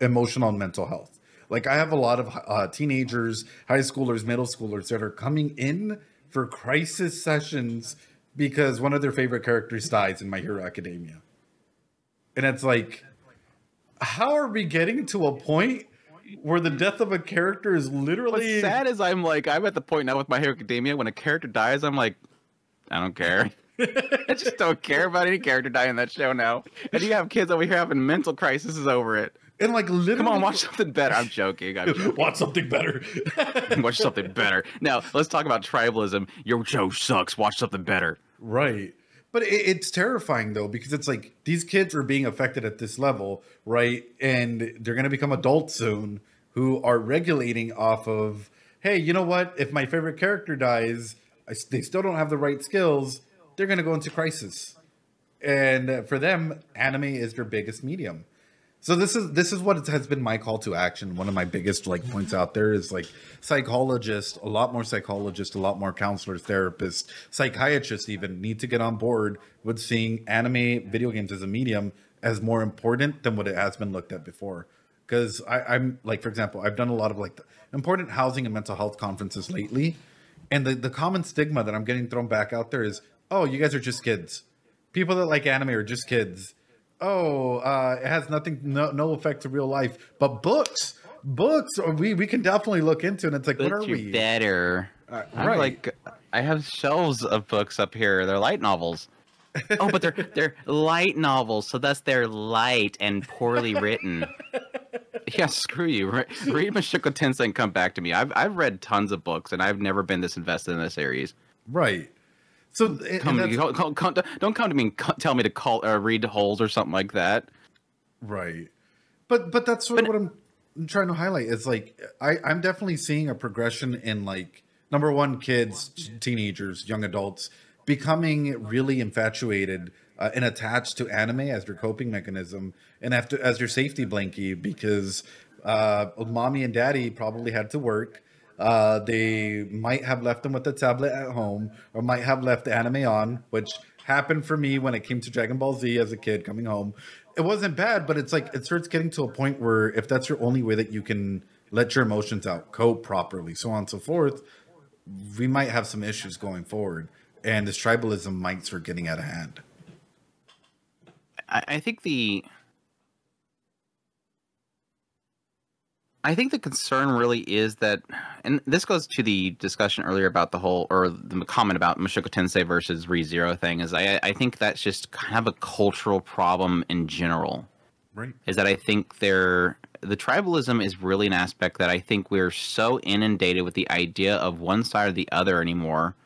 emotional and mental health. Like I have a lot of teenagers, high schoolers, middle schoolers that are coming in for crisis sessions because one of their favorite characters dies in My Hero Academia. And it's like, how are we getting to a point where the death of a character is literally... What's sad is I'm at the point now with My Hero Academia, when a character dies, I'm like, I don't care. I just don't care about any character dying in that show now. And you have kids over here having mental crises over it. And like literally, come on, watch something better. I'm joking. Watch something better. Watch something better. Now let's talk about tribalism. Your show sucks. Watch something better. Right. But it's terrifying though, because it's like these kids are being affected at this level, right? And they're going to become adults soon who are regulating off of, hey, you know what? If my favorite character dies, they still don't have the right skills, they're going to go into crisis. And for them, anime is their biggest medium. So this is what has been my call to action. One of my biggest like points out there is like psychologists, a lot more counselors, therapists, psychiatrists even need to get on board with seeing anime video games as a medium as more important than what it has been looked at before. Because I'm like, for example, I've done a lot of like important housing and mental health conferences lately. And the common stigma that I'm getting thrown back out there is, oh, you guys are just kids. People that like anime are just kids. Oh, it has no effect to real life. But books, we can definitely look into. And it's like, books what are we? Better. Right. Like, I have shelves of books up here. They're light novels. Oh, but they're light novels, so thus they're light and poorly written. Yeah, screw you. Read Mushoku Tensei and come back to me. I've read tons of books, and I've never been this invested in a series. Right. So don't come to me and tell me to read holes or something like that. Right. But that's what I'm trying to highlight. Is like I'm definitely seeing a progression in like number one, kids, teenagers, young adults becoming really infatuated and attached to anime as their coping mechanism and as their safety blankie, because mommy and daddy probably had to work. They might have left them with the tablet at home, or might have left the anime on, which happened for me when it came to Dragon Ball Z as a kid coming home. It wasn't bad, but it's like it starts getting to a point where if that's your only way that you can let your emotions out, cope properly, so on and so forth, we might have some issues going forward. And this tribalism might start getting out of hand. I think the concern really is that, and this goes to the discussion earlier about the whole, or the comment about Mushoku Tensei versus ReZero thing, is I think that's just kind of a cultural problem in general. Right. Is that I think the tribalism is really an aspect that I think we're so inundated with the idea of one side or the other anymore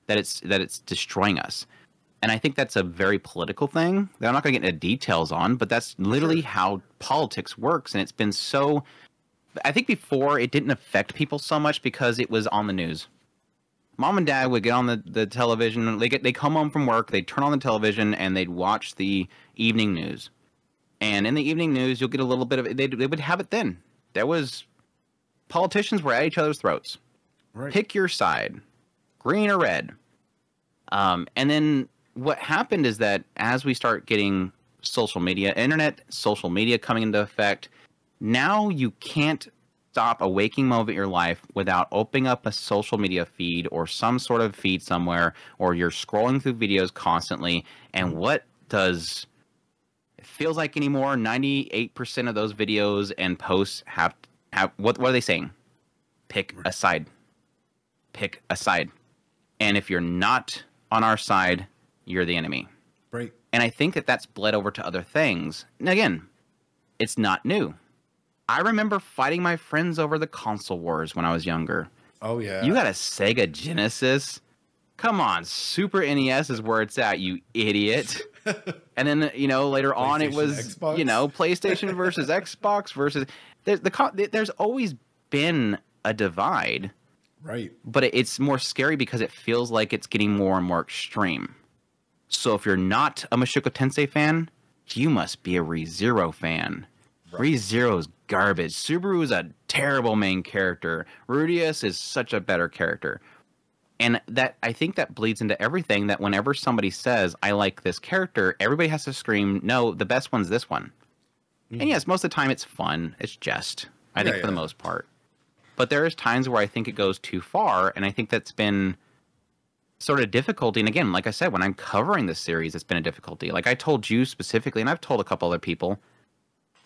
that it's destroying us. And I think that's a very political thing that I'm not going to get into details on, but that's literally how politics works. And it's been so... I think before it didn't affect people so much because it was on the news. Mom and dad would get on the television. They come home from work, they'd turn on the television, and they'd watch the evening news. And in the evening news, you'll get a little bit of... They would have it then. There was... Politicians were at each other's throats. Right. Pick your side. Green or red. And then what happened is that as we start getting social media coming into effect, now you can't stop a waking moment in your life without opening up a social media feed or some sort of feed somewhere, or you're scrolling through videos constantly. And what does feels like anymore 98% of those videos and posts have what are they saying? Pick a side. Pick a side. And if you're not on our side, you're the enemy. Right. And I think that that's bled over to other things. And again, it's not new. I remember fighting my friends over the console wars when I was younger. Oh, yeah. You got a Sega Genesis? Come on, Super NES is where it's at, you idiot. And then, you know, later on it was, Xbox? you know, PlayStation versus Xbox versus... There's always been a divide. Right. But it's more scary because it feels like it's getting more and more extreme. So if you're not a Mushoku Tensei fan, you must be a ReZero fan. Right. ReZero's garbage. Subaru is a terrible main character. Rudeus is such a better character. And that I think that bleeds into everything, that whenever somebody says, I like this character, everybody has to scream, no, the best one's this one. Mm-hmm. And yes, most of the time it's fun. It's jest, I think, for the most part. But there is times where I think it goes too far, and I think that's been sort of difficulty. And again, like I said, when I'm covering this series, it's been a difficulty. Like I told you specifically, and I've told a couple other people,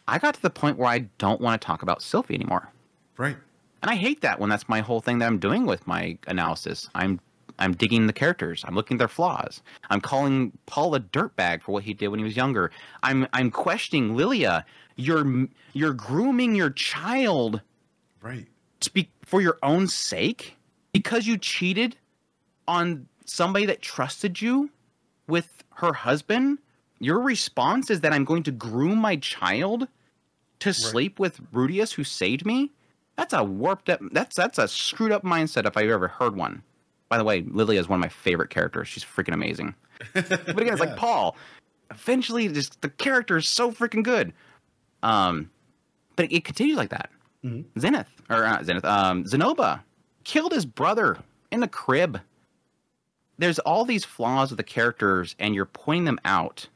I got to the point where I don't want to talk about Sylphie anymore. Right. And I hate that when that's my whole thing that I'm doing with my analysis. I'm digging the characters. I'm looking at their flaws. I'm calling Paul a dirtbag for what he did when he was younger. I'm questioning Lilia. You're grooming your child. Right. For your own sake? Because you cheated on somebody that trusted you with her husband? Your response is that I'm going to groom my child to sleep with Rudeus, who saved me? That's a warped up, that's a screwed up mindset if I've ever heard one. By the way, Lilia is one of my favorite characters. She's freaking amazing. But again, it's like Paul. Eventually, just the character is so freaking good. But it continues like that. Mm-hmm. Zenoba killed his brother in the crib. There's all these flaws with the characters, and you're pointing them out.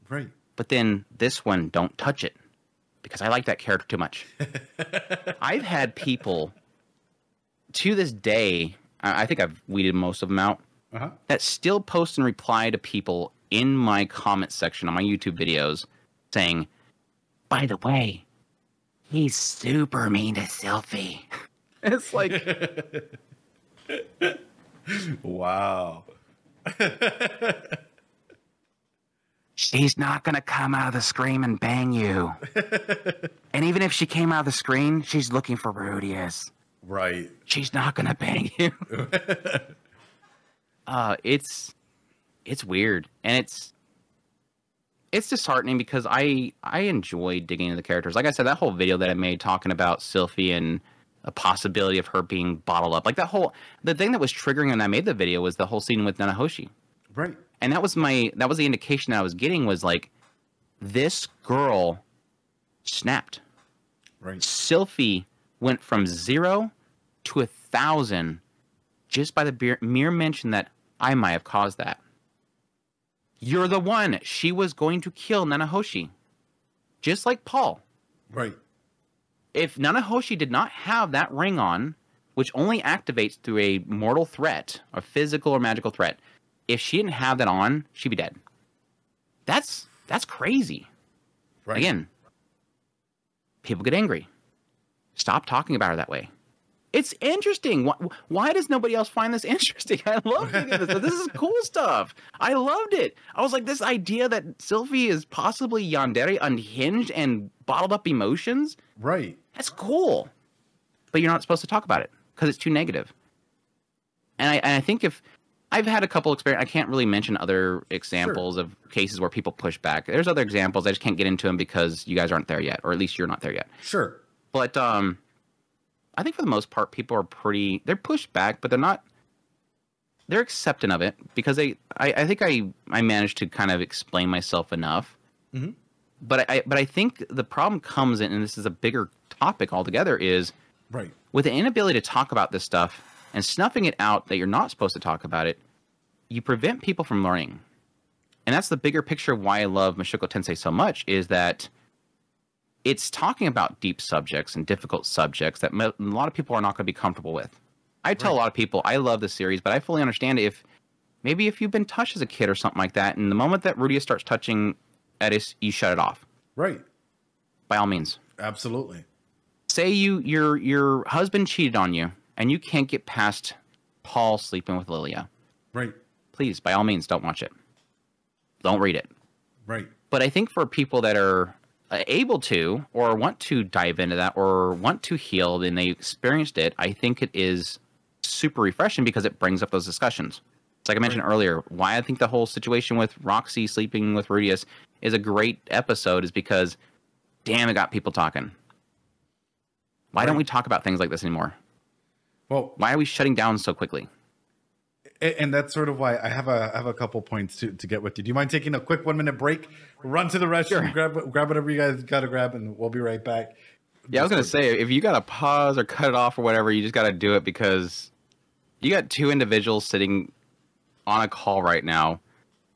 Right. But then this one, don't touch it. Because I like that character too much. I've had people, to this day, I think I've weeded most of them out, that still post and reply to people in my comment section on my YouTube videos saying, by the way, he's super mean to Sylphie. It's like... Wow. She's not going to come out of the screen and bang you. And even if she came out of the screen, she's looking for Rudeus. Right. She's not going to bang you. It's weird. And it's disheartening because I enjoy digging into the characters. Like I said, that whole video that I made talking about Sylphie and a possibility of her being bottled up. Like the thing that was triggering when I made the video was the whole scene with Nanahoshi. Right. And that was the indication that I was getting, was like, this girl snapped. Right. Sylphie went from 0 to 1,000 just by the mere mention that I might have caused that. You're the one. She was going to kill Nanahoshi. Just like Paul. Right. If Nanahoshi did not have that ring on, which only activates through a mortal threat, a physical or magical threat, if she didn't have that on, she'd be dead. That's crazy. Right. Again, people get angry. Stop talking about her that way. It's interesting. Why does nobody else find this interesting? I love this. This is cool stuff. I loved it. I was like, this idea that Sylphie is possibly yandere, unhinged, and bottled up emotions. Right. That's cool. But you're not supposed to talk about it because it's too negative. And I think if I've had a couple experiences, I can't really mention other examples of cases where people push back. There's other examples. I just can't get into them because you guys aren't there yet, or at least you're not there yet. Sure. But I think for the most part, people are they're pushed back, but they're accepting of it because I think I managed to kind of explain myself enough. Mm-hmm. But I think the problem comes in, and this is a bigger topic altogether, is with the inability to talk about this stuff and snuffing it out that you're not supposed to talk about it, you prevent people from learning. And that's the bigger picture of why I love Mushoku Tensei so much, is that it's talking about deep subjects and difficult subjects that a lot of people are not going to be comfortable with. I tell a lot of people, I love the series, but I fully understand if you've been touched as a kid or something like that, and the moment that Rudeus starts touching Eris, you shut it off. Right. By all means. Absolutely. Say your husband cheated on you and you can't get past Paul sleeping with Lilia. Right. Please, by all means, don't watch it. Don't read it. Right. But I think for people that are able to or want to dive into that or want to heal and they experienced it, I think it is super refreshing because it brings up those discussions. It's like I mentioned earlier, why I think the whole situation with Roxy sleeping with Rudeus is a great episode is because, damn, it got people talking. Why don't we talk about things like this anymore? Well, why are we shutting down so quickly? And that's sort of why I have a couple points to get with you. Do you mind taking a quick 1 minute break? Run to the restroom, grab whatever you guys got to grab, and we'll be right back. Yeah, I was going to say, if you got to pause or cut it off or whatever, you just got to do it because you got two individuals sitting on a call right now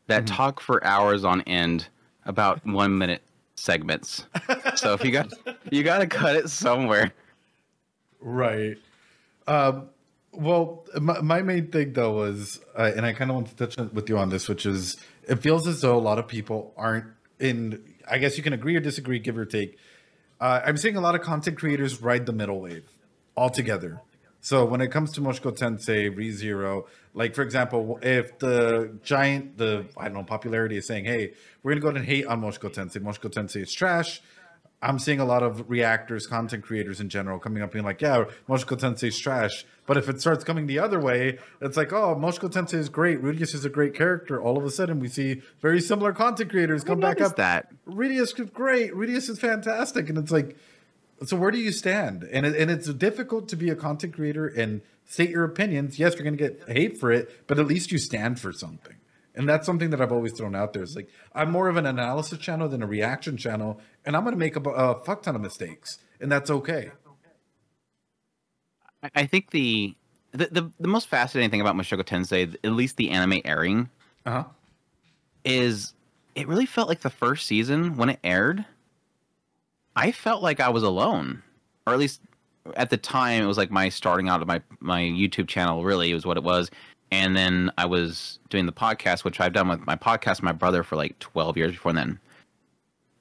that talk for hours on end about 1 minute segments. So if you got to cut it somewhere. Right. Well, my main thing though was, and I kind of want to touch with you on this, which is it feels as though a lot of people aren't in, I guess you can agree or disagree, give or take. I'm seeing a lot of content creators ride the middle wave altogether. So when it comes to Mushoku Tensei, ReZero, like for example, if popularity is saying, hey, we're going to go ahead and hate on Mushoku Tensei is trash. I'm seeing a lot of reactors, content creators in general coming up being like, yeah, Mushoku Tensei is trash. But if it starts coming the other way, it's like, oh, Mushoku Tensei is great. Rudeus is a great character. All of a sudden, we see very similar content creators come back up. Rudeus is great. Rudeus is fantastic. And it's like, so where do you stand? And it's difficult to be a content creator and state your opinions. Yes, you're going to get hate for it, but at least you stand for something. And that's something that I've always thrown out there. It's like, I'm more of an analysis channel than a reaction channel, and I'm going to make a fuck ton of mistakes, and that's okay. I think the most fascinating thing about Mushoku Tensei, at least the anime airing, is it really felt like the first season, when it aired, I felt like I was alone. Or at least at the time, it was like my starting out of my YouTube channel, really, was what it was. And then I was doing the podcast, which I've done with my podcast, my brother, for like 12 years before then.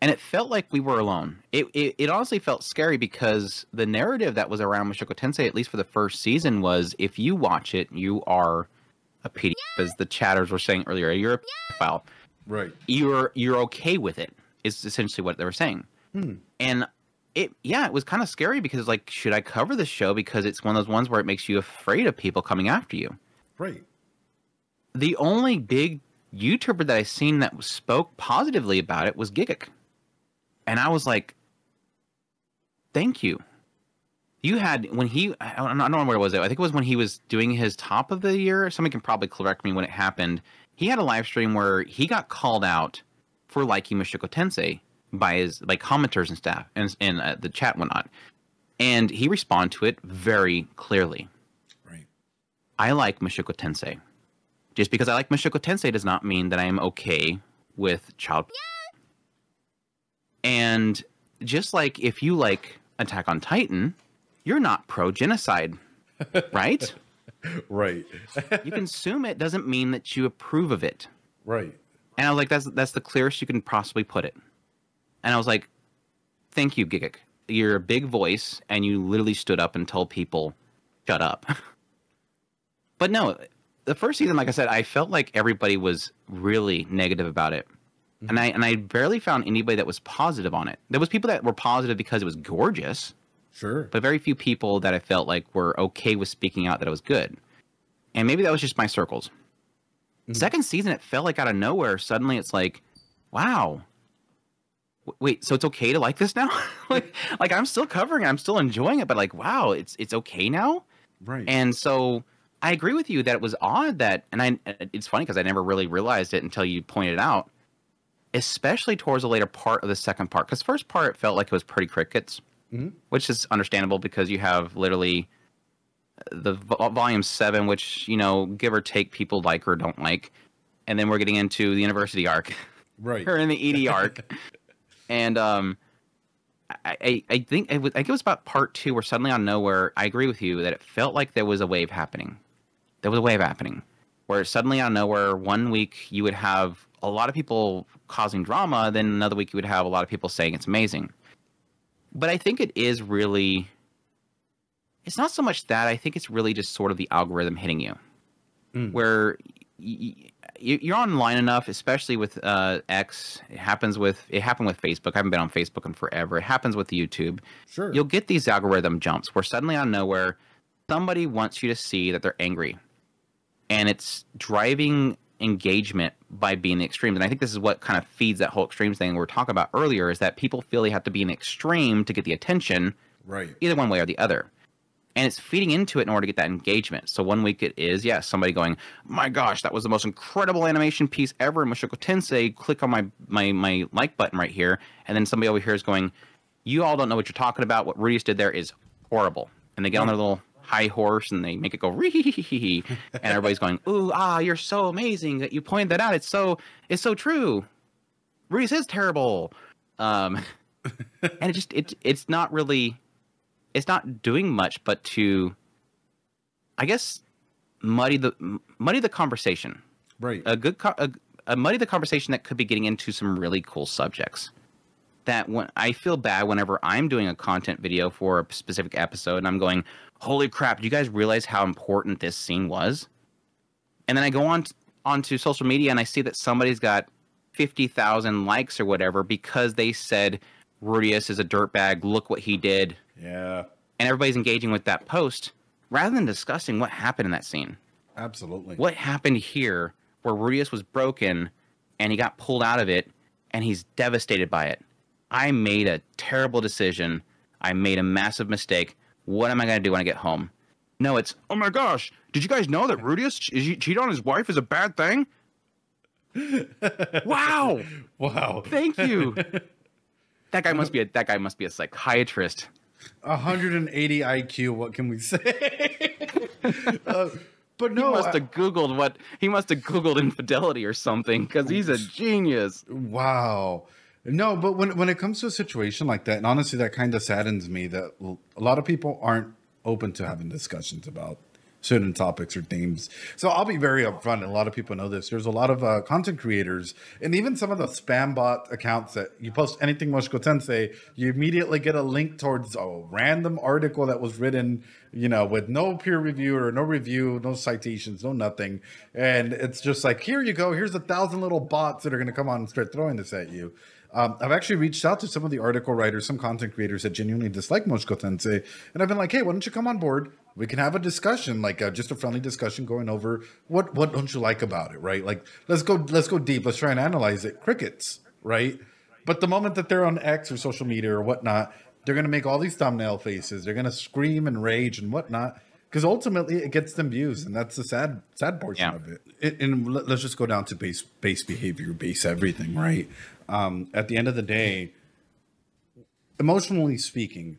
And it felt like we were alone. It honestly felt scary because the narrative that was around Mushoku Tensei, at least for the first season, was if you watch it, you are a PDF, as the chatters were saying earlier. You're a pedophile. Right. You're okay with it, is essentially what they were saying. And it was kind of scary because it's like, should I cover this show? Because it's one of those ones where it makes you afraid of people coming after you. Right. The only big YouTuber that I seen that spoke positively about it was Gigguk. And I was like, thank you. You had, when he, I don't know where it was. I think it was when he was doing his top of the year. Somebody can probably correct me when it happened. He had a live stream where he got called out for liking Mushoku Tensei by his commenters and staff and the chat and whatnot. And he responded to it very clearly. Right. I like Mushoku Tensei. Just because I like Mushoku Tensei does not mean that I am okay with child. And just like if you like Attack on Titan, you're not pro-genocide, right? Right. You consume it doesn't mean that you approve of it. Right. And I was like, that's the clearest you can possibly put it. And I was like, thank you, Gigguk. You're a big voice, and you literally stood up and told people, shut up. But no, the first season, like I said, I felt like everybody was really negative about it. And I barely found anybody that was positive on it. There was people that were positive because it was gorgeous. Sure. But very few people that I felt like were okay with speaking out that it was good. And maybe that was just my circles. Second season, it felt like out of nowhere. Suddenly it's like, wow. Wait, so it's okay to like this now? like I'm still covering it. I'm still enjoying it. But like, wow, it's okay now? Right. And so I agree with you that it was odd that, and it's funny because I never really realized it until you pointed it out, especially towards the later part of the second part. Because first part, it felt like it was pretty crickets, which is understandable because you have literally the volume 7, which, you know, give or take, people like or don't like. And then we're getting into the university arc. Right. Or in the ED arc. And I think it was about part 2 where suddenly out of nowhere, I agree with you that it felt like there was a wave happening. There was a wave happening where suddenly out of nowhere, 1 week you would have a lot of people causing drama, then another week you would have a lot of people saying it's amazing. But I think it is really, it's not so much that. I think it's really just sort of the algorithm hitting you, where you're online enough, especially with X. It happened with Facebook. I haven't been on Facebook in forever. It happens with YouTube. Sure. You'll get these algorithm jumps where suddenly out of nowhere, somebody wants you to see that they're angry, and it's driving engagement by being the extremes. And I think this is what kind of feeds that whole extremes thing we were talking about earlier, is that people feel they have to be an extreme to get the attention, right? Either one way or the other. And it's feeding into it in order to get that engagement. So one week it is, somebody going, my gosh, that was the most incredible animation piece ever in Mushoku Tensei. Click on my like button right here. And then somebody over here is going, you all don't know what you're talking about. What Rudeus did there is horrible. And they get on their little high horse and they make it go ree, and everybody's going, ooh, you're so amazing that you pointed that out. It's so true. Rudeus is terrible. And it's not really, it's not doing much but to, I guess, muddy the conversation. Right. Muddy the conversation that could be getting into some really cool subjects. That when I feel bad whenever I'm doing a content video for a specific episode and I'm going, holy crap, do you guys realize how important this scene was? And then I go onto social media and I see that somebody's got 50,000 likes or whatever because they said Rudeus is a dirtbag, look what he did. Yeah. And everybody's engaging with that post rather than discussing what happened in that scene. Absolutely. What happened here where Rudeus was broken and he got pulled out of it and he's devastated by it. I made a terrible decision. I made a massive mistake. What am I going to do when I get home? No, it's, oh my gosh, did you guys know that Rudeus cheat on his wife is a bad thing? Wow. Wow. Thank you. That guy must be a psychiatrist. 180 IQ, what can we say? But no, he must have Googled infidelity or something, because he's a genius. Wow. No, but when it comes to a situation like that, and honestly, that kind of saddens me that a lot of people aren't open to having discussions about certain topics or themes. So I'll be very upfront, and a lot of people know this. There's a lot of content creators, and even some of the spam bot accounts that you post anything Mushoku Tensei, you immediately get a link towards a random article that was written, with no peer review or no review, no citations, no nothing. And it's just like, here you go. Here's 1,000 little bots that are going to come on and start throwing this at you. I've actually reached out to some of the article writers, some content creators that genuinely dislike Mushoku Tensei, and I've been like, hey, why don't you come on board? We can have a discussion, like just a friendly discussion going over what don't you like about it, right? Like, let's go deep. Let's try and analyze it. Crickets, right? But the moment that they're on X or social media or whatnot, they're going to make all these thumbnail faces. They're going to scream and rage and whatnot, because ultimately it gets them views, and that's the sad portion of it. And let's just go down to base behavior, base everything, right? At the end of the day, emotionally speaking,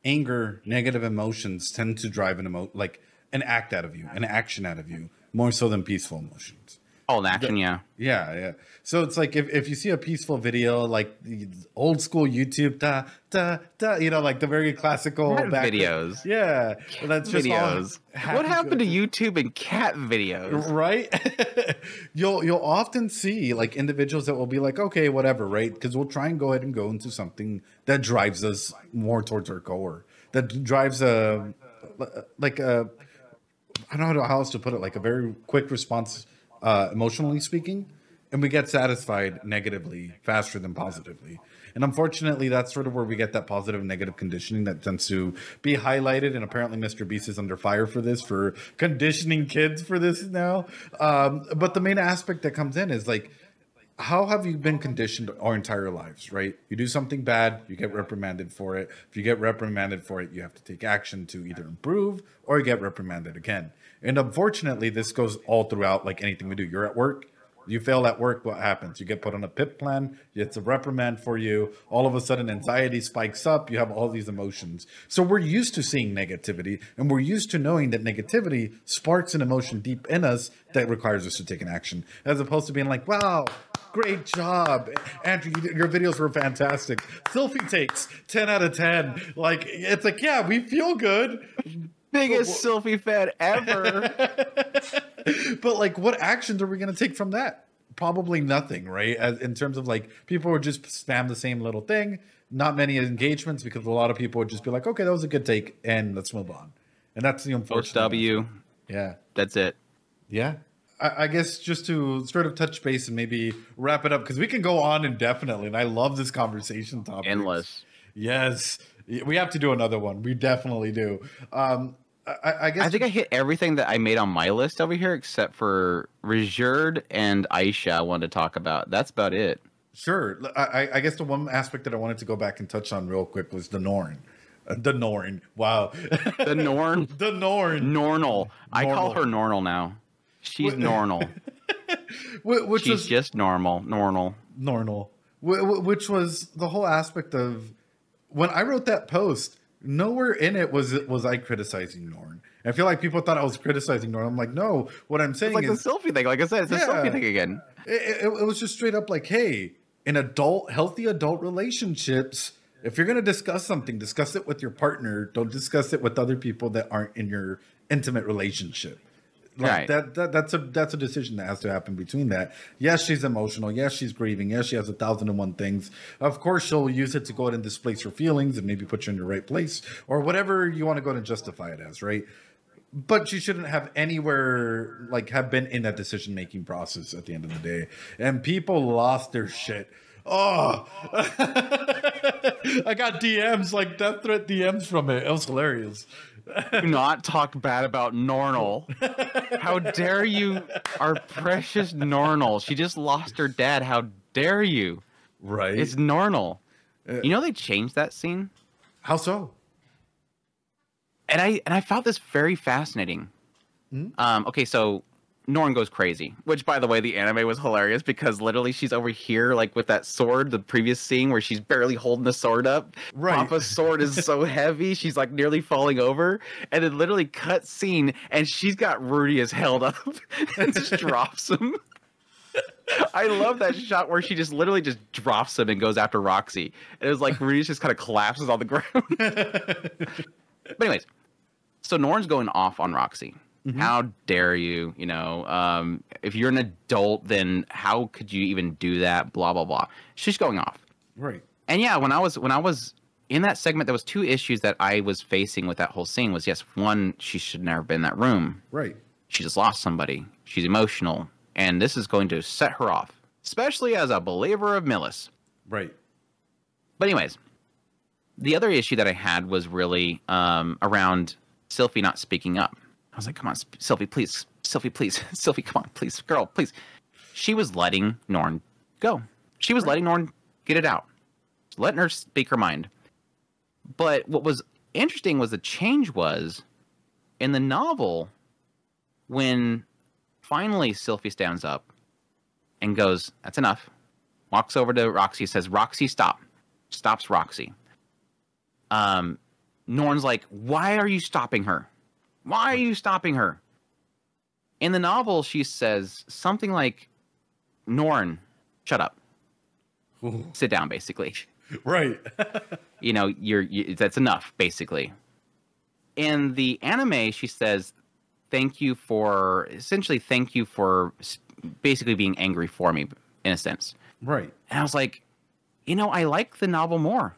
anger, negative emotions tend to drive an act out of you, an action out of you, more so than peaceful emotions. Oh, an action, yeah. Yeah. So it's like if you see a peaceful video, like the old school YouTube, like the very classical videos. Yeah. That's just videos. What happened to YouTube and cat videos? Right? You'll often see like individuals that will be like, okay, whatever, right? Because we'll try and go ahead and go into something that drives us more towards our core. That drives I don't know how else to put it, like a very quick response, emotionally speaking, and we get satisfied negatively faster than positively. And unfortunately, that's sort of where we get that positive and negative conditioning that tends to be highlighted. And apparently Mr. Beast is under fire for this, for conditioning kids for this now. But the main aspect that comes in is like, how have you been conditioned our entire lives, right? You do something bad, you get reprimanded for it. If you get reprimanded for it, you have to take action to either improve or you get reprimanded again. And unfortunately, this goes all throughout, like anything we do. You're at work, you fail at work, what happens? You get put on a PIP plan, it's a reprimand for you. All of a sudden, anxiety spikes up, you have all these emotions. So we're used to seeing negativity, and we're used to knowing that negativity sparks an emotion deep in us that requires us to take an action, as opposed to being like, wow, great job, Andrew, your videos were fantastic. Sylphie takes 10 out of 10. Like, it's like, yeah, we feel good. Biggest Sylphie fan ever. But like, what actions are we going to take from that? probably nothing, right? As, in terms of like people would just spam the same little thing, not many engagements because a lot of people would just be like, okay, that was a good take, and let's move on. And that's the unfortunate. W. Yeah. That's it. Yeah. I guess just to sort of touch base and maybe wrap it up, because we can go on indefinitely, and I love this conversation topic. Endless. Yes. We have to do another one. We definitely do. I guess I think I hit everything that I made on my list over here except for Ruijerd and Aisha I wanted to talk about. That's about it. Sure. I guess the one aspect that I wanted to go back and touch on real quick was the Norn. The Norn. Wow. The Norn? The Norn. Nornal. I call her Nornal now. She's Nornal. She's just normal. Normal. Which was the whole aspect of when I wrote that post, nowhere in it was I criticizing Norn. I feel like people thought I was criticizing Norn. I'm like, no, what I'm saying it's like is the Sylphie thing. Like I said, it's a Sylphie thing again. It was just straight up like, hey, in healthy adult relationships, if you're going to discuss something, discuss it with your partner. Don't discuss it with other people that aren't in your intimate relationship. Like right. That's a decision that has to happen between that. Yes, she's emotional. Yes, she's grieving. Yes, she has 1,001 things. Of course, she'll use it to go ahead and displace her feelings and maybe put you in the right place or whatever you want to go ahead and justify it as, right? But she shouldn't have anywhere have been in that decision-making process at the end of the day. And people lost their shit. Oh, I got DMs, like death threat DMs from it. It was hilarious. Do not talk bad about Nornal. How dare you, our precious Nornal. She just lost her dad. How dare you? Right. It's Nornal. You know they changed that scene? How so? And I found this very fascinating. Okay, so Norn goes crazy, which, by the way, the anime was hilarious because literally she's over here, like with that sword, the previous scene where she's barely holding the sword up. Right. Papa's sword is so heavy, she's like nearly falling over. And then literally cut scene, and she's got Rudeus held up and just drops him. I love that shot where she just literally just drops him and goes after Roxy. And it was like Rudeus just kind of collapses on the ground. But anyways, so Norn's going off on Roxy. Mm-hmm. How dare you, if you're an adult, then how could you even do that? Blah, blah, blah. She's going off. Right. And yeah, when I was in that segment, there was two issues that I was facing with that whole scene was, yes, one, she should never have been in that room. Right. She just lost somebody. She's emotional. And this is going to set her off, especially as a believer of Millis. Right. But anyways, the other issue that I had was really around Sylphie not speaking up. I was like, come on, Sylphie, please. Sylphie, please. Sylphie, come on, please. Girl, please. She was letting Norn go. She was letting Norn get it out. Letting her speak her mind. But what was interesting was the change was in the novel when finally Sylphie stands up and goes, that's enough. Walks over to Roxy, says, Roxy, stop. Stops Roxy. Norn's like, why are you stopping her? Why are you stopping her? In the novel, she says something like, Norn, shut up. Ooh. Sit down, basically. Right. That's enough, basically. In the anime, she says, thank you for basically being angry for me, in a sense. Right. And I was like, I like the novel more.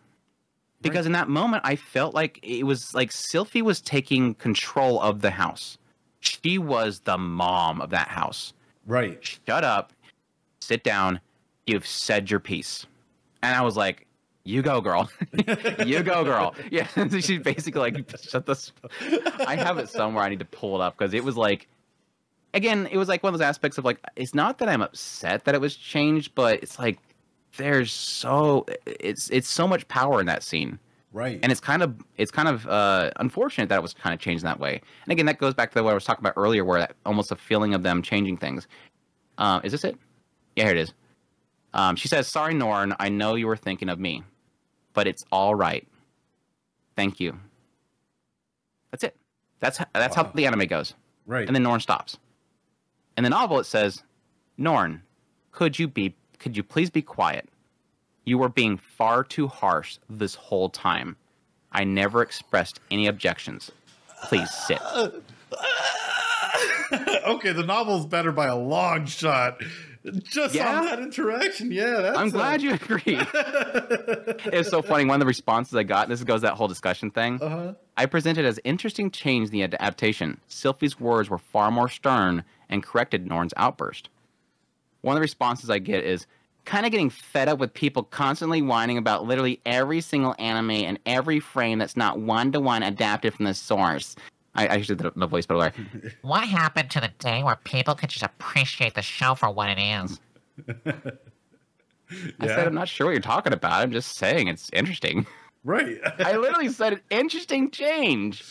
Because in that moment, I felt like it was like Sylphie was taking control of the house. She was the mom of that house. Right. Shut up. Sit down. You've said your piece. And I was like, you go, girl. You go, girl. Yeah. She's basically like, shut this. I have it somewhere. I need to pull it up because it was like, again, it was like one of those aspects of like, it's not that I'm upset that it was changed, but it's like, it's so much power in that scene. Right. And it's kind of unfortunate that it was kind of changed in that way. And again, that goes back to what I was talking about earlier, where that almost a feeling of them changing things. Is this it? Yeah, here it is. She says, sorry, Norn, I know you were thinking of me, but it's all right. Thank you. That's it. That's how the anime goes. Right. And then Norn stops. In the novel, it says, Norn, could you please be quiet? You were being far too harsh this whole time. I never expressed any objections. Please sit. Okay, the novel's better by a long shot. Just on that interaction. Yeah, that's I'm glad you agree. It's so funny. One of the responses I got, this goes that whole discussion thing. I presented as interesting change in the adaptation. Sylphie's words were far more stern and corrected Norn's outburst. One of the responses I get is kind of getting fed up with people constantly whining about literally every single anime and every frame that's not one-to-one adapted from the source. I actually did the voice, by the way. What happened to the day where people could just appreciate the show for what it is? I said, I'm not sure what you're talking about. I'm just saying it's interesting. Right. I literally said an interesting change.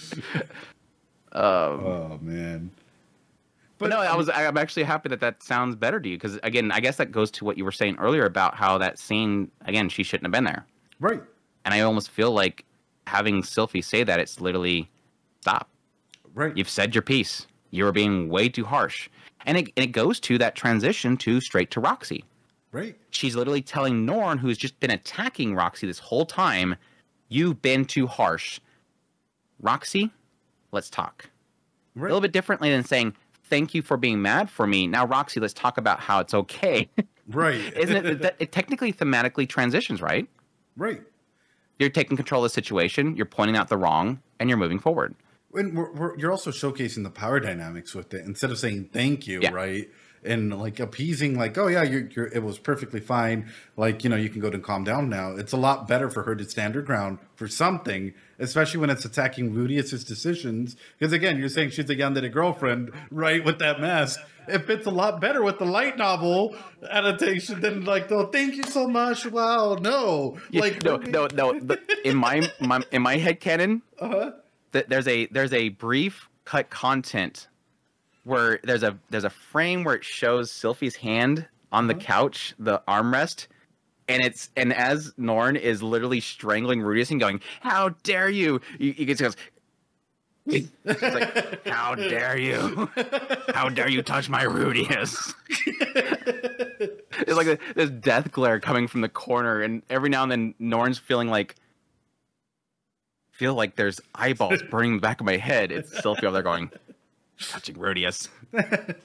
Oh, man. But no, I'm actually happy that sounds better to you. Because, again, I guess that goes to what you were saying earlier about how that scene, again, she shouldn't have been there. Right. And I almost feel like having Sylphie say that, it's literally, stop. Right. You've said your piece. You were being way too harsh. And it goes to that transition straight to Roxy. Right. She's literally telling Norn, who's just been attacking Roxy this whole time, you've been too harsh. Roxy, let's talk. Right. A little bit differently than saying, thank you for being mad for me. Now, Roxy, let's talk about how it's okay. Right. Isn't it? It technically thematically transitions, right? Right. You're taking control of the situation, you're pointing out the wrong, and you're moving forward. And you're also showcasing the power dynamics with it instead of saying thank you, right? And like appeasing, like, oh yeah, it was perfectly fine. Like, you know, you can go to calm down now. It's a lot better for her to stand her ground for something, especially when it's attacking Rudeus's decisions. Because again, you're saying she's a yandere girlfriend, right? With that mask, it fits a lot better with the light novel adaptation than like, oh, thank you so much. Wow, no, like no. In my headcanon, there's a brief cut content where there's a frame where it shows Sylphie's hand on the couch, the armrest, and as Norn is literally strangling Rudeus and going, "How dare you!" He goes, he's like, "How dare you! How dare you touch my Rudeus!" It's like this death glare coming from the corner, and every now and then Norn's feel like there's eyeballs burning the back of my head. It's Sylphie over there going, touching Rudeus. But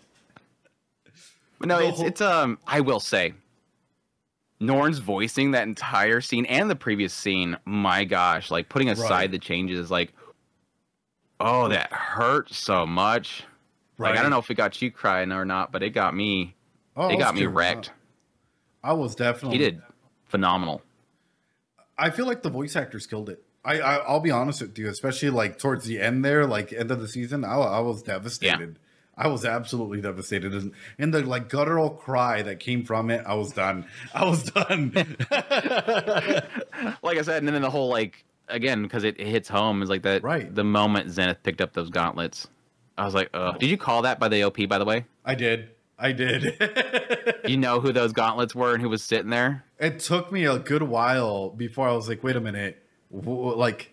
no, it's I will say, Norn's voicing that entire scene and the previous scene, my gosh, like putting aside the changes, like, oh, that hurt so much. Like, I don't know if it got you crying or not, but it got me. It got me wrecked. I was definitely. He did phenomenal. I feel like the voice actors killed it. I'll be honest with you, especially like towards the end there, like end of the season, I was devastated. Yeah. I was absolutely devastated. And the like guttural cry that came from it, I was done. Like I said, and then the whole like, again, because it hits home, is like that the moment Zenith picked up those gauntlets. I was like, ugh. Did you call that by the OP, by the way? I did. You know who those gauntlets were and who was sitting there? It took me a good while before I was like, wait a minute. Like,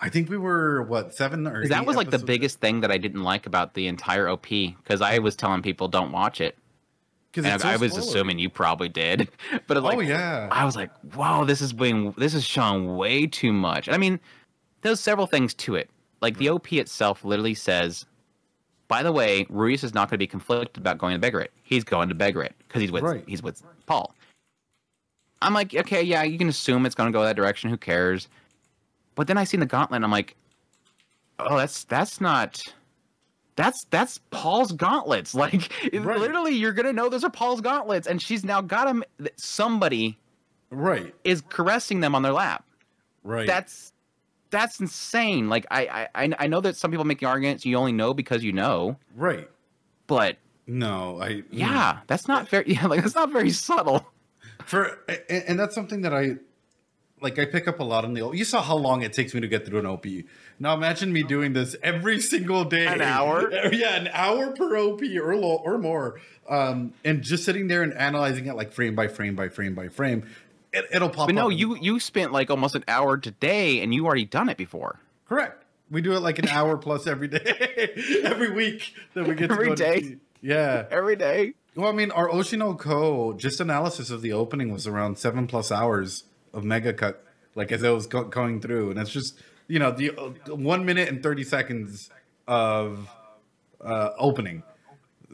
I think we were, what, 7 or 8 that was like episodes? The biggest thing that I didn't like about the entire OP, because I was telling people don't watch it. And I was assuming you probably did. But like, I was like, whoa, this is showing way too much. And I mean, there's several things to it. Like the OP itself literally says, by the way, Rudeus is not going to be conflicted about going to Begarit. He's going to Begarit because he's with Paul. I'm like, okay, yeah, you can assume it's going to go that direction. Who cares? But then I seen the gauntlet, and I'm like, oh, that's Paul's gauntlets. Like, literally, you're gonna know those are Paul's gauntlets, and she's now got them. Somebody, is caressing them on their lap. Right. That's insane. Like, I know that some people make the arguments you only know because you know. Right. But no, that's not very. Yeah, like that's not very subtle. And that's something that I pick up a lot on the. You saw how long it takes me to get through an OP. Now imagine me doing this every single day. An hour? Yeah, an hour per OP or more. And just sitting there and analyzing it like frame by frame by frame by frame. It'll pop up. But no, you spent like almost an hour today, and you already done it before. Correct. We do it like an hour plus every day, every week that we get to every go day. To yeah, every day. Well, I mean, our Oshinoko just analysis of the opening was around 7+ hours of mega cut, like as I was going through, and it's just the 1 minute and 30 seconds of opening.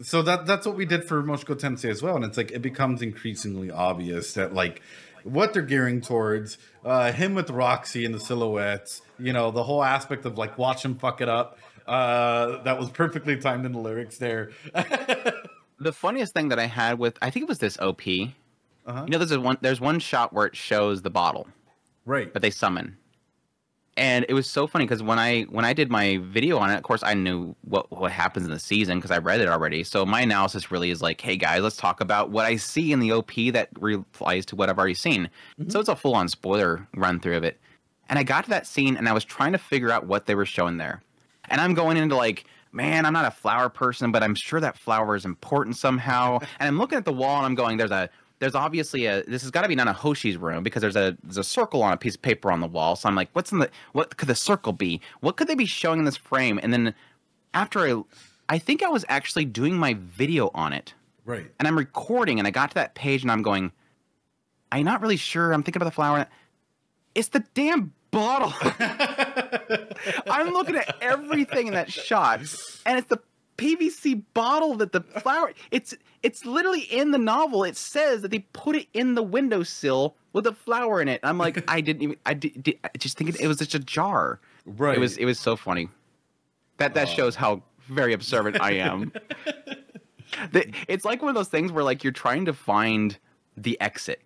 So that's what we did for Mushoku Tensei as well, and it's like it becomes increasingly obvious that like what they're gearing towards. Him with Roxy and the silhouettes, you know, the whole aspect of like watch him fuck it up. That was perfectly timed in the lyrics there. The funniest thing that I had with, I think it was this OP. You know, there's one shot where it shows the bottle, Right. but they summon. And it was so funny because when I did my video on it, of course I knew what happens in the season because I read it already. So my analysis really is like, hey guys, let's talk about what I see in the OP that replies to what I've already seen. So it's a full-on spoiler run through of it. And I got to that scene and I was trying to figure out what they were showing there. And I'm going into like, man, I'm not a flower person, but I'm sure that flower is important somehow. And I'm looking at the wall and I'm going, there's obviously this has got to be Nanahoshi's room because there's a circle on a piece of paper on the wall. So I'm like, what could the circle be? What could they be showing in this frame? And then after I think I was actually doing my video on it. Right. And I'm recording and I got to that page and I'm going, I'm not really sure. I'm thinking about the flower. It's the damn bottle. I'm looking at everything in that shot and it's the PVC bottle that the flower, it's literally in the novel. It says that they put it in the windowsill with a flower in it. I'm like, I just think it was just a jar. Right. It was so funny. That shows how very observant I am. It's like one of those things where like you're trying to find the exit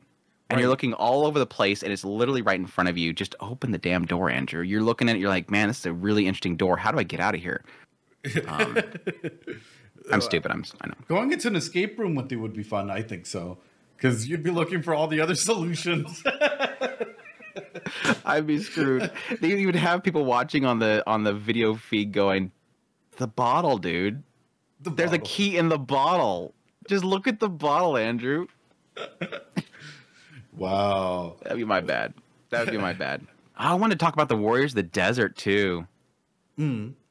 and you're looking all over the place and it's literally right in front of you. Just open the damn door, Andrew. You're looking at it, you're like, man, this is a really interesting door. How do I get out of here? I'm stupid. I know. Going into an escape room with you would be fun. I think so, because you'd be looking for all the other solutions. I'd be screwed. You would have people watching on the video feed going, "The bottle, dude. There's a key in the bottle. Just look at the bottle, Andrew." Wow. That'd be my bad. I want to talk about the Warriors of the Desert too.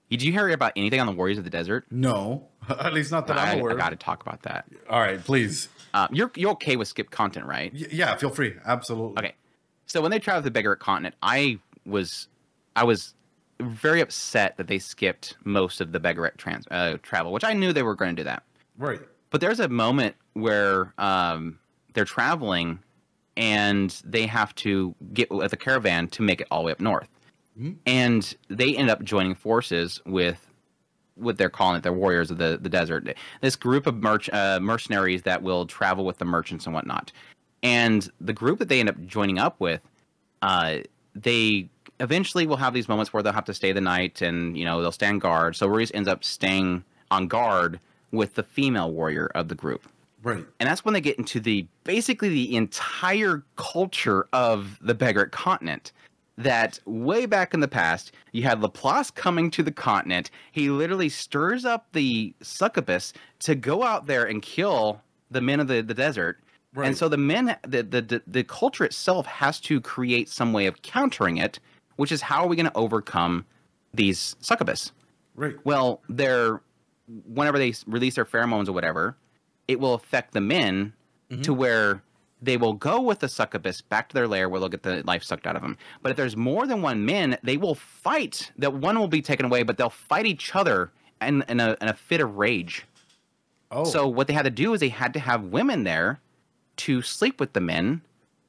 Did you hear about anything on the Warriors of the Desert? No, at least not that I'm aware. I got to talk about that. All right, please. You're okay with skip content, right? Yeah, feel free. Absolutely. Okay. So when they traveled to the Beggaret continent, I was very upset that they skipped most of the Beggaret travel, which I knew they were going to do that. Right. But there's a moment where they're traveling and they have to get with a caravan to make it all the way up north. And they end up joining forces with they're calling it their Warriors of the Desert. This group of mercenaries that will travel with the merchants and whatnot. And the group that they end up joining up with, they eventually will have these moments where they'll have to stay the night and, you know, they'll stand guard. So Rudeus ends up staying on guard with the female warrior of the group. Right. And that's when they get into basically the entire culture of the Beggaret continent. That way back in the past, you had Laplace coming to the continent. He literally stirs up the succubus to go out there and kill the men of the desert. Right. And so the men, the culture itself has to create some way of countering it, which is how are we going to overcome these succubus? Right. Well, whenever they release their pheromones or whatever, it will affect the men to where they will go with the succubus back to their lair where they'll get the life sucked out of them. But if there's more than one man, they will fight. That one will be taken away, but they'll fight each other in a fit of rage. Oh. So what they had to do is they had to have women there to sleep with the men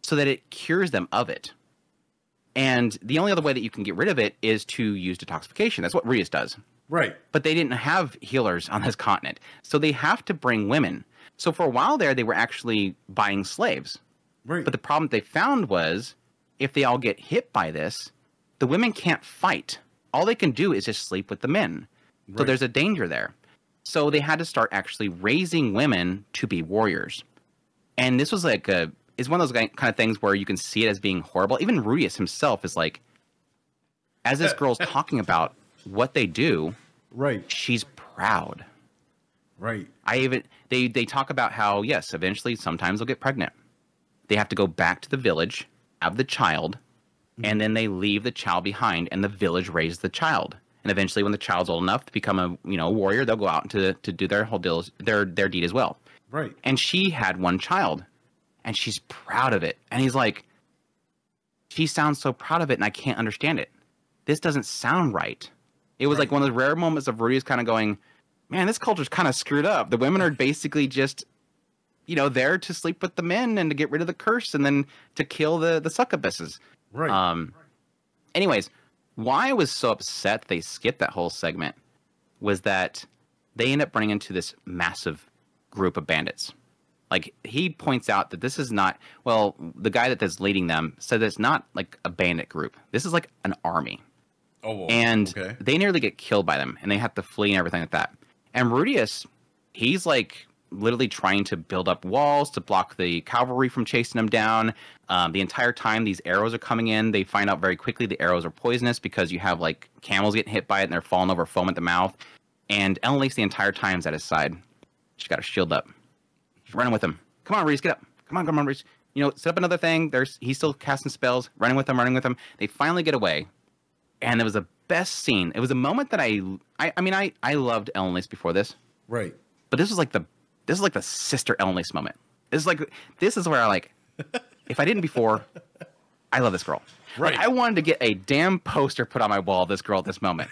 so that it cures them of it. And the only other way that you can get rid of it is to use detoxification. That's what Rudeus does. Right. But they didn't have healers on this continent. So they have to bring women. So for a while there, they were actually buying slaves. Right. But the problem they found was if they all get hit by this, the women can't fight. All they can do is just sleep with the men. Right. So there's a danger there. So they had to start actually raising women to be warriors. And this was like it's one of those kind of things where you can see it as being horrible. Even Rudeus himself is like, as this girl's talking about what they do, right? She's proud. Right. They talk about how, yes, eventually sometimes they'll get pregnant. They have to go back to the village, have the child, and then they leave the child behind, and the village raises the child. And eventually when the child's old enough to become a warrior, they'll go out to do their whole deal, their deed as well. Right. And she had one child, and she's proud of it. And he's like, she sounds so proud of it, and I can't understand it. This doesn't sound right. It was like one of the rare moments of Rudeus kind of going, man, this culture's kind of screwed up. The women are basically just, there to sleep with the men and to get rid of the curse and then to kill the succubuses. Right. Anyways, why I was so upset they skipped that whole segment was that they end up running into this massive group of bandits. Like, he points out that this is not, well, the guy that's leading them said that it's not like a bandit group. This is like an army. Oh, well, and okay. They nearly get killed by them, and they have to flee and everything like that. And Rudeus, he's like literally trying to build up walls to block the cavalry from chasing him down. The entire time these arrows are coming in, they find out very quickly the arrows are poisonous because you have like camels getting hit by it and they're falling over, foam at the mouth. And Elinalise the entire time is at his side. She's got her shield up. She's running with him. Come on, Rudeus, get up. Come on, Rudeus. Set up another thing. He's still casting spells, running with him. They finally get away. And it was the best scene. It was a moment that I loved Elinalise before this. Right. But this is like the sister Elinalise moment. This is where I like, if I didn't before, I love this girl. Right. Like, I wanted to get a damn poster put on my wall of this girl at this moment.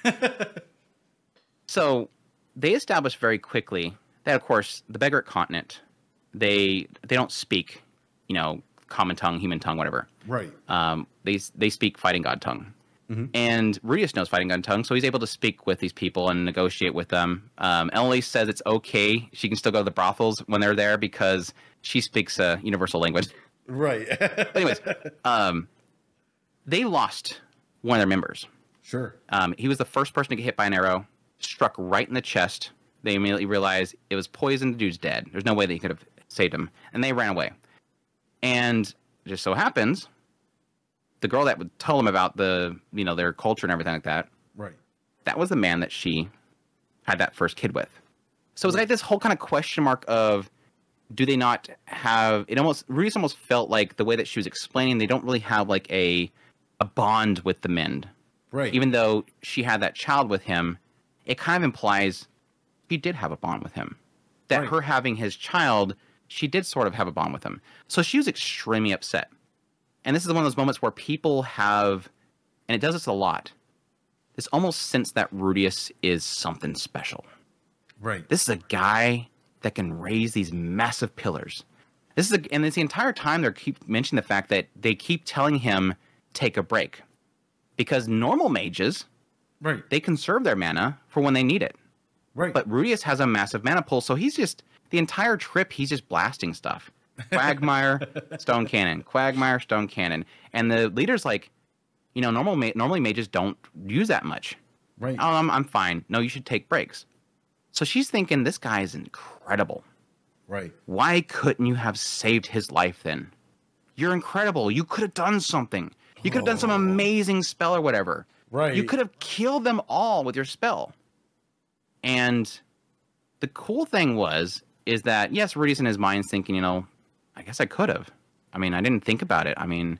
So they established very quickly that, of course, the Beggar continent, they don't speak, common tongue, human tongue, whatever. Right. They speak fighting god tongue. Mm-hmm. And Rudeus knows fighting god tongue, so he's able to speak with these people and negotiate with them. Elinalise says it's okay. She can still go to the brothels when they're there because she speaks a universal language. Right. But anyways, they lost one of their members. Sure. He was the first person to get hit by an arrow, struck right in the chest. They immediately realized it was poison. The dude's dead. There's no way they could have saved him. And they ran away. And it just so happens, the girl that would tell them about their culture and everything like that, right, that was the man that she had that first kid with. So it was like this whole kind of question mark of, do they not have, Rudeus almost felt like the way that she was explaining, they don't really have like a bond with the men. Right. Even though she had that child with him, it kind of implies she did have a bond with him. That Right. her having his child, she did sort of have a bond with him. So she was extremely upset. And this is one of those moments where people have, and it does this a lot, this almost sense that Rudeus is something special. Right. This is a guy that can raise these massive pillars. And it's the entire time they keep mentioning the fact that they keep telling him, take a break. Because normal mages, Right. they conserve their mana for when they need it. Right. But Rudeus has a massive mana pool, so he's just, the entire trip, he's just blasting stuff. Quagmire, stone cannon. Quagmire, stone cannon. And the leader's like, normally mages don't use that much. Right. Oh, I'm fine. No, you should take breaks. So she's thinking, this guy is incredible. Right. Why couldn't you have saved his life then? You're incredible. You could have done something. You could have done some amazing spell or whatever. Right. You could have killed them all with your spell. And the cool thing is that, yes, Rudeus in his mind's thinking, I guess I could have. I mean, I didn't think about it. I mean,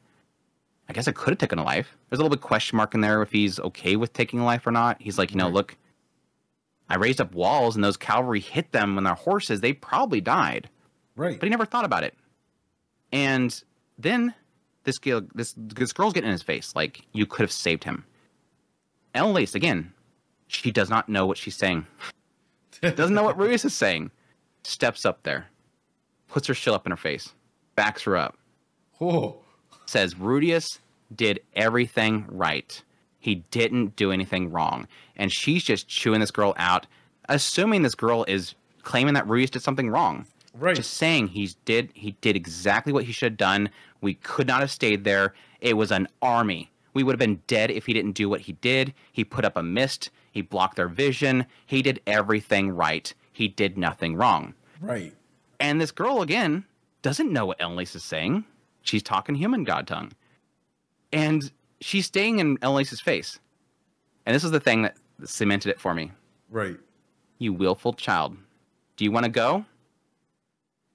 I guess I could have taken a life. There's a little bit question mark in there if he's okay with taking a life or not. He's like, Right. Look, I raised up walls and those cavalry hit them when they're horses. They probably died. Right. But he never thought about it. And then this girl's getting in his face. Like, you could have saved him. Elinalise, again, she does not know what she's saying. Doesn't know what Rudeus is saying. Steps up there. Puts her shield up in her face. Backs her up. Oh. Says, Rudeus did everything right. He didn't do anything wrong. And she's just chewing this girl out, assuming this girl is claiming that Rudeus did something wrong. Right. Just saying he did exactly what he should have done. We could not have stayed there. It was an army. We would have been dead if he didn't do what he did. He put up a mist. He blocked their vision. He did everything right. He did nothing wrong. Right. And this girl, again, doesn't know what Elinalise is saying. She's talking human god tongue. And she's staying in Elinalise's face. And this is the thing that cemented it for me. Right. You willful child. Do you want to go?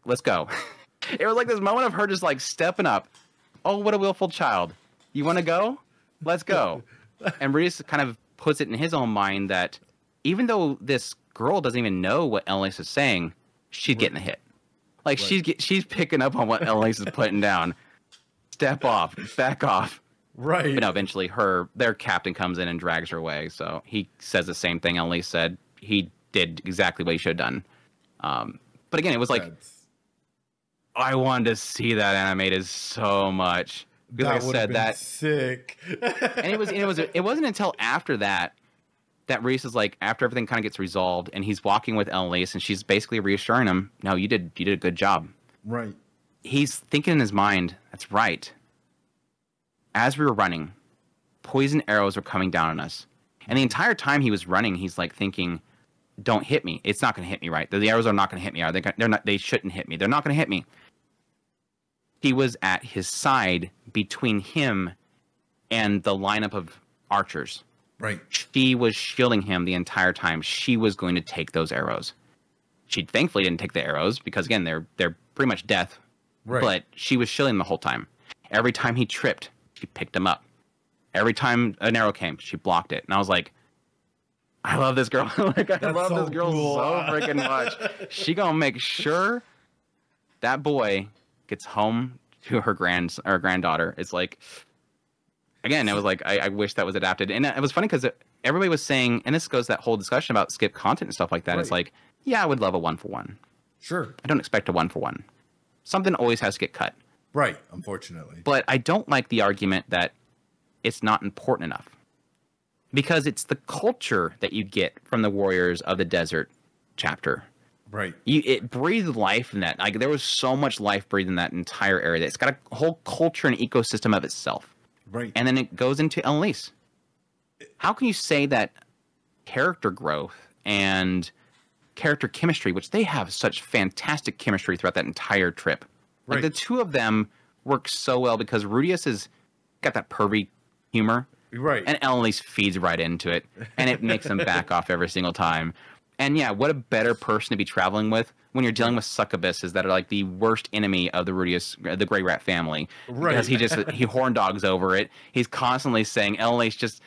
Let's go. It was like this moment of her just like stepping up. Oh, what a willful child. You want to go? Let's go. And Rudeus kind of puts it in his own mind that even though this girl doesn't even know what Elinalise is saying, she's getting the hit. Like, she's picking up on what Elinalise is putting down. Step off. Back off. Right. But no, eventually their captain comes in and drags her away. So he says the same thing Elinalise said. He did exactly what he should have done. But again, it was like I wanted to see that animated so much. Because like I said, that sick. And it wasn't until after that Reese is like, after everything kind of gets resolved, and he's walking with Elinalise, and she's basically reassuring him, "No, you did a good job." Right. He's thinking in his mind, "That's right. As we were running, poison arrows were coming down on us, and the entire time he was running, he's like thinking, don't hit me. It's not going to hit me, right? The arrows are not going to hit me. Are they? They're not. They shouldn't hit me. They're not going to hit me." He was at his side between him and the lineup of archers. Right. She was shielding him the entire time. She was going to take those arrows. She thankfully didn't take the arrows because, again, they're pretty much death. Right. But she was shielding him the whole time. Every time he tripped, she picked him up. Every time an arrow came, she blocked it. And I was like, I love this girl. Like, I love this girl so freaking much. She gonna make sure that boy gets home to her granddaughter. It's like, again, it was like, I wish that was adapted. And it was funny because everybody was saying, and this goes to that whole discussion about skip content and stuff like that. Right. It's like, yeah, I would love a 1-for-1. Sure. I don't expect a 1-for-1. Something always has to get cut. Right, unfortunately. But I don't like the argument that it's not important enough. Because it's the culture that you get from the Warriors of the Desert chapter. Right. It breathed life in that. Like, there was so much life breathed in that entire area. It's got a whole culture and ecosystem of itself. Right. And then it goes into Elinalise. How can you say that character growth and character chemistry, which they have such fantastic chemistry throughout that entire trip. Like, right. The two of them work so well because Rudeus has got that pervy humor. Right. And Elinalise feeds right into it. And it makes them back off every single time. And yeah, what a better person to be traveling with when you're dealing with succubuses that are like the worst enemy of the Rudeus, the Grey Rat family. Right. Because he horn dogs over it. He's constantly saying, Elinalise, just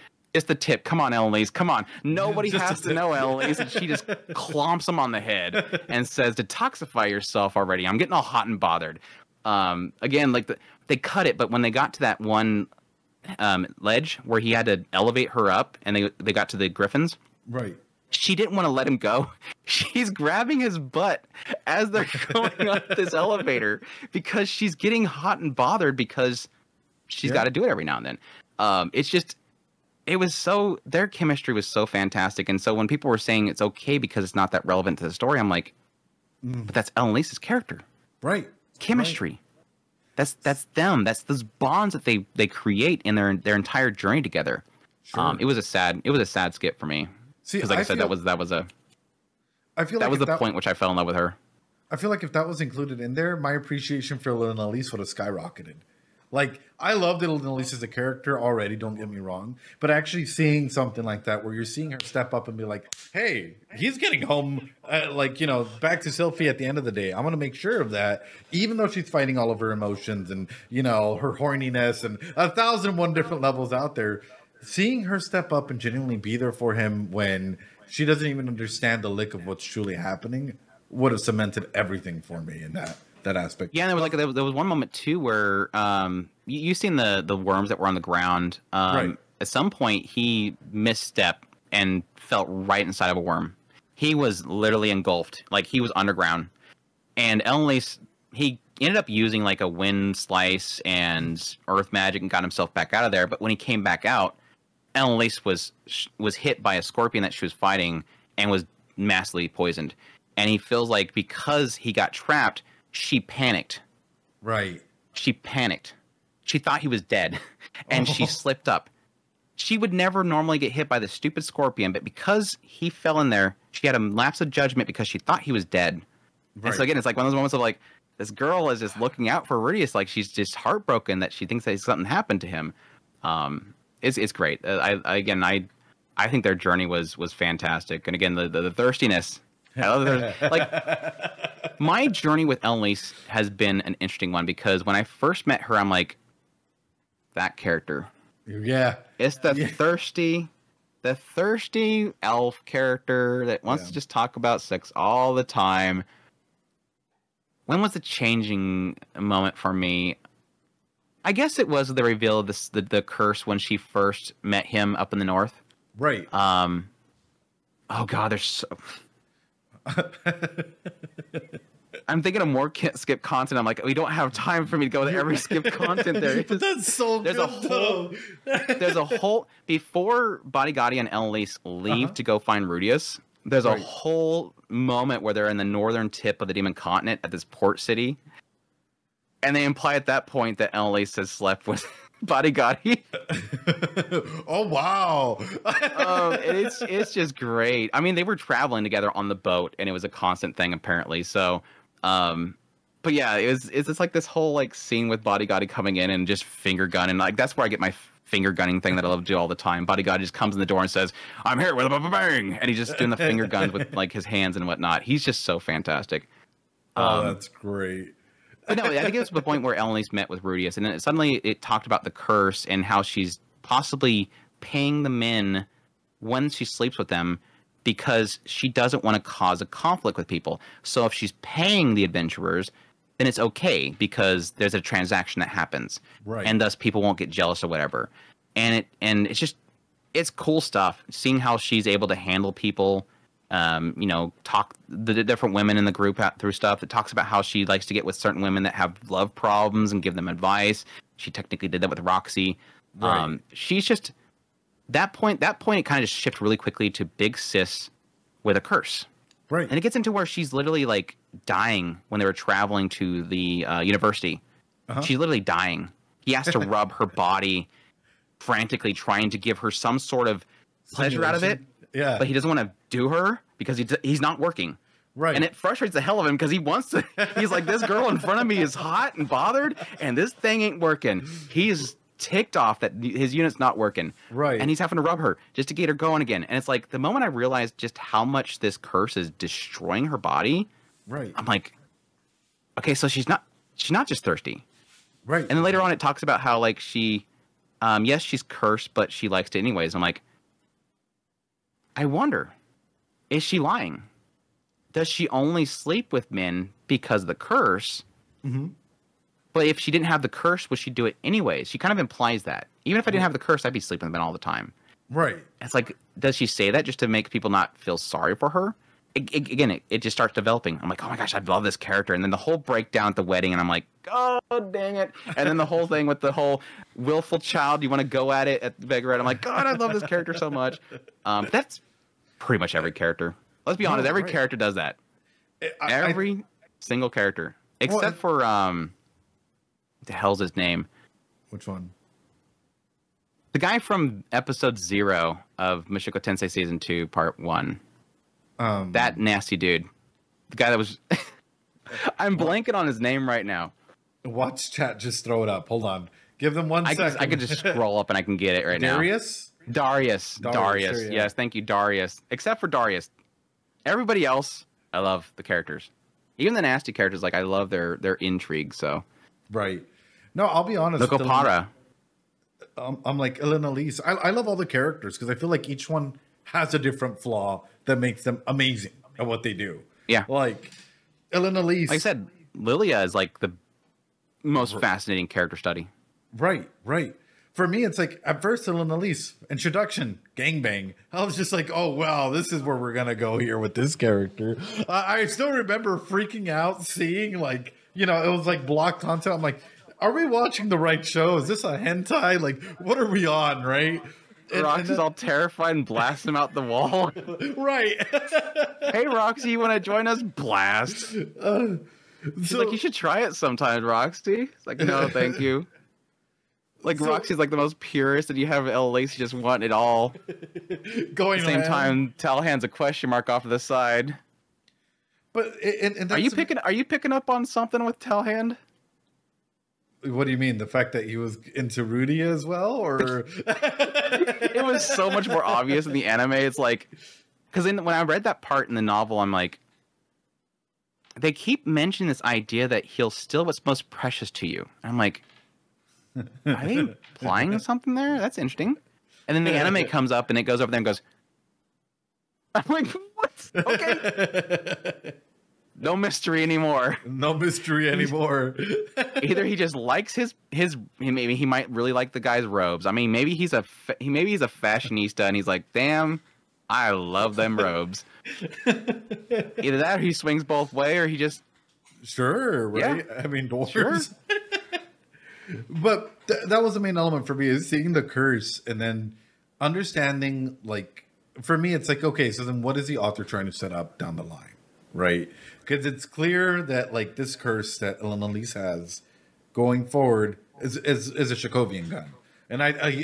the tip. Come on, Elinalise. Come on. Nobody has to know, Elinalise. And she just clomps him on the head and says, detoxify yourself already. I'm getting all hot and bothered. Again, like they cut it, but when they got to that one ledge where he had to elevate her up and they got to the griffins. Right. She didn't want to let him go. She's grabbing his butt as they're going up this elevator because she's getting hot and bothered because she's got to do it every now and then. It's just, their chemistry was so fantastic. And so when people were saying it's okay because it's not that relevant to the story, I'm like, but that's Elinalise's character. Right. Chemistry. Right. That's them. That's those bonds that they create in their entire journey together. Sure. It was a sad skip for me. Because like I said, that was the point which I fell in love with her. I feel like if that was included in there, my appreciation for Elinalise would have skyrocketed. Like, I loved Elinalise as a character already, don't get me wrong. But actually seeing something like that where you're seeing her step up and be like, hey, he's getting home, back to Sylphie at the end of the day. I'm going to make sure of that. Even though she's fighting all of her emotions and, her horniness and 1,001 different levels out there. Seeing her step up and genuinely be there for him when she doesn't even understand the lick of what's truly happening would have cemented everything for me in that aspect. Yeah, and there was one moment too where you seen the worms that were on the ground. Right. At some point, he misstepped and felt right inside of a worm. He was literally engulfed, like he was underground. And Elinalise, he ended up using like a wind slice and earth magic and got himself back out of there. But when he came back out, Elinalise was hit by a scorpion that she was fighting and was massively poisoned. And he feels like because he got trapped, she panicked. Right. She panicked. She thought he was dead. And she slipped up. She would never normally get hit by the stupid scorpion, but because he fell in there, she had a lapse of judgment because she thought he was dead. Right. And so again, it's like one of those moments of like, this girl is just looking out for Rudeus, like she's just heartbroken that she thinks that something happened to him. It's great. I think their journey was fantastic, and again the thirstiness. Like my journey with Elinalise has been an interesting one because when I first met her, I'm like, that character. Yeah, it's the thirsty elf character that wants to just talk about sex all the time. When was the changing moment for me? I guess it was the reveal of the curse when she first met him up in the north. Right. Oh God, I'm thinking of more skip content. I'm like, we don't have time for me to go to every skip content there. But that's so there's good, a whole, there's a whole, before Bodygotti and Elinalise leave to go find Rudeus, there's a whole moment where they're in the northern tip of the Demon Continent at this port city. And they imply at that point that Elinalise has slept with Bodygotti. Oh, wow. It's just great. I mean, they were traveling together on the boat, and it was a constant thing, apparently. So, but yeah, it's just like this whole like scene with Bodygotti coming in and just finger gunning. Like, that's where I get my finger gunning thing that I love to do all the time. Bodygotti just comes in the door and says, "I'm here with a bang," and he's just doing the finger guns with like his hands and whatnot. He's just so fantastic. Oh, that's great. But no, I think it was the point where Elinalise met with Rudeus, and then suddenly it talked about the curse and how she's possibly paying the men when she sleeps with them because she doesn't want to cause a conflict with people. So if she's paying the adventurers, then it's okay because there's a transaction that happens, right? And thus people won't get jealous or whatever. And it's cool stuff. Seeing how she's able to handle people. Talk the different women in the group out through stuff. It talks about how she likes to get with certain women that have love problems and give them advice. She technically did that with Roxy. Right. She's just that point. It kind of just shifted really quickly to big sis with a curse. Right. And it gets into where she's literally like dying when they were traveling to the university. She's literally dying. He has to rub her body frantically, trying to give her some sort of pleasure out of it. Yeah, but he doesn't want to do her because he's not working. Right. And it frustrates the hell of him because he wants to. He's like, this girl in front of me is hot and bothered, and this thing ain't working. He's ticked off that his unit's not working. Right. And he's having to rub her just to get her going again. And it's like the moment I realized just how much this curse is destroying her body. Right. I'm like, okay, so she's not just thirsty. Right. And then later on, it talks about how like she, yes, she's cursed, but she likes it anyways. I'm like, I wonder, is she lying? Does she only sleep with men because of the curse? Mm-hmm. But if she didn't have the curse, would she do it anyways? She kind of implies that. Even if I didn't have the curse, I'd be sleeping with men all the time. Right. It's like, does she say that just to make people not feel sorry for her? It just starts developing. I'm like, oh my gosh, I love this character. And then the whole breakdown at the wedding, and I'm like, oh, dang it. And then the whole thing with the whole willful child, you want to go at it at the beggar. I'm like, God, I love this character so much. That's pretty much every character. Let's be honest, every character does that. Every single character. Except for, what the hell's his name? Which one? The guy from episode 0 of Mushoku Tensei Season 2, Part 1. That nasty dude. The guy that was... I'm blanking on his name right now. Watch chat, just throw it up. Hold on. Give them 1 second. I could just scroll up and I can get it right now. Darius. Sure, yeah. Yes, thank you, Darius. Except for Darius. Everybody else, I love the characters. Even the nasty characters, like I love their intrigue, so. Right. No, I'll be honest. Nokopara. I'm like Elinalise. I love all the characters because I feel like each one has a different flaw that makes them amazing at what they do. Yeah. Like Elinalise. Like I said, Lilia is like the most fascinating character study. Right. For me, it's like at first Elinalise, introduction, gangbang. I was just like, oh wow, this is where we're gonna go here with this character. I still remember freaking out, seeing like, it was like blocked content. I'm like, are we watching the right show? Is this a hentai? Like, what are we on, right? Roxy's all terrified and blasts him out the wall. Right. Hey, Roxy, you want to join us? Blast. She's like, you should try it sometime, Roxy. It's like, no, thank you. Like, Roxy's like the most purest, and you have Elinalise just wanting it all. Going at the same time, Talhand's a question mark off to the side. But and are you picking up on something with Talhand? What do you mean? The fact that he was into Rudy as well, or it was so much more obvious in the anime. It's like, because when I read that part in the novel, I'm like, they keep mentioning this idea that he'll steal what's most precious to you. And I'm like, are they implying something there? That's interesting. And then the anime comes up and it goes over there and goes, I'm like, what? Okay. No mystery anymore. No mystery anymore. Either he just likes his maybe he might really like the guy's robes. I mean, maybe he's a fashionista and he's like, damn, I love them robes. Either that or he swings both way or he just... Sure, right? Yeah. I mean, dwarves. Sure. But that was the main element for me, is seeing the curse and then understanding, like, for me, it's like, okay, so then what is the author trying to set up down the line, right? Because it's clear that, like, this curse that Elinalise has going forward is a Sokovian gun. And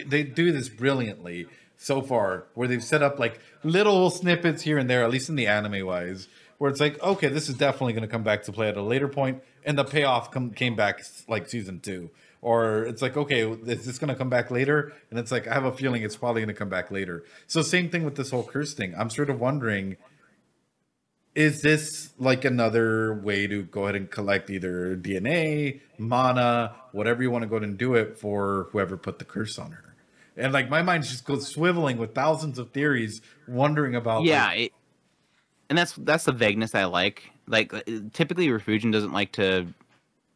they do this brilliantly so far, where they've set up, like, little snippets here and there, at least in the anime-wise, where it's like, okay, this is definitely going to come back to play at a later point, and the payoff came back, like, season 2. Or it's like, okay, is this going to come back later? And it's like, I have a feeling it's probably going to come back later. So same thing with this whole curse thing. I'm sort of wondering, is this like another way to go ahead and collect either DNA, mana, whatever you want to go ahead and do it for whoever put the curse on her? And like my mind just goes swiveling with thousands of theories, wondering about. Yeah, like, and that's the vagueness that I like. Like typically, Refugian doesn't like to.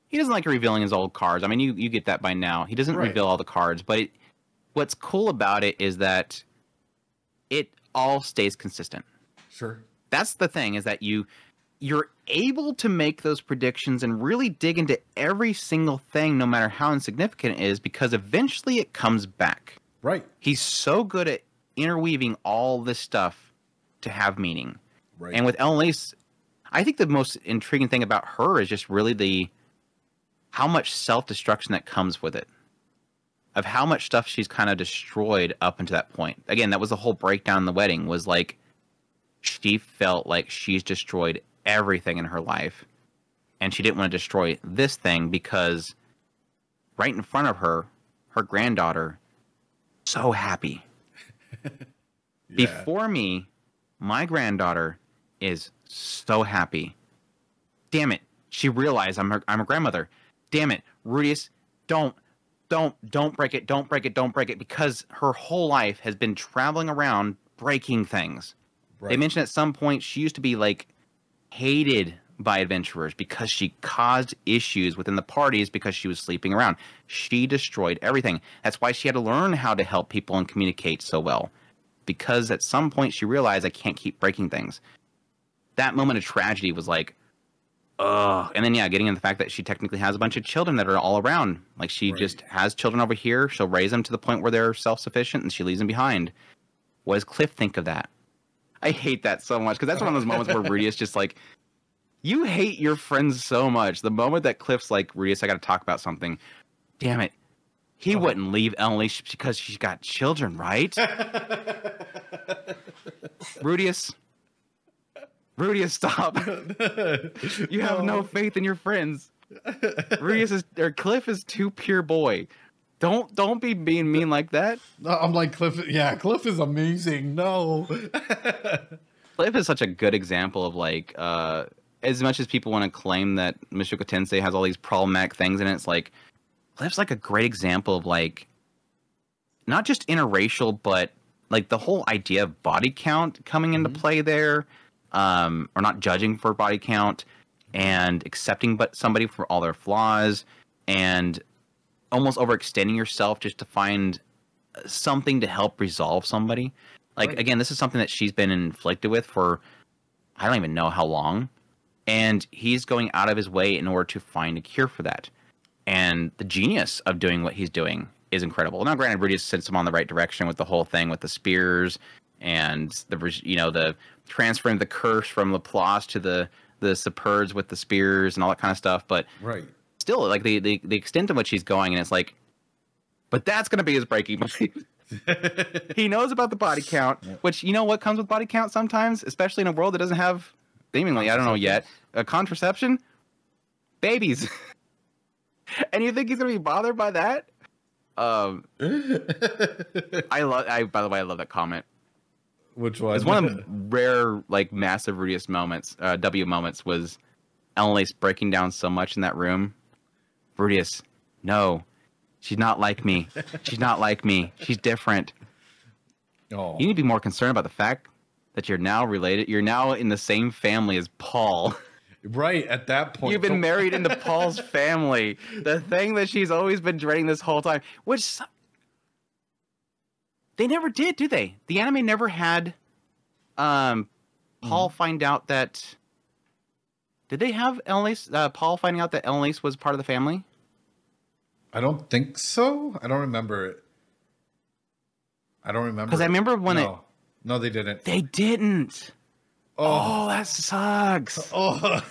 He doesn't like revealing his old cards. I mean, you get that by now. He doesn't reveal all the cards, but what's cool about it is that it all stays consistent. Sure. That's the thing, is that you're able to make those predictions and really dig into every single thing, no matter how insignificant it is, because eventually it comes back. Right. He's so good at interweaving all this stuff to have meaning. Right. And with Elinalise, I think the most intriguing thing about her is just really how much self-destruction that comes with it. Of how much stuff she's kind of destroyed up until that point. Again, that was the whole breakdown in the wedding, was like, she felt like she's destroyed everything in her life. And she didn't want to destroy this thing because right in front of her, her granddaughter, so happy. Yeah. Before me, my granddaughter is so happy. Damn it. She realized I'm her grandmother. Damn it, Rudeus, don't break it, don't break it, because her whole life has been traveling around breaking things. Right. They mentioned at some point she used to be, like, hated by adventurers because she caused issues within the parties because she was sleeping around. She destroyed everything. That's why she had to learn how to help people and communicate so well. Because at some point she realized, I can't keep breaking things. That moment of tragedy was like, ugh. And then, yeah, getting into the fact that she technically has a bunch of children that are all around. Like, she just has children over here. She'll raise them to the point where they're self-sufficient, and she leaves them behind. What does Cliff think of that? I hate that so much, because that's one of those moments where Rudeus just, like, you hate your friends so much. The moment that Cliff's like, Rudeus, I got to talk about something. Damn it. He wouldn't leave Elinalise because she's got children, right? Rudeus, stop. You have no faith in your friends. Cliff is too pure boy. Don't be being mean like that. I'm like, Cliff. Yeah, Cliff is amazing. No. Cliff is such a good example of, like, as much as people want to claim that Mushoku Tensei has all these problematic things in it, it's like, Cliff's like a great example of, like, not just interracial, but like the whole idea of body count coming into play there, or not judging for body count and accepting somebody for all their flaws and almost overextending yourself just to find something to help resolve somebody. Like, again, this is something that she's been inflicted with for, I don't even know how long. And he's going out of his way in order to find a cure for that. And the genius of doing what he's doing is incredible. Now, granted, Rudeus sends him on the right direction with the whole thing with the spears and the transferring the curse from Laplace to the Superds with the spears and all that kind of stuff. But still, like, the extent to which he's going, and it's like, but that's going to be his breaking point. He knows about the body count, which, you know what comes with body count sometimes, especially in a world that doesn't have, seemingly, I don't know yet, a contraception? Babies. And you think he's going to be bothered by that? By the way, I love that comment. Which one? It's one of the rare, like, massive Rudeus moments, W moments, was Elinalise breaking down so much in that room. Rudeus, no. She's not like me. She's not like me. She's different. Oh. You need to be more concerned about the fact that you're now related. You're now in the same family as Paul. Right, at that point. You've been married into Paul's family. The thing that she's always been dreading this whole time. Which they never did, do they? The anime never had Paul find out that... Did they have Elinalise, Paul finding out that Elinalise was part of the family? I don't think so. I don't remember it. Because I remember when No, they didn't. They didn't. Oh, that sucks. Oh.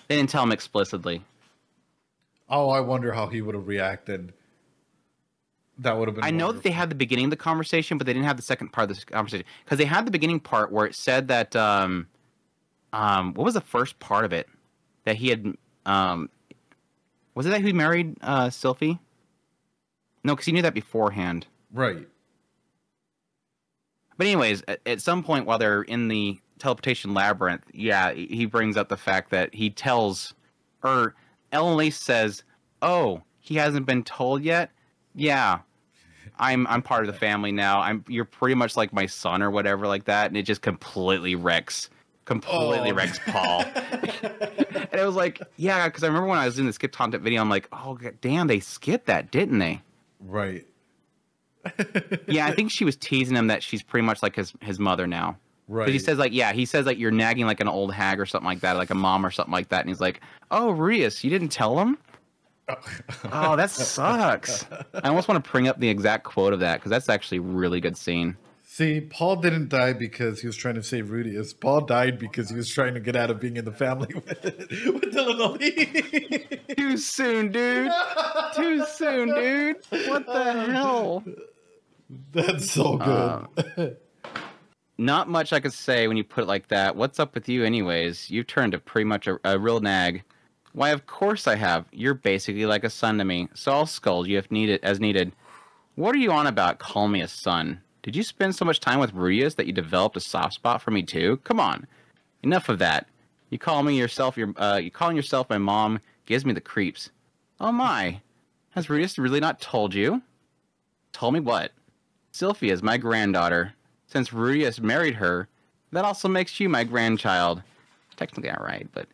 They didn't tell him explicitly. Oh, I wonder how he would have reacted. That would have been. I know that they had the beginning of the conversation, but they didn't have the second part of this conversation because they had the beginning part where it said that. What was the first part of it? That he had. Was it that he married Sylphie? No, because he knew that beforehand. Right. But anyways, at some point while they're in the teleportation labyrinth, yeah, he brings up the fact that he tells, or Elinalise says, "Oh, he hasn't been told yet. Yeah, I'm part of the family now. You're pretty much like my son or whatever like that." And it just completely wrecks Paul. And it was like, yeah, because I remember when I was in the skip content video, I'm like, oh God, damn, they skipped that, didn't they? Right. Yeah, I think she was teasing him that she's pretty much like his mother now. Right. He says like you're nagging like an old hag or something like that, like a mom or something like that. And he's like, oh, Rudeus, you didn't tell him? Oh, that sucks. I almost want to bring up the exact quote of that because that's actually a really good scene. See, Paul didn't die because he was trying to save Rudeus. Paul died because he was trying to get out of being in the family with Elinalise. Too soon, dude. Too soon, dude. What the hell? That's so good. Not much I could say when you put it like that. What's up with you anyways? You've turned to pretty much a real nag. Why, of course I have. You're basically like a son to me, so I'll scold you if needed. What are you on about? Call me a son. Did you spend so much time with Rudeus that you developed a soft spot for me too? Come on. Enough of that. You calling yourself my mom gives me the creeps. Oh my. Has Rudeus really not told you? Told me what? Sylphie is my granddaughter. Since Rudeus married her, that also makes you my grandchild. Technically not right, but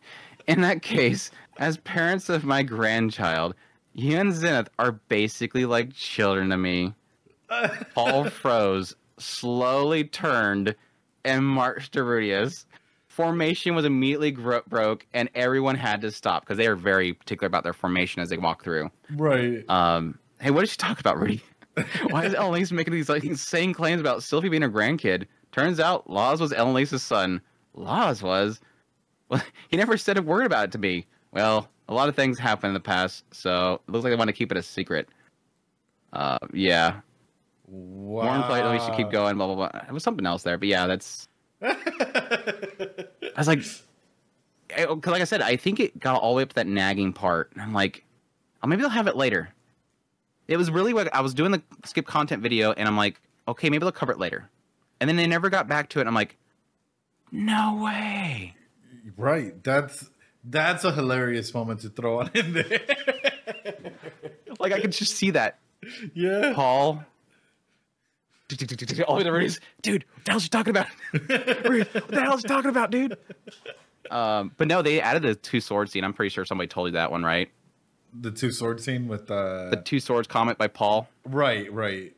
in that case, as parents of my grandchild, you and Zenith are basically like children to me. Paul froze, slowly turned, and marched to Rudeus. Formation was immediately broke, and everyone had to stop because they are very particular about their formation as they walk through. Right. Hey, what did she talk about, Rudy? Why is Elinalise making these like insane claims about Sylphie being her grandkid? Turns out Laws was Elinalise's son. Laws was? Well, he never said a word about it to me. Well, a lot of things happened in the past, so it looks like they want to keep it a secret. Yeah. Wow. More implied, we should keep going, blah, blah, blah. It was something else there, but yeah, that's... I was like... Because like I said, I think it got all the way up to that nagging part. And I'm like, oh, maybe they'll have it later. It was really what I was doing the skip content video, and I'm like, okay, maybe they'll cover it later. And then they never got back to it, and I'm like, no way. Right. That's a hilarious moment to throw on in there. Like, I could just see that. Yeah. Paul... All the Rudeus, dude, what the hell is she talking about? What the hell is she talking about, dude? But no, they added the two sword scene. I'm pretty sure somebody told you that one, right? The two sword scene with the two swords comment by Paul. Right.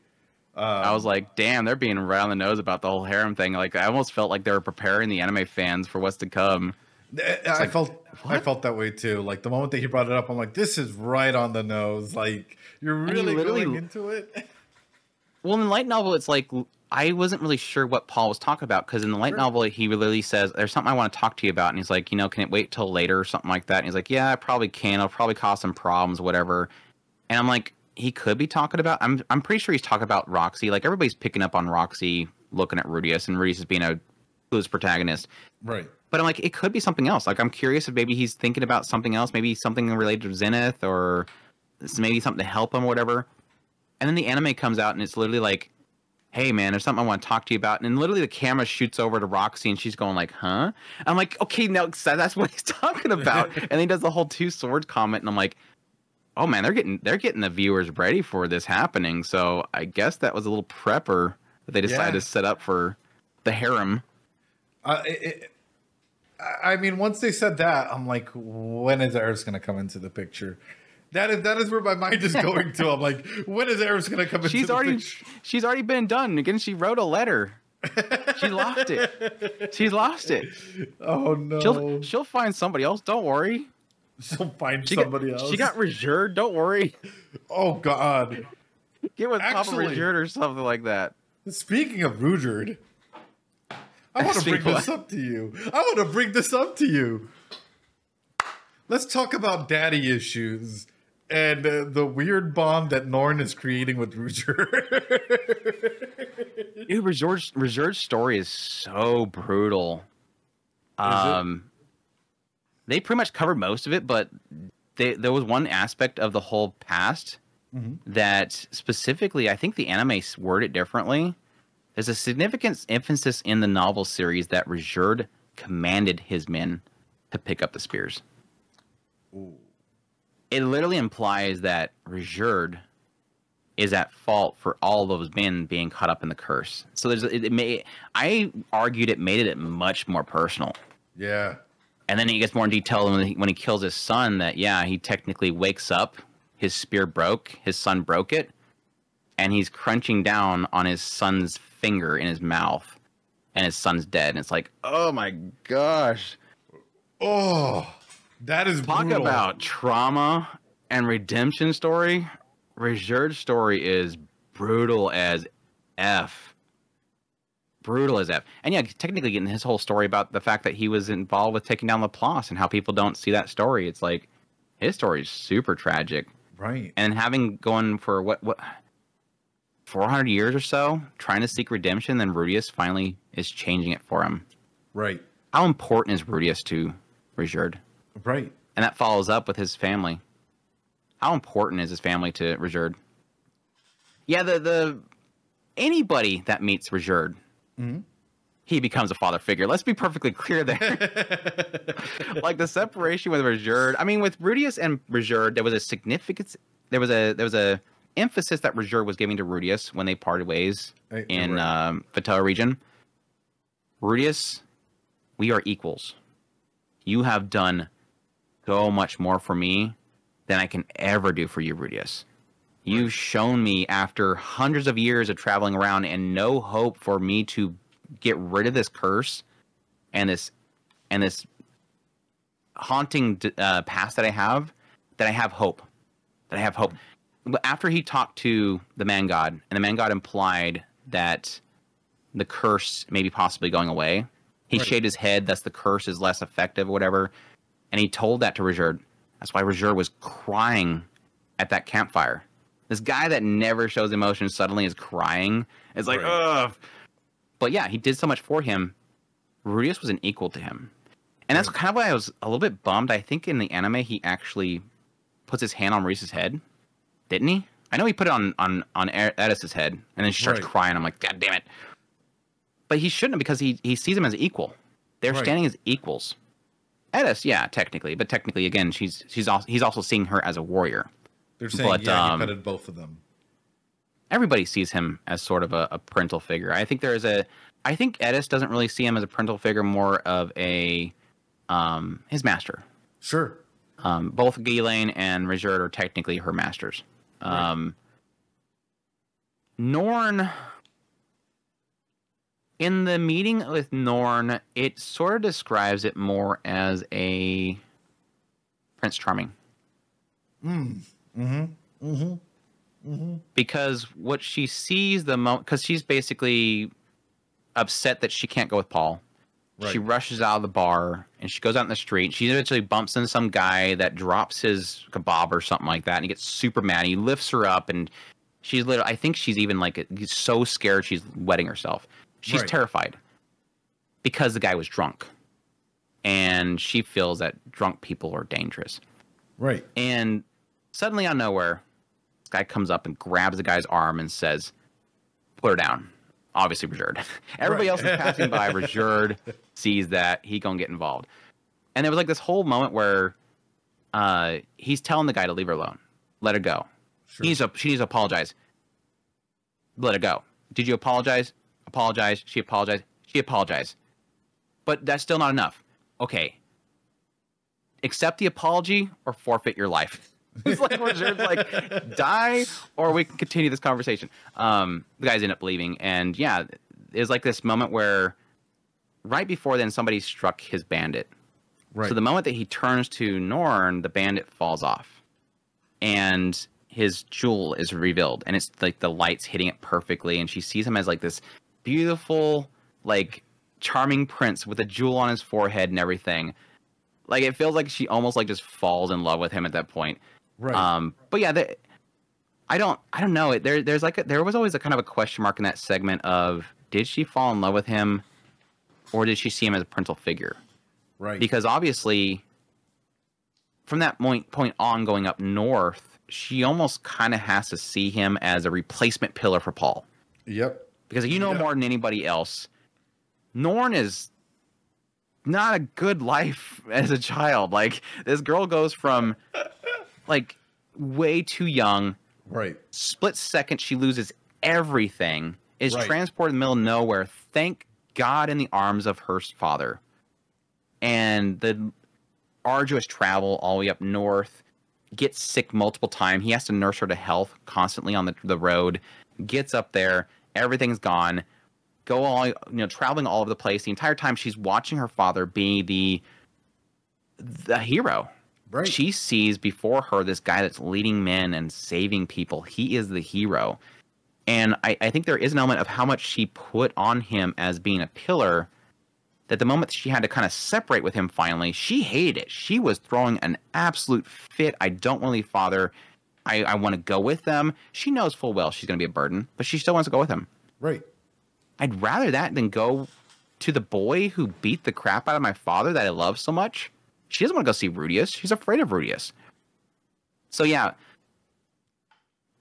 I was like, damn, they're being right on the nose about the whole harem thing. Like, I almost felt like they were preparing the anime fans for what's to come. I felt that way too. Like the moment that he brought it up, I'm like, this is right on the nose. Like you're really going into it. Well, in the light novel, it's like, I wasn't really sure what Paul was talking about, because in the light novel, he literally says, there's something I want to talk to you about, and he's like, can it wait till later or something like that? And he's like, yeah, I probably can. It'll probably cause some problems, whatever. And I'm like, he could be talking about, I'm pretty sure he's talking about Roxy. Like, everybody's picking up on Roxy looking at Rudeus, and Rudeus is being a clueless protagonist. Right. But I'm like, it could be something else. Like, I'm curious if maybe he's thinking about something else, maybe something related to Zenith, or maybe something to help him, whatever. And then the anime comes out, and it's literally like, hey, man, there's something I want to talk to you about. And then literally the camera shoots over to Roxy, and she's going like, huh? I'm like, okay, no, that's what he's talking about. And then he does the whole two swords comment, and I'm like, oh, man, they're getting the viewers ready for this happening. So I guess that was a little prepper that they decided to set up for the harem. I mean, once they said that, I'm like, when is Eris going to come into the picture? That is where my mind is going to. I'm like, when is Eris going to come into the picture? She's already been done. Again, she wrote a letter. She lost it. She lost it. Oh no. She'll find somebody else. Don't worry. She'll find somebody else. She got Ruijerd. Don't worry. Oh god. Get with Papa Ruijerd or something like that. Speaking of Ruijerd, I want to bring this up to you. Let's talk about daddy issues and the weird bond that Norn is creating with Ruijerd. Dude, Ruijerd's story is so brutal. They pretty much covered most of it, but there was one aspect of the whole past that specifically, I think the anime worded it differently. There's a significant emphasis in the novel series that Ruijerd commanded his men to pick up the spears. Ooh. It literally implies that Ruijerd is at fault for all those men being caught up in the curse. So I argued it made it much more personal. Yeah. And then he gets more in detail when he kills his son that, yeah, he technically wakes up, his spear broke, his son broke it, and he's crunching down on his son's finger in his mouth, and his son's dead. And it's like, oh my gosh. Oh, that is Talk brutal. about trauma and redemption story. Ruijerd's story is brutal as F. Brutal as F. And yeah, technically getting his whole story about the fact that he was involved with taking down Laplace and how people don't see that story. It's like, his story is super tragic. Right. And having going for what 400 years or so, trying to seek redemption, then Rudeus finally is changing it for him. Right. How important is Rudeus to Ruijerd? Right. And that follows up with his family. How important is his family to Ruijerd? Yeah, the anybody that meets Ruijerd, he becomes a father figure. Let's be perfectly clear there. Like the separation with Ruijerd. I mean, with Rudeus and Ruijerd, there was a significance. There was a emphasis that Ruijerd was giving to Rudeus when they parted ways in Viterra region. Rudeus, we are equals. You have done so much more for me than I can ever do for you, Rudeus. You've shown me after hundreds of years of traveling around and no hope for me to get rid of this curse and this haunting past that I have hope. That I have hope. After he talked to the man god, and the man god implied that the curse may be possibly going away, he shaved his head, thus the curse is less effective or whatever, and he told that to Ruijerd. That's why Ruijerd was crying at that campfire. This guy that never shows emotion suddenly is crying. It's like, ugh. But yeah, he did so much for him. Rudeus was an equal to him. And that's kind of why I was a little bit bummed. I think in the anime, he actually puts his hand on Reese's head. Didn't he? I know he put it on Eris's head, and then she starts crying. I'm like, God damn it. But he shouldn't, because he sees him as equal. They're standing as equals. Eris, yeah, technically. But technically, again, he's also seeing her as a warrior. They're saying, he petted both of them. Everybody sees him as sort of a parental figure. I think I think Eris doesn't really see him as a parental figure, more of a his master. Sure. Both Ghislaine and Ruijerd are technically her masters. Norn, in the meeting with Norn, it sort of describes it more as a Prince Charming. Because what she sees because she's basically upset that she can't go with Paul. She rushes out of the bar and she goes out in the street. She eventually bumps into some guy that drops his kebab or something like that, and he gets super mad. He lifts her up, and she's literally, I think she's even like so scared she's wetting herself. She's terrified because the guy was drunk, and she feels that drunk people are dangerous. Right. And suddenly, out of nowhere, this guy comes up and grabs the guy's arm and says, "Put her down." Obviously, Ruijerd. Everybody else is passing by. Ruijerd sees that. He gonna get involved. And there was like this whole moment where he's telling the guy to leave her alone. Let her go. Sure. She needs to apologize. Let her go. Did you apologize? Apologize. She apologized. She apologized. But that's still not enough. Okay. Accept the apology or forfeit your life. It's like Ruijerd's like, die or we can continue this conversation. The guys end up leaving, and yeah, there's like this moment where right before then somebody struck his bandit. Right. So the moment that he turns to Norn, the bandit falls off. And his jewel is revealed. And it's like the light's hitting it perfectly. And she sees him as like this beautiful, like charming prince with a jewel on his forehead and everything. Like it feels like she almost like just falls in love with him at that point. Right. But yeah, I don't know. There was always a kind of a question mark in that segment of, did she fall in love with him or did she see him as a parental figure? Right. Because obviously from that point on going up north, she almost kind of has to see him as a replacement pillar for Paul. Yep. Because more than anybody else, Norn is not a good life as a child. Like, this girl goes from, like, way too young. Right. Split second, she loses everything. Is Right. transported in the middle of nowhere. Thank God in the arms of her father. And the arduous travel all the way up north. Gets sick multiple times. He has to nurse her to health constantly on the road. Gets up there. Everything's gone. Traveling all over the place. The entire time she's watching her father be the hero. Right. She sees before her this guy that's leading men and saving people. He is the hero. And I think there is an element of how much she put on him as being a pillar, that the moment she had to kind of separate with him finally, she hated it. She was throwing an absolute fit. I don't want to leave father. I want to go with them. She knows full well she's going to be a burden, but she still wants to go with him. Right. I'd rather that than go to the boy who beat the crap out of my father that I love so much. She doesn't want to go see Rudeus. She's afraid of Rudeus. So yeah,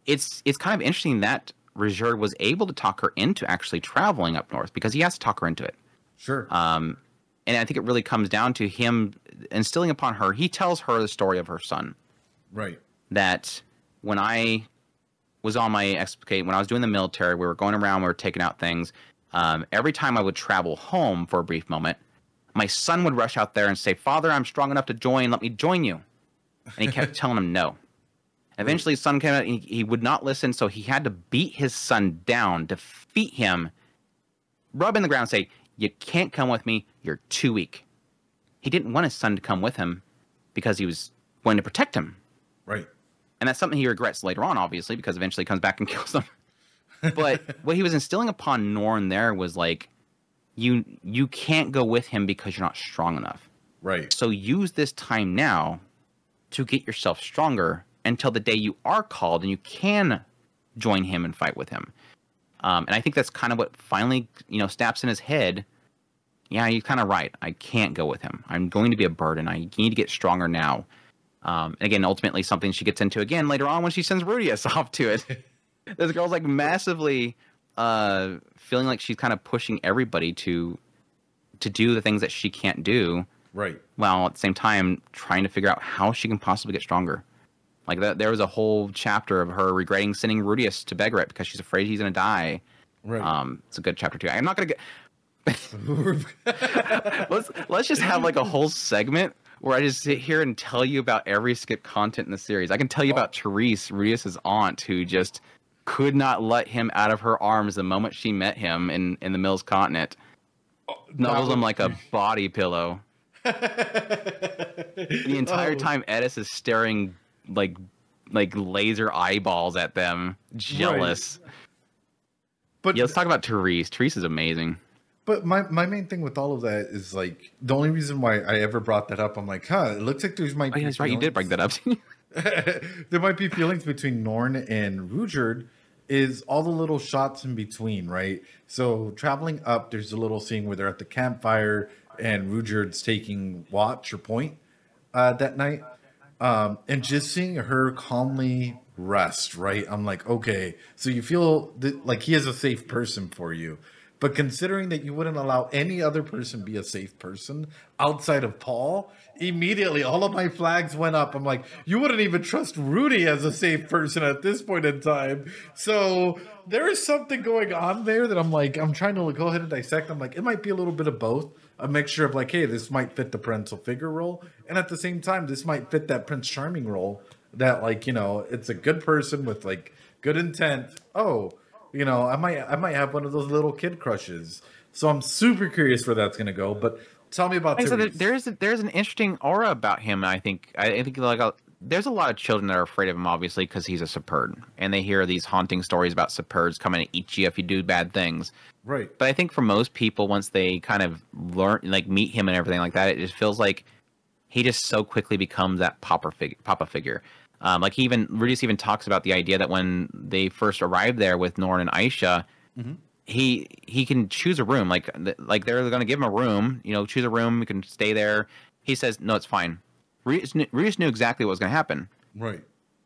it's kind of interesting that Ruijerd was able to talk her into actually traveling up north, because he has to talk her into it. Sure. And I think it really comes down to him instilling upon her. He tells her the story of her son. Right. That when I was on my when I was doing the military, we were going around, we were taking out things. Every time I would travel home for a brief moment, my son would rush out there and say, "Father, I'm strong enough to join. Let me join you." And he kept telling him no. Eventually, his son came out and he would not listen, so he had to beat his son down, defeat him, rub in the ground, say, "You can't come with me. You're too weak." He didn't want his son to come with him because he was going to protect him. Right. And that's something he regrets later on, obviously, because eventually he comes back and kills them. But what he was instilling upon Norn there was like, you can't go with him because you're not strong enough. Right. So use this time now to get yourself stronger until the day you are called and you can join him and fight with him. And I think that's kind of what finally, snaps in his head. Yeah, you're kind of right. I can't go with him. I'm going to be a burden. I need to get stronger now. And again, ultimately something she gets into again later on when she sends Rudeus off to it. This girl's like massively feeling like she's kind of pushing everybody to do the things that she can't do. Right. While at the same time trying to figure out how she can possibly get stronger. Like there was a whole chapter of her regretting sending Rudeus to Begret because she's afraid he's going to die. Right. It's a good chapter too. I'm not going to get... let's just have like a whole segment where I just sit here and tell you about every skip content in the series. I can tell you about Therese, Rudeus's aunt, who just could not let him out of her arms the moment she met him in the Mills continent. Snuggles him like a body pillow. The entire time Eris is staring like laser eyeballs at them, jealous. Right. But yeah, let's talk about Therese. Therese is amazing. But my main thing with all of that is like the only reason why I ever brought that up. I'm like, it looks like there's might. Oh, yeah, that's right. You did bring that up. There might be feelings between Norn and Ruijerd. Is all the little shots in between, right? So traveling up, there's a little scene where they're at the campfire and Ruijerd's taking watch or point that night, and just seeing her calmly rest, right? I'm like, okay, so you feel like he is a safe person for you. But considering that you wouldn't allow any other person be a safe person outside of Paul, immediately all of my flags went up. I'm like, you wouldn't even trust Rudy as a safe person at this point in time. So there is something going on there that I'm like, I'm trying to go ahead and dissect. I'm like, it might be a little bit of both. A mixture of like, hey, this might fit the parental figure role. And at the same time, this might fit that Prince Charming role that like, it's a good person with like good intent. Oh, You know, I might have one of those little kid crushes. So I'm super curious where that's gonna go. But tell me about Like, so Therese. there's an interesting aura about him. I think there's a lot of children that are afraid of him, obviously, because he's a Superd, and they hear these haunting stories about Superds coming to eat you if you do bad things. Right. But I think for most people, once they kind of meet him and everything like that, it just feels like he just so quickly becomes that papa figure. Like Rudeus even talks about the idea that when they first arrived there with Norn and Aisha, he can choose a room. Like they're going to give him a room. You know, choose a room. You can stay there. He says, no, it's fine. Rudeus knew exactly what was going to happen. Right.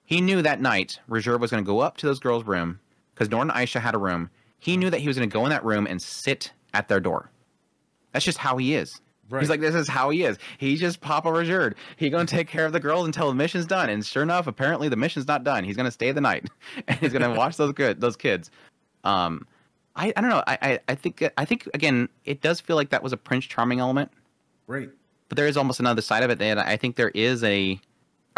He knew that night Ruijerd was going to go up to those girls' room because Norn and Aisha had a room. He knew that he was going to go in that room and sit at their door. That's just how he is. Right. He's like, this is how he is. He's just Papa Ruijerd. He's going to take care of the girls until the mission's done. And sure enough, apparently the mission's not done. He's going to stay the night and he's going to watch those kids. I don't know. I think again, it does feel like that was a Prince Charming element. Right. But there is almost another side of it that I think there is a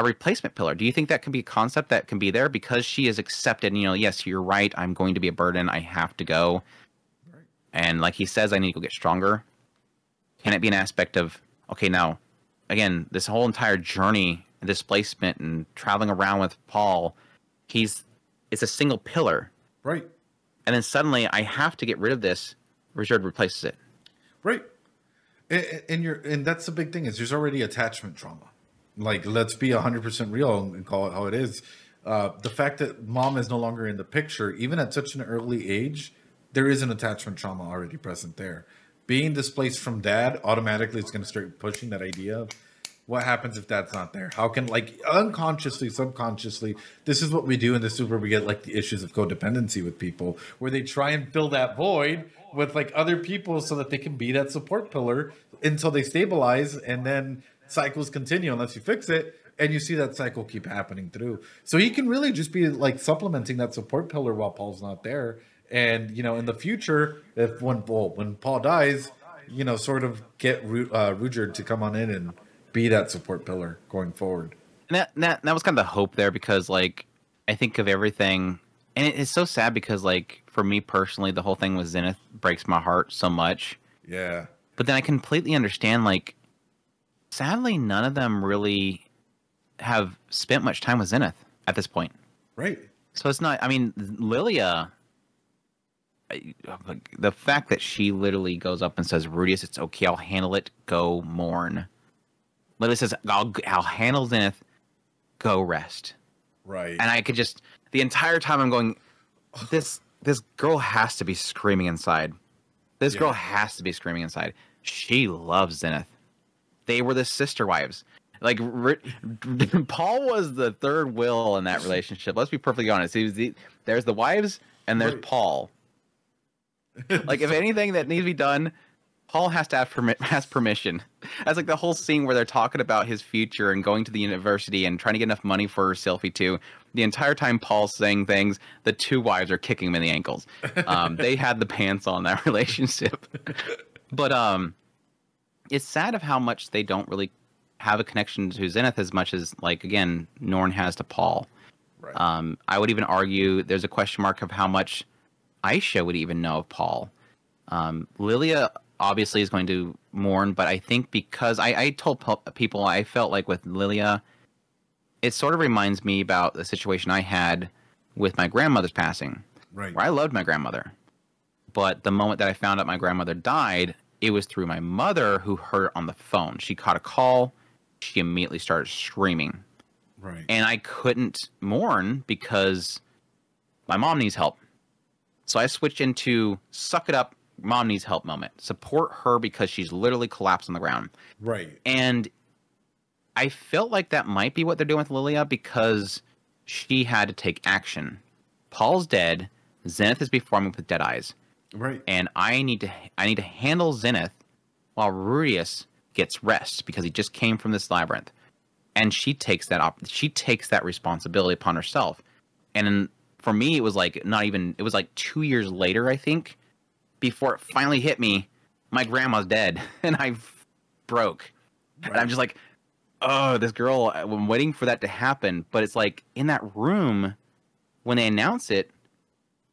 replacement pillar. Do you think that can be a concept that can be there because she is accepted? You know, yes, you're right. I'm going to be a burden. I have to go. Right. And like he says, I need to go get stronger. Can it be an aspect of, okay, now, again, this whole entire journey and displacement and traveling around with Paul, it's a single pillar. Right. And then suddenly I have to get rid of this. Ruijerd replaces it. Right. And that's the big thing is there's already attachment trauma. Like, let's be 100% real and call it how it is. The fact that mom is no longer in the picture, even at such an early age, there is an attachment trauma already present there. Being displaced from dad, automatically it's going to start pushing that idea of what happens if dad's not there? How can, like, unconsciously, subconsciously, this is what we do, and this is where we get, like, the issues of codependency with people, where they try and fill that void with, like, other people so that they can be that support pillar until they stabilize, and then cycles continue unless you fix it, and you see that cycle keep happening through. So he can really just be, like, supplementing that support pillar while Paul's not there. And, you know, in the future, when Paul dies, you know, sort of get Ruijerd to come on in and be that support pillar going forward. And that was kind of the hope there because, like, I think of everything, and it's so sad because, like, for me personally, the whole thing with Zenith breaks my heart so much. Yeah. But then I completely understand, like, sadly, none of them really have spent much time with Zenith at this point. Right. So it's not, I mean, Lilia, the fact that she literally goes up and says, Rudeus, it's okay, I'll handle it, go mourn. Lilia says, I'll handle Zenith, go rest. Right. And I could just, the entire time I'm going, this girl has to be screaming inside. This girl has to be screaming inside. She loves Zenith. They were the sister wives. Like, Paul was the third wheel in that relationship. Let's be perfectly honest. There's the wives and there's Paul. Like, if anything that needs to be done, Paul has to ask permission. That's like the whole scene where they're talking about his future and going to the university and trying to get enough money for Sylphie too. The entire time Paul's saying things, the two wives are kicking him in the ankles. They had the pants on that relationship. But it's sad of how much they don't really have a connection to Zenith as much as, like, again, Norn has to Paul. Right. I would even argue there's a question mark of how much Aisha would even know of Paul. Lilia obviously is going to mourn, but I think because I told people I felt like with Lilia, it sort of reminds me about the situation I had with my grandmother's passing. Right. Where I loved my grandmother. But the moment that I found out my grandmother died, it was through my mother who heard it on the phone. She caught a call. She immediately started screaming. Right. And I couldn't mourn because my mom needs help. So I switched into suck it up, mom needs help moment. Support her because she's literally collapsed on the ground. Right. And I felt like that might be what they're doing with Lilia because she had to take action. Paul's dead. Zenith is before me with dead eyes. Right. And I need to handle Zenith while Rudeus gets rest because he just came from this labyrinth. And she takes that responsibility upon herself. And for me, it was like it was like 2 years later, I think, before it finally hit me, my grandma's dead and I broke. Right. And I'm just like, oh, this girl, I'm waiting for that to happen. But it's like in that room when they announce it,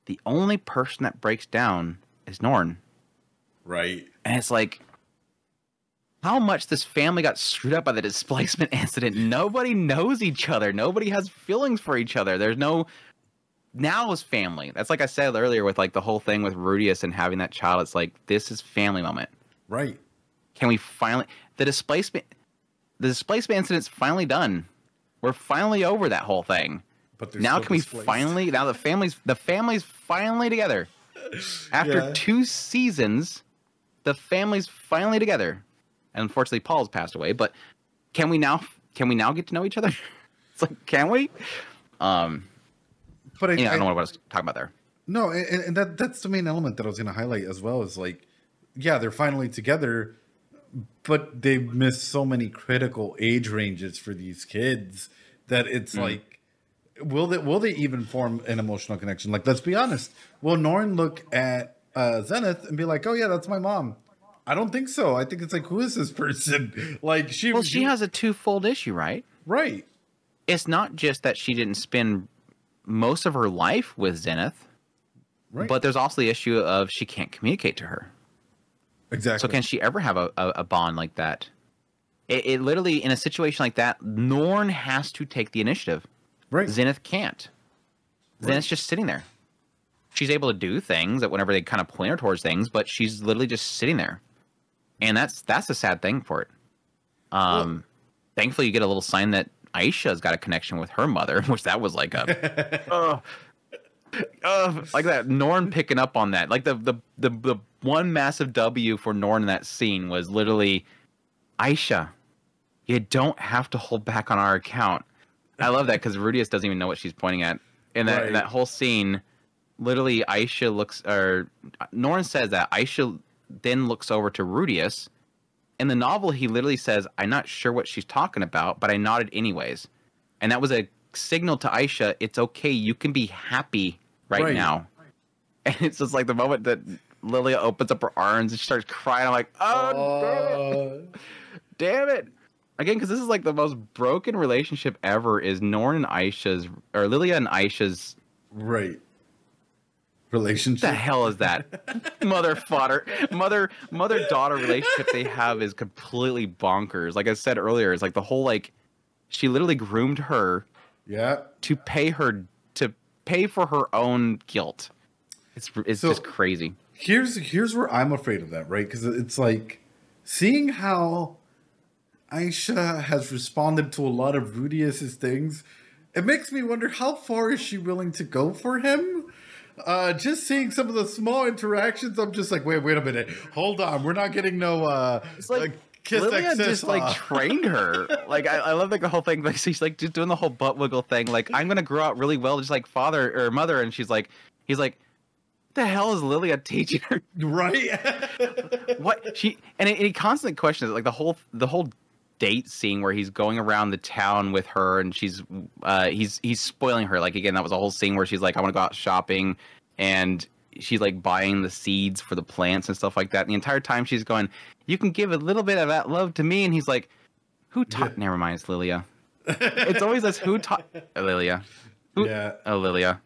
the only person that breaks down is Norn. Right. And it's like, how much this family got screwed up by the displacement incident. Nobody knows each other. Nobody has feelings for each other. There's no now is family. That's like I said earlier with like the whole thing with Rudeus and having that child. It's like, this is family moment. Right. Can we finally the displacement incident's finally done. We're finally over that whole thing. But now can we finally now the family's finally together. After 2 seasons, the family's finally together. And unfortunately, Paul's passed away. But can we now get to know each other? It's like, can we? But I don't know what I was talking about there. No, and that's the main element that I was going to highlight as well. Is like, yeah, they're finally together, but they missed so many critical age ranges for these kids that it's like, will they even form an emotional connection? Like, let's be honest. Will Norn look at Zenith and be like, "Oh yeah, that's my mom"? I don't think so. I think it's like, who is this person? Like she has a twofold issue, right? Right. It's not just that she didn't spend most of her life with Zenith, right? But there's also the issue of she can't communicate to her. Exactly. So can she ever have a bond like that? It literally, in a situation like that, Norn has to take the initiative. Right. Zenith can't. Zenith's just sitting there. She's able to do things that whenever they kind of point her towards things, but she's literally just sitting there. And that's a sad thing for it. Thankfully, you get a little sign that Aisha's got a connection with her mother, which that was like a... like that, Norn picking up on that. Like the one massive W for Norn in that scene was literally, Aisha, you don't have to hold back on our account. I love that because Rudeus doesn't even know what she's pointing at. In that whole scene, literally Norn says that Aisha then looks over to Rudeus. In the novel, he literally says, "I'm not sure what she's talking about, but I nodded anyways." And that was a signal to Aisha, it's okay, you can be happy right now. And it's just like the moment that Lilia opens up her arms and she starts crying. I'm like, oh, damn it. Again, because this is like the most broken relationship ever is Norn and Aisha's, or Lilia and Aisha's. Right. Relationship. What the hell is that? Mother-daughter relationship they have is completely bonkers. Like I said earlier, it's like the whole, like, she literally groomed her to pay for her own guilt. It's just crazy. Here's where I'm afraid of that, right? Because it's like seeing how Aisha has responded to a lot of Rudeus's things. It makes me wonder, how far is she willing to go for him? Just seeing some of the small interactions, I'm just like, wait a minute, hold on, we're not getting no it's like kiss Lilia just like trained her. Like I love like the whole thing. Like she's like just doing the whole butt wiggle thing. Like, I'm gonna grow out really well, just like father or mother. And he's like, the hell is Lilia teaching her? Right. What and he constantly questions it. Like the whole date scene where he's going around the town with her and he's spoiling her. Like, again, that was a whole scene where she's like, I want to go out shopping, and she's like buying the seeds for the plants and stuff like that. And the entire time she's going, you can give a little bit of that love to me. And he's like, who taught? Never mind, it's Lilia. It's always this, who taught Lilia? Lilia.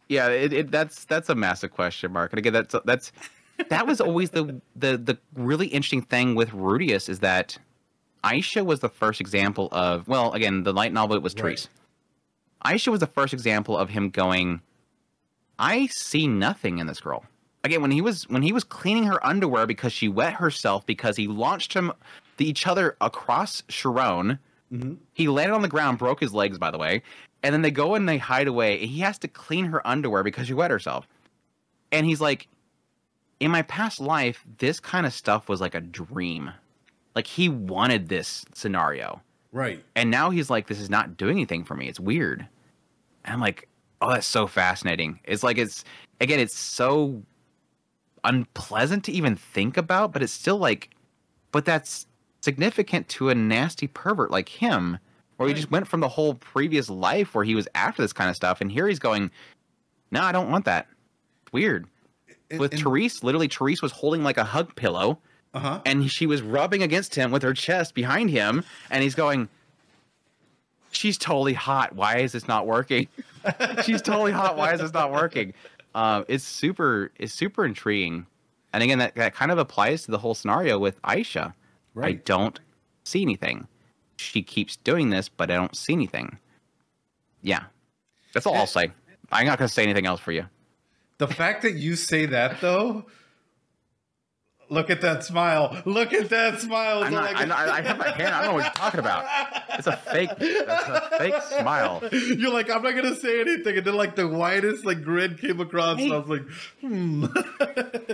Yeah, that's a massive question mark. And again, that was always the really interesting thing with Rudeus, is that Aisha was the first example of, well, again, the light novel, it was Therese. Aisha was the first example of him going, I see nothing in this girl. Again, when he was cleaning her underwear because she wet herself because he launched each other across Sharon. Mm-hmm. He landed on the ground, broke his legs, by the way. And then they go and they hide away. And he has to clean her underwear because she wet herself. And he's like, in my past life, this kind of stuff was like a dream. Like, he wanted this scenario. Right. And now he's like, this is not doing anything for me. It's weird. And I'm like, oh, that's so fascinating. It's like, it's so unpleasant to even think about, but it's still like, but that's significant to a nasty pervert like him, where he just went from the whole previous life where he was after this kind of stuff. And here he's going, no, I don't want that. It's weird. With Therese, literally, Therese was holding like a hug pillow. And she was rubbing against him with her chest behind him, and he's going, she's totally hot. Why is this not working? She's totally hot. Why is this not working? It's super intriguing. And again, that kind of applies to the whole scenario with Aisha. Right. I don't see anything. She keeps doing this, but I don't see anything. Yeah. That's all I'll say. I'm not going to say anything else for you. The fact that you say that, though, look at that smile. Look at that smile. I have my hand. I don't know what you're talking about. It's a fake smile. You're like, I'm not going to say anything. And then, like, the widest, like, grin came across. Hey. And I was like,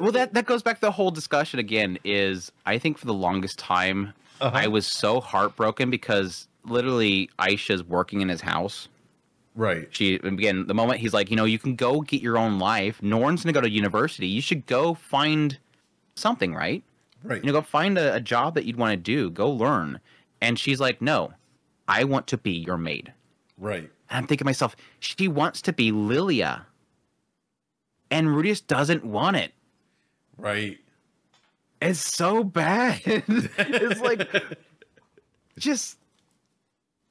Well, that goes back to the whole discussion again is I think for the longest time, I was so heartbroken because literally Aisha's working in his house. Right. Again, the moment he's like, you can go get your own life. Norn's going to go to university. You should go find something, right? Right. Go find a job that you'd want to do. Go learn. And she's like, no, I want to be your maid. Right. And I'm thinking to myself, she wants to be Lilia. And Rudeus doesn't want it. Right. It's so bad. It's like, just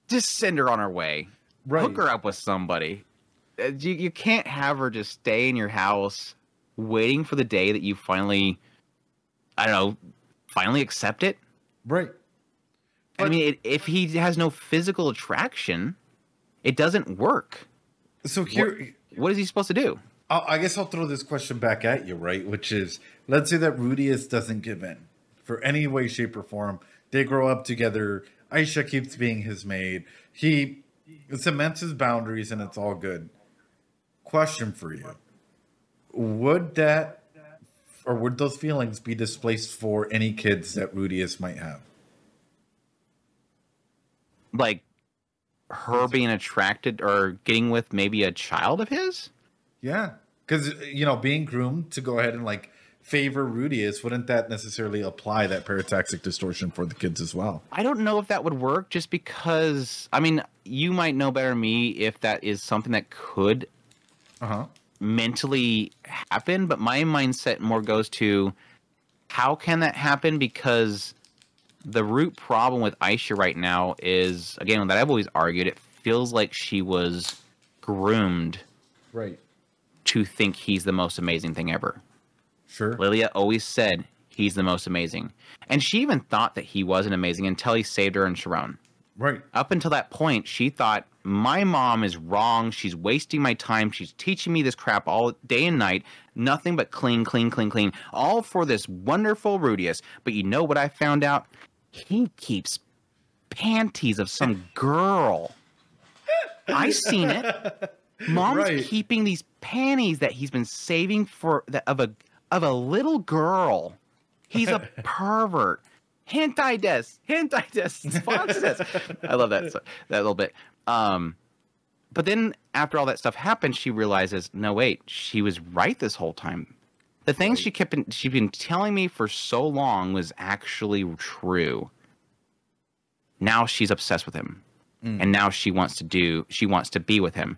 send her on her way. Right. Hook her up with somebody. You can't have her just stay in your house waiting for the day that you finally, finally accept it. Right. But, I mean, if he has no physical attraction, it doesn't work. So here... What is he supposed to do? I guess I'll throw this question back at you, right? Which is, let's say that Rudeus doesn't give in for any way, shape, or form. They grow up together. Aisha keeps being his maid. He cements his boundaries, and it's all good. Question for you. Would those feelings be displaced for any kids that Rudeus might have? Like her being attracted or getting with maybe a child of his? Yeah. Because, being groomed to go ahead and, like, favor Rudeus, wouldn't that necessarily apply that parataxic distortion for the kids as well? I don't know if that would work just because, I mean, you might know better than me if that is something that could mentally happen, but my mindset more goes to how can that happen? Because the root problem with Aisha right now is, again, that I've always argued, it feels like she was groomed to think he's the most amazing thing ever. Sure. Lilia always said he's the most amazing. And she even thought that he wasn't amazing until he saved her and Sharon. Right. Up until that point, she thought, my mom is wrong. She's wasting my time. She's teaching me this crap all day and night. Nothing but clean, clean, clean, clean. All for this wonderful Rudeus. But you know what I found out? He keeps panties of some girl. I seen it. Mom's keeping these panties that he's been saving for of a little girl. He's a pervert. Hentai des. Sponsor this. I love that little bit. But then after all that stuff happened, she realizes, no, wait, she was right this whole time. The things she'd been telling me for so long was actually true. Now she's obsessed with him. And now she wants to be with him.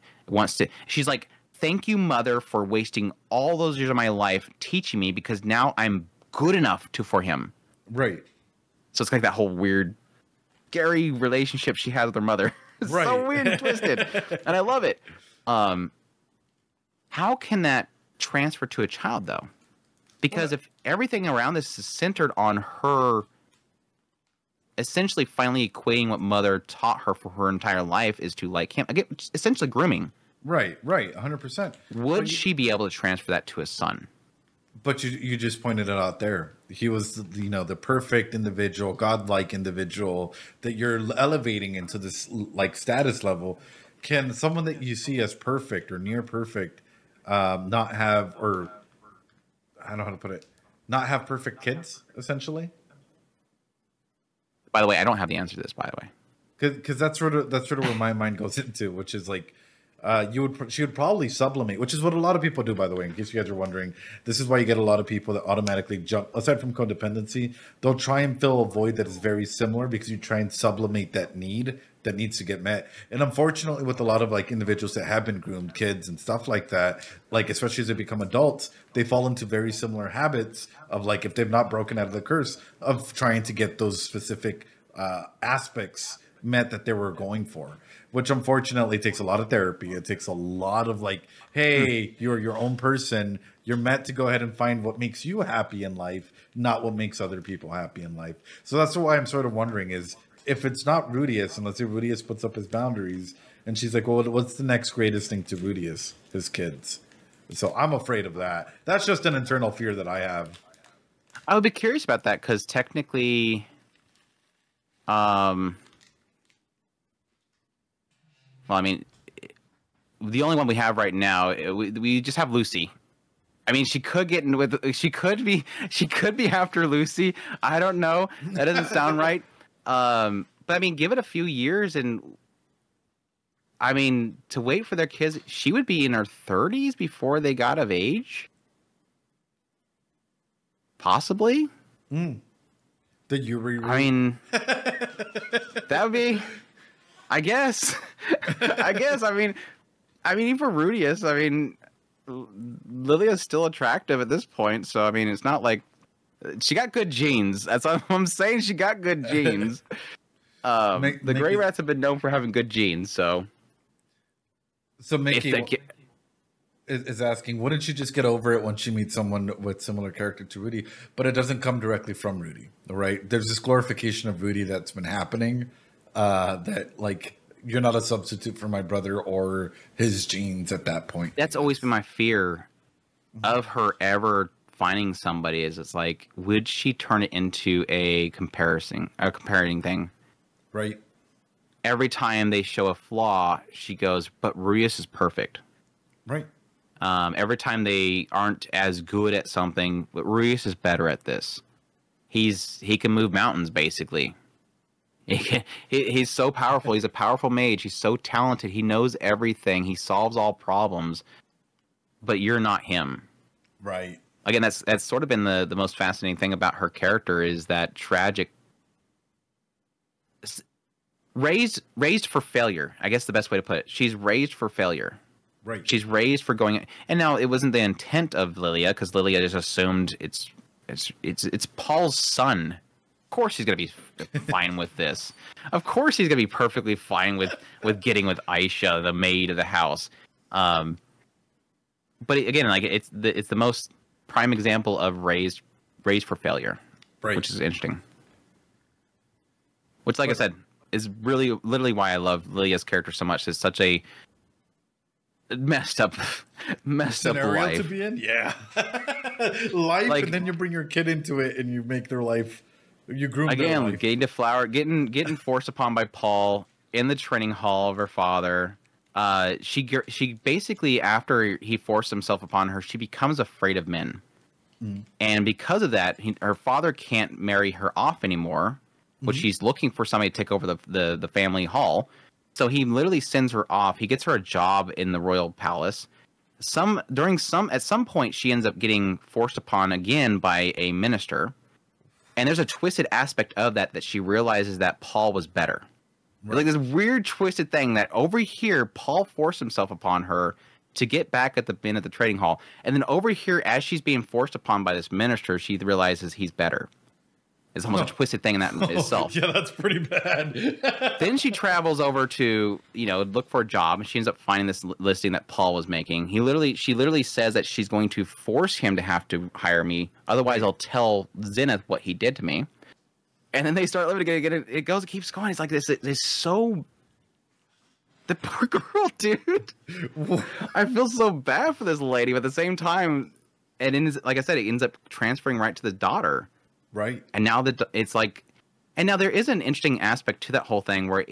She's like, thank you, mother, for wasting all those years of my life teaching me, because now I'm good enough for him. Right. So it's like that whole weird, scary relationship she has with her mother. It's so weird and twisted. And I love it. How can that transfer to a child, though? Because if everything around this is centered on her essentially finally equating what mother taught her for her entire life is to like him, again, essentially grooming. Right, 100%. Would she be able to transfer that to a son? But you just pointed it out there. He was, the perfect individual, godlike individual that you're elevating into this like status level. Can someone that you see as perfect or near perfect not have, or I don't know how to put it, not have perfect kids, essentially? By the way, I don't have the answer to this, by the way. Because that's sort of where my mind goes into, which is like, she would probably sublimate, which is what a lot of people do, by the way, in case you guys are wondering. This is why you get a lot of people that automatically jump, aside from codependency, they'll try and fill a void that is very similar because you try and sublimate that need that needs to get met. And unfortunately, with a lot of like individuals that have been groomed, kids and stuff like that, like especially as they become adults, they fall into very similar habits of like, if they've not broken out of the curse, of trying to get those specific aspects met that they were going for, which unfortunately takes a lot of therapy. It takes a lot of like, hey, you're your own person. You're meant to go ahead and find what makes you happy in life, not what makes other people happy in life. So that's why I'm sort of wondering is if it's not Rudeus, and let's say Rudeus puts up his boundaries, and she's like, well, what's the next greatest thing to Rudeus? His kids. So I'm afraid of that. That's just an internal fear that I have. I would be curious about that because technically, well, I mean, the only one we have right now, we just have Lucy. I mean, she could get in with, she could be after Lucy. I don't know. That doesn't sound right. But I mean, give it a few years and I mean, to wait for their kids, she would be in her 30s before they got of age. Possibly. The Yuri. I mean, that would be, I guess. I mean, even for Rudeus, I mean, Lilia's still attractive at this point. So, I mean, it's not like she got good genes. That's what I'm saying. She got good genes. The Grey Rats have been known for having good genes. So Mickey is asking, wouldn't she just get over it when she meets someone with similar character to Rudy? But it doesn't come directly from Rudy, right? There's this glorification of Rudy that's been happening that, like, you're not a substitute for my brother or his genes at that point. That's always been my fear of her ever finding somebody is it's like, would she turn it into a comparing thing? Right. Every time they show a flaw, she goes, but Rudeus is perfect. Right. Every time they aren't as good at something, but Rudeus is better at this. He can move mountains, basically. He's so powerful. He's a powerful mage. He's so talented. He knows everything. He solves all problems. But you're not him. Right. Again, that's sort of been the most fascinating thing about her character is that tragic... Raised for failure. I guess the best way to put it. She's raised for failure. Right. She's raised for going, and now it wasn't the intent of Lilia because Lilia just assumed it's Paul's son. Of course he's gonna be fine with this. Of course he's gonna be perfectly fine with getting with Aisha, the maid of the house. But again, like it's the most prime example of raised for failure, right? Which is interesting. Which, like I said, is really literally why I love Lilia's character so much. It's such a messed up scenario life to be in. Yeah. Life, like, and then you bring your kid into it and you make their life, you groom again, their life. getting forced upon by Paul in the training hall of her father. She basically, after he forced himself upon her, she becomes afraid of men. And because of that, her father can't marry her off anymore, which she's looking for somebody to take over the family hall. So he literally sends her off. He gets her a job in the royal palace. At some point, she ends up getting forced upon again by a minister. And there's a twisted aspect of that she realizes that Paul was better. Right. Like this weird twisted thing that over here, Paul forced himself upon her to get back at the trading hall. And then over here, as she's being forced upon by this minister, she realizes he's better. It's almost a twisted thing in that itself. Yeah, that's pretty bad. Then she travels over to, look for a job, and she ends up finding this listing that Paul was making. She literally says that she's going to force him to have to hire me, otherwise I'll tell Zenith what he did to me. And then they start living together. It keeps going. It's like this. It's so. The poor girl, dude. I feel so bad for this lady, but at the same time, like I said, it ends up transferring right to the daughter. Right. And now now there is an interesting aspect to that whole thing where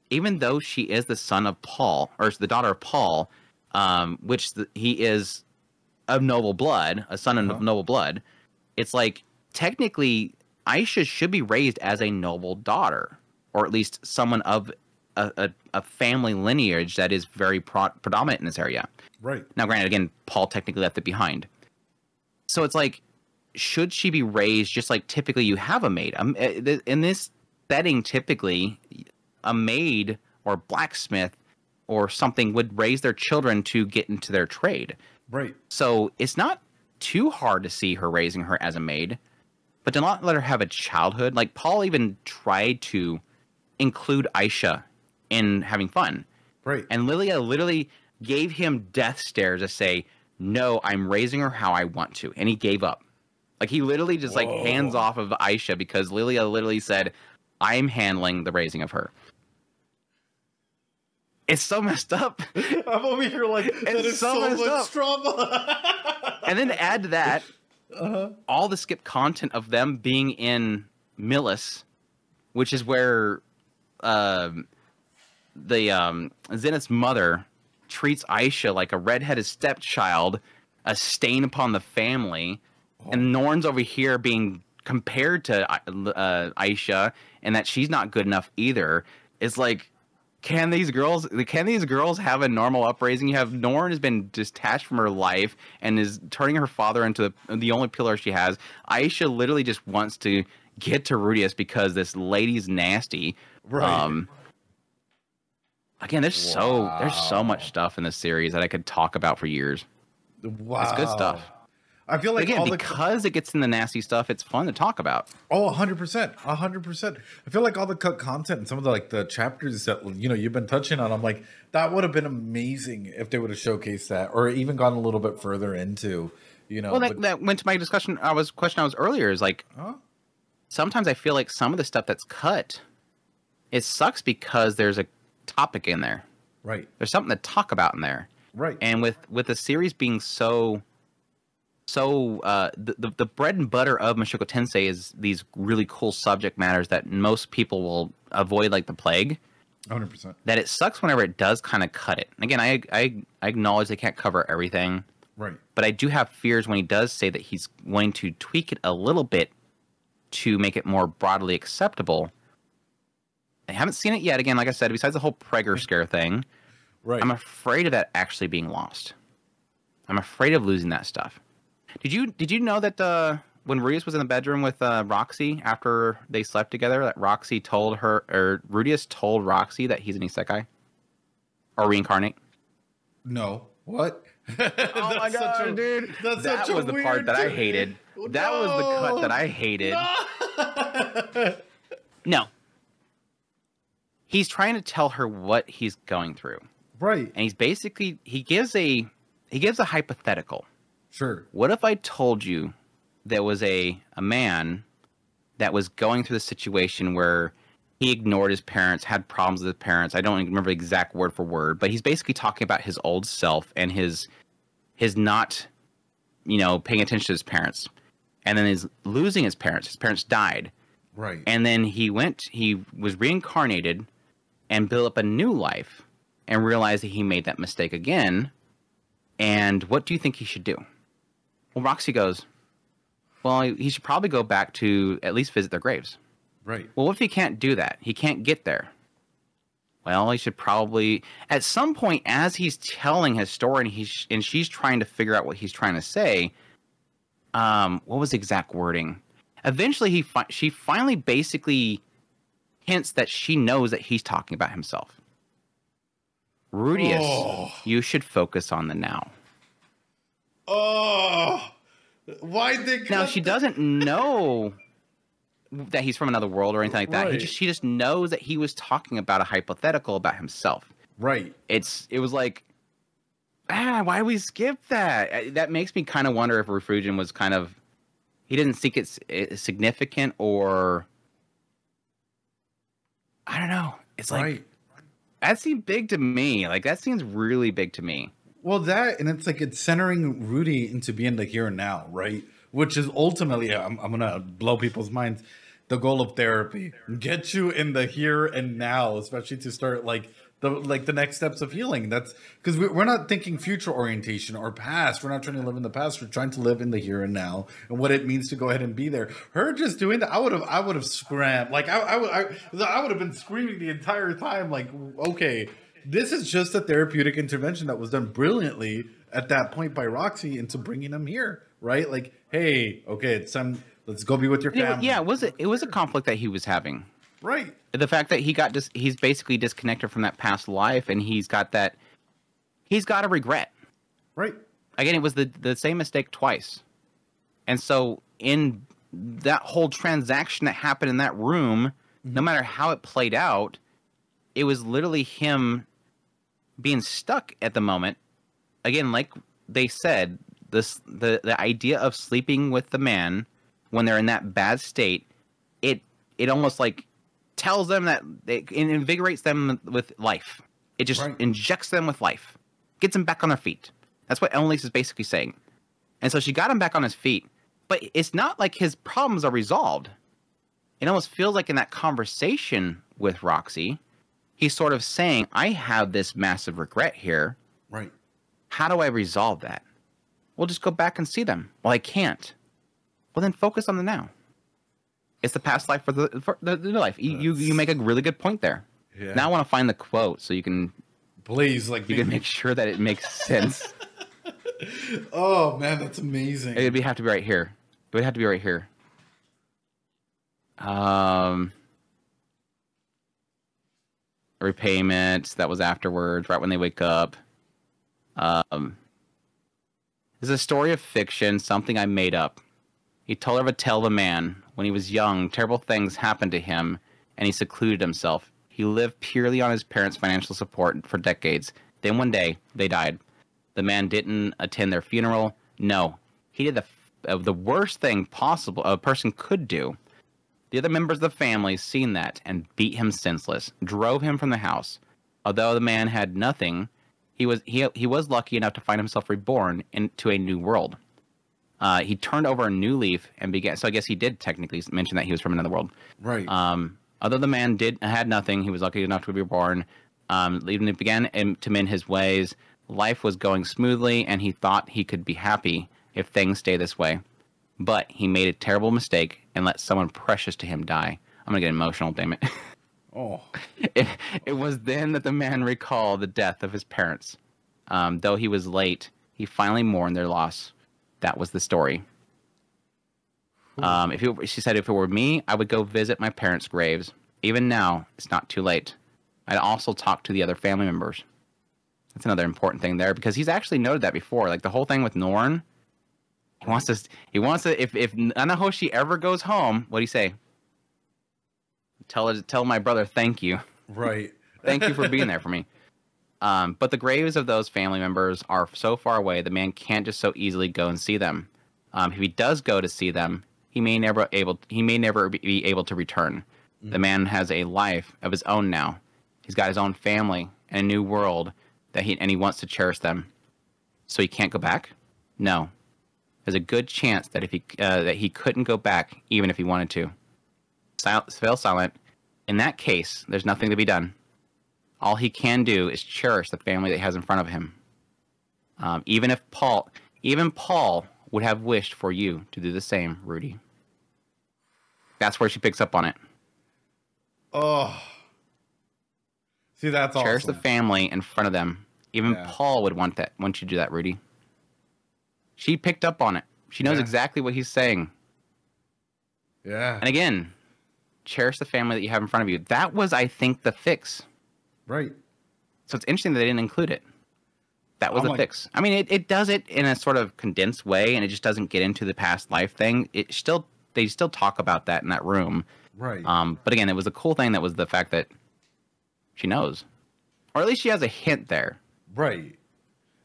even though she is the son of Paul, or the daughter of Paul, he is of noble blood, a son of noble blood, it's like technically Aisha should be raised as a noble daughter, or at least someone of a family lineage that is very predominant in this area. Right. Now, granted, again, Paul technically left it behind. So it's like, should she be raised just like typically you have a maid? In this setting, typically, a maid or blacksmith or something would raise their children to get into their trade. Right. So it's not too hard to see her raising her as a maid, but to not let her have a childhood. Like Paul even tried to include Aisha in having fun. Right. And Lilia literally gave him death stares to say, no, I'm raising her how I want to. And he gave up. Like, he literally just, like, hands off of Aisha because Lilia literally said, I'm handling the raising of her. It's so messed up. I'm over here like, that is so much trauma. And then to add to that, all the skip content of them being in Millis, which is where Zenith's mother treats Aisha like a redheaded stepchild, a stain upon the family, and Norn's over here being compared to Aisha, and that she's not good enough either. It's like, can these girls have a normal upraising? You have Norn has been detached from her life and is turning her father into the only pillar she has. Aisha literally just wants to get to Rudeus because this lady's nasty. Right. Again, there's so much stuff in this series that I could talk about for years. Wow. It's good stuff. I feel like again, because it gets in the nasty stuff, it's fun to talk about. Oh, 100%. 100%. I feel like all the cut content and some of the like the chapters that you've been touching on, I'm like, that would have been amazing if they would have showcased that or even gone a little bit further into, Well, that went to my question I was earlier is like, sometimes I feel like some of the stuff that's cut, it sucks because there's a topic in there. Right. There's something to talk about in there. Right. And with the series being the bread and butter of Mushoku Tensei is these really cool subject matters that most people will avoid like the plague. 100%. That it sucks whenever it does kind of cut it. And again, I acknowledge they can't cover everything. Right. But I do have fears when he does say that he's going to tweak it a little bit to make it more broadly acceptable. I haven't seen it yet. Again, like I said, besides the whole Prager scare thing, Right. I'm afraid of that actually being lost. I'm afraid of losing that stuff. Did you know that when Rudeus was in the bedroom with Roxy after they slept together, that Roxy told her, or Rudeus told Roxy that he's an isekai or reincarnate? No. What? Oh my god, dude! That was the part that I hated. That was the cut that I hated. No. He's trying to tell her what he's going through. Right. And he's basically he gives a hypothetical. Sure. What if I told you there was a man that was going through the situation where he ignored his parents, had problems with his parents. I don't remember the exact word for word, but he's basically talking about his old self and his not, paying attention to his parents. And then is losing his parents. His parents died. Right. And then he was reincarnated and built up a new life and realized that he made that mistake again. And what do you think he should do? Well, Roxy goes, well, he should probably go back to at least visit their graves. Right. Well, what if he can't do that? He can't get there. Well, he should probably, at some point, as he's telling his story and she's trying to figure out what he's trying to say, what was the exact wording? Eventually, she finally basically hints that she knows that he's talking about himself. Rudeus, you should focus on the now. Oh, why they? Now she doesn't know that he's from another world or anything like that. Right. She just knows that he was talking about a hypothetical about himself. Right. It was like, why we skip that? That makes me kind of wonder if Ruijerd was kind of, he didn't think it's significant, or I don't know. It's like, right. That seemed big to me. Like, that seems really big to me. Well, that, and it's like it's centering Rudy into being the here and now, right? Which is ultimately, I'm gonna blow people's minds, the goal of therapy. Get you in the here and now, especially to start the next steps of healing. That's because we're not thinking future orientation or past. We're not trying to live in the past. We're trying to live in the here and now and what it means to go ahead and be there. Her just doing that, I would have scrammed. Like I would have been screaming the entire time. Like, okay, this is just a therapeutic intervention that was done brilliantly at that point by Roxy into bringing him here, right? Like, hey, okay, it's time. Let's go be with your family. Yeah, it was a conflict that he was having. Right. The fact that he's basically disconnected from that past life, and he's got a regret. Right. Again, it was the same mistake twice. And so in that whole transaction that happened in that room, no matter how it played out, it was literally him being stuck at the moment. Again, like they said, the idea of sleeping with the man when they're in that bad state, it almost like tells them that it invigorates them with life. It just injects them with life, gets them back on their feet. That's what Elinalise is basically saying. And so she got him back on his feet, but it's not like his problems are resolved. It almost feels like in that conversation with Roxy, he's sort of saying, I have this massive regret here. Right. How do I resolve that? Well, just go back and see them. Well, I can't. Well, then focus on the now. It's the past life for the new life. You make a really good point there. Yeah. Now I want to find the quote so you can... Please, like... You can make sure that it makes sense. Oh, man, that's amazing. It would have to be right here. It would have to be right here. Repayment. That was afterwards, right when they wake up. It's a story of fiction, something I made up. He told her of a tale of a man. When he was young, terrible things happened to him, and he secluded himself. He lived purely on his parents' financial support for decades. Then one day, they died. The man didn't attend their funeral. No. He did the worst thing possible a person could do. The other members of the family seen that and beat him senseless, drove him from the house. Although the man had nothing, he was lucky enough to find himself reborn into a new world. He turned over a new leaf and began. So I guess he did technically mention that he was from another world. Right. Although the man had nothing, he was lucky enough to be reborn. He began to mend his ways. Life was going smoothly, and he thought he could be happy if things stay this way. But he made a terrible mistake and let someone precious to him die. I'm gonna get emotional, damn it. Oh. It was then that the man recalled the death of his parents. Though he was late, he finally mourned their loss. That was the story. She said, if it were me, I would go visit my parents' graves. Even now, it's not too late. I'd also talk to the other family members. That's another important thing there, because he's actually noted that before. Like the whole thing with Norn. He wants to. If Anahoshi ever goes home, what do you say? Tell my brother thank you. Right. Thank you for being there for me. But the graves of those family members are so far away, the man can't just so easily go and see them. If he does go to see them, he may never be able to return. Mm-hmm. The man has a life of his own now. He's got his own family and a new world that he wants to cherish them. So he can't go back? No. There's a good chance that that he couldn't go back even if he wanted to. Fell silent. In that case, there's nothing to be done. All he can do is cherish the family that he has in front of him. Even Paul would have wished for you to do the same, Rudy. That's where she picks up on it. Oh. See, that's awesome. Cherish the family in front of them. Even Paul would want you to do that, Rudy. She picked up on it. She knows exactly what he's saying. Yeah. And again, cherish the family that you have in front of you. That was, I think, the fix. Right. So it's interesting that they didn't include it. That was the fix. I mean, it does it in a sort of condensed way, and it just doesn't get into the past life thing. They still talk about that in that room. Right. But again, it was a cool thing that was the fact that she knows. Or at least she has a hint there. Right.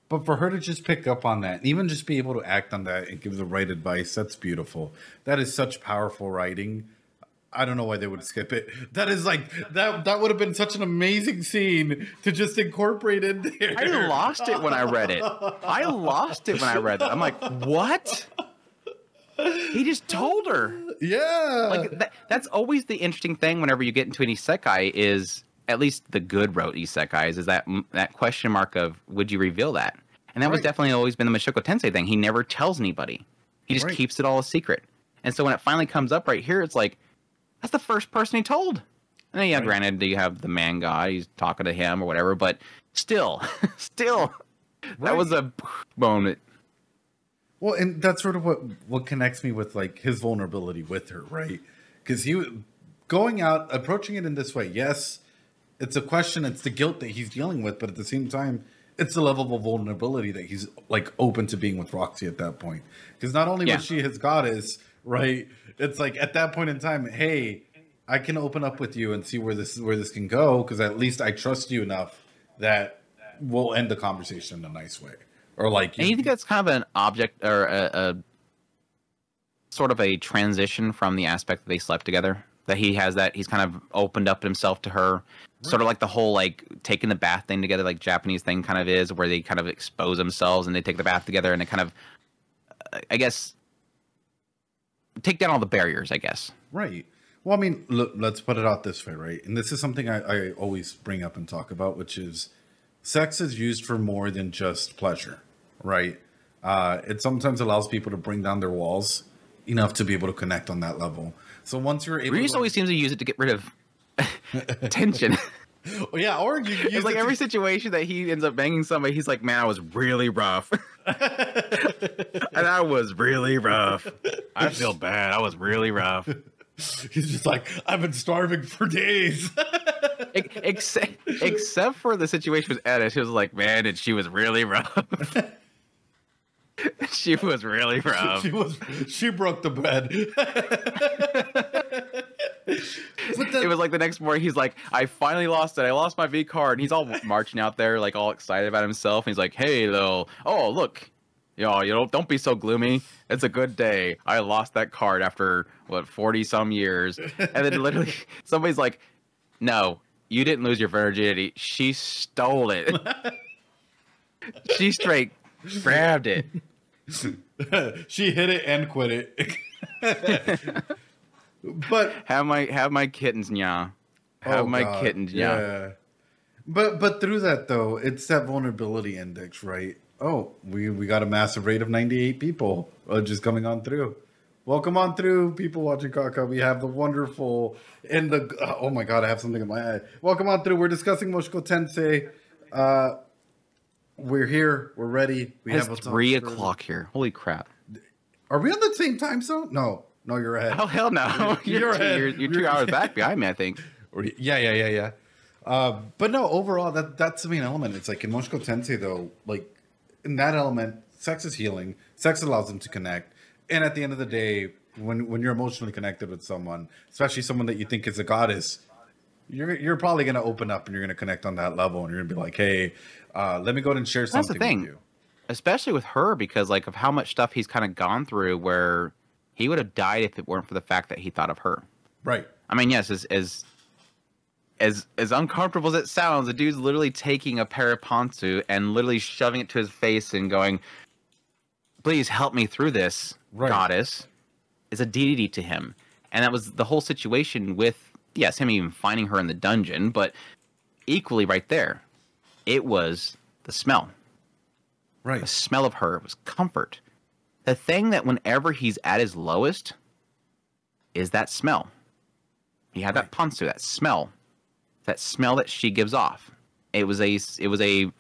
But for her to just pick up on that, and even just be able to act on that and give the right advice, that's beautiful. That is such powerful writing. I don't know why they would skip it. That is like, that would have been such an amazing scene to just incorporate in there. I lost it when I read it. I'm like, what? He just told her. Yeah. Like that's always the interesting thing whenever you get into an isekai is, at least the good wrote isekais, is that question mark of, would you reveal that? And that was definitely always been the Mushoku Tensei thing. He never tells anybody. He just keeps it all a secret. And so when it finally comes up right here, it's like, that's the first person he told. And then, granted, you have the man god. He's talking to him or whatever. But still, that was a moment. Well, and that's sort of what connects me with like his vulnerability with her, right? Because he going out, approaching it in this way. Yes, it's a question. It's the guilt that he's dealing with, but at the same time, it's the level of vulnerability that he's like open to being with Roxy at that point. Because not only was she his goddess, right? It's like at that point in time, hey, I can open up with you and see where this can go, because at least I trust you enough that we'll end the conversation in a nice way. Or like, and you think that's kind of an object or a sort of a transition from the aspect that they slept together? That he's kind of opened up himself to her, sort of like the whole like taking the bath thing together, like Japanese thing kind of is, where they kind of expose themselves and they take the bath together and they kind of, I guess, take down all the barriers, I guess. Right. Well, I mean, look, let's put it out this way, right? And this is something I always bring up and talk about, which is sex is used for more than just pleasure, right? It sometimes allows people to bring down their walls enough to be able to connect on that level. So once you're able, Rudeus always seems to use it to get rid of tension. Yeah, or you use it's like every situation that he ends up banging somebody, he's like, "Man, I was really rough," and I was really rough. I feel bad. I was really rough. He's just like, I've been starving for days. Except for the situation with Eris, he was like, "Man, and she was really rough." She was really rough. She broke the bread. It was like the next morning, he's like, I finally lost it. I lost my V card. And he's all marching out there, like all excited about himself. And he's like, hey, though. Oh, look. Don't be so gloomy. It's a good day. I lost that card after, 40-some years. And then literally somebody's like, no, you didn't lose your virginity. She stole it. She straight grabbed it. She hit it and quit it. But have my kittens, nya. Kittens, nya. Yeah. But through that though, it's that vulnerability index, right? Oh, we got a massive rate of 98 people just coming on through. Welcome on through, people watching Kaka. We have the wonderful oh my god, I have something in my eye. Welcome on through. We're discussing Mushoku Tensei. We're here. We're ready. It's 3 o'clock here. Holy crap! Are we on the same time zone? No, you're ahead. Oh hell no! You're ahead. You're 2 hours back behind me, I think. Yeah. But no, overall, that's the main element. It's like in Mushoku Tensei, though, like in that element, sex is healing. Sex allows them to connect, and at the end of the day, when you're emotionally connected with someone, especially someone that you think is a goddess, you're probably going to open up and you're going to connect on that level, and you're going to be like, hey, let me go ahead and share something. That's the thing, with you. Especially with her, because like of how much stuff he's kind of gone through, where he would have died if it weren't for the fact that he thought of her. Right. I mean, yes, as uncomfortable as it sounds, the dude's literally taking a pair of pantsu and literally shoving it to his face and going, please help me through this, goddess, is a deity to him. And that was the whole situation with, yes, him even finding her in the dungeon, but equally right there, it was the smell. Right. The smell of her. It was comfort. The thing that whenever he's at his lowest is that smell. He had that pantsu, that smell that she gives off. It was a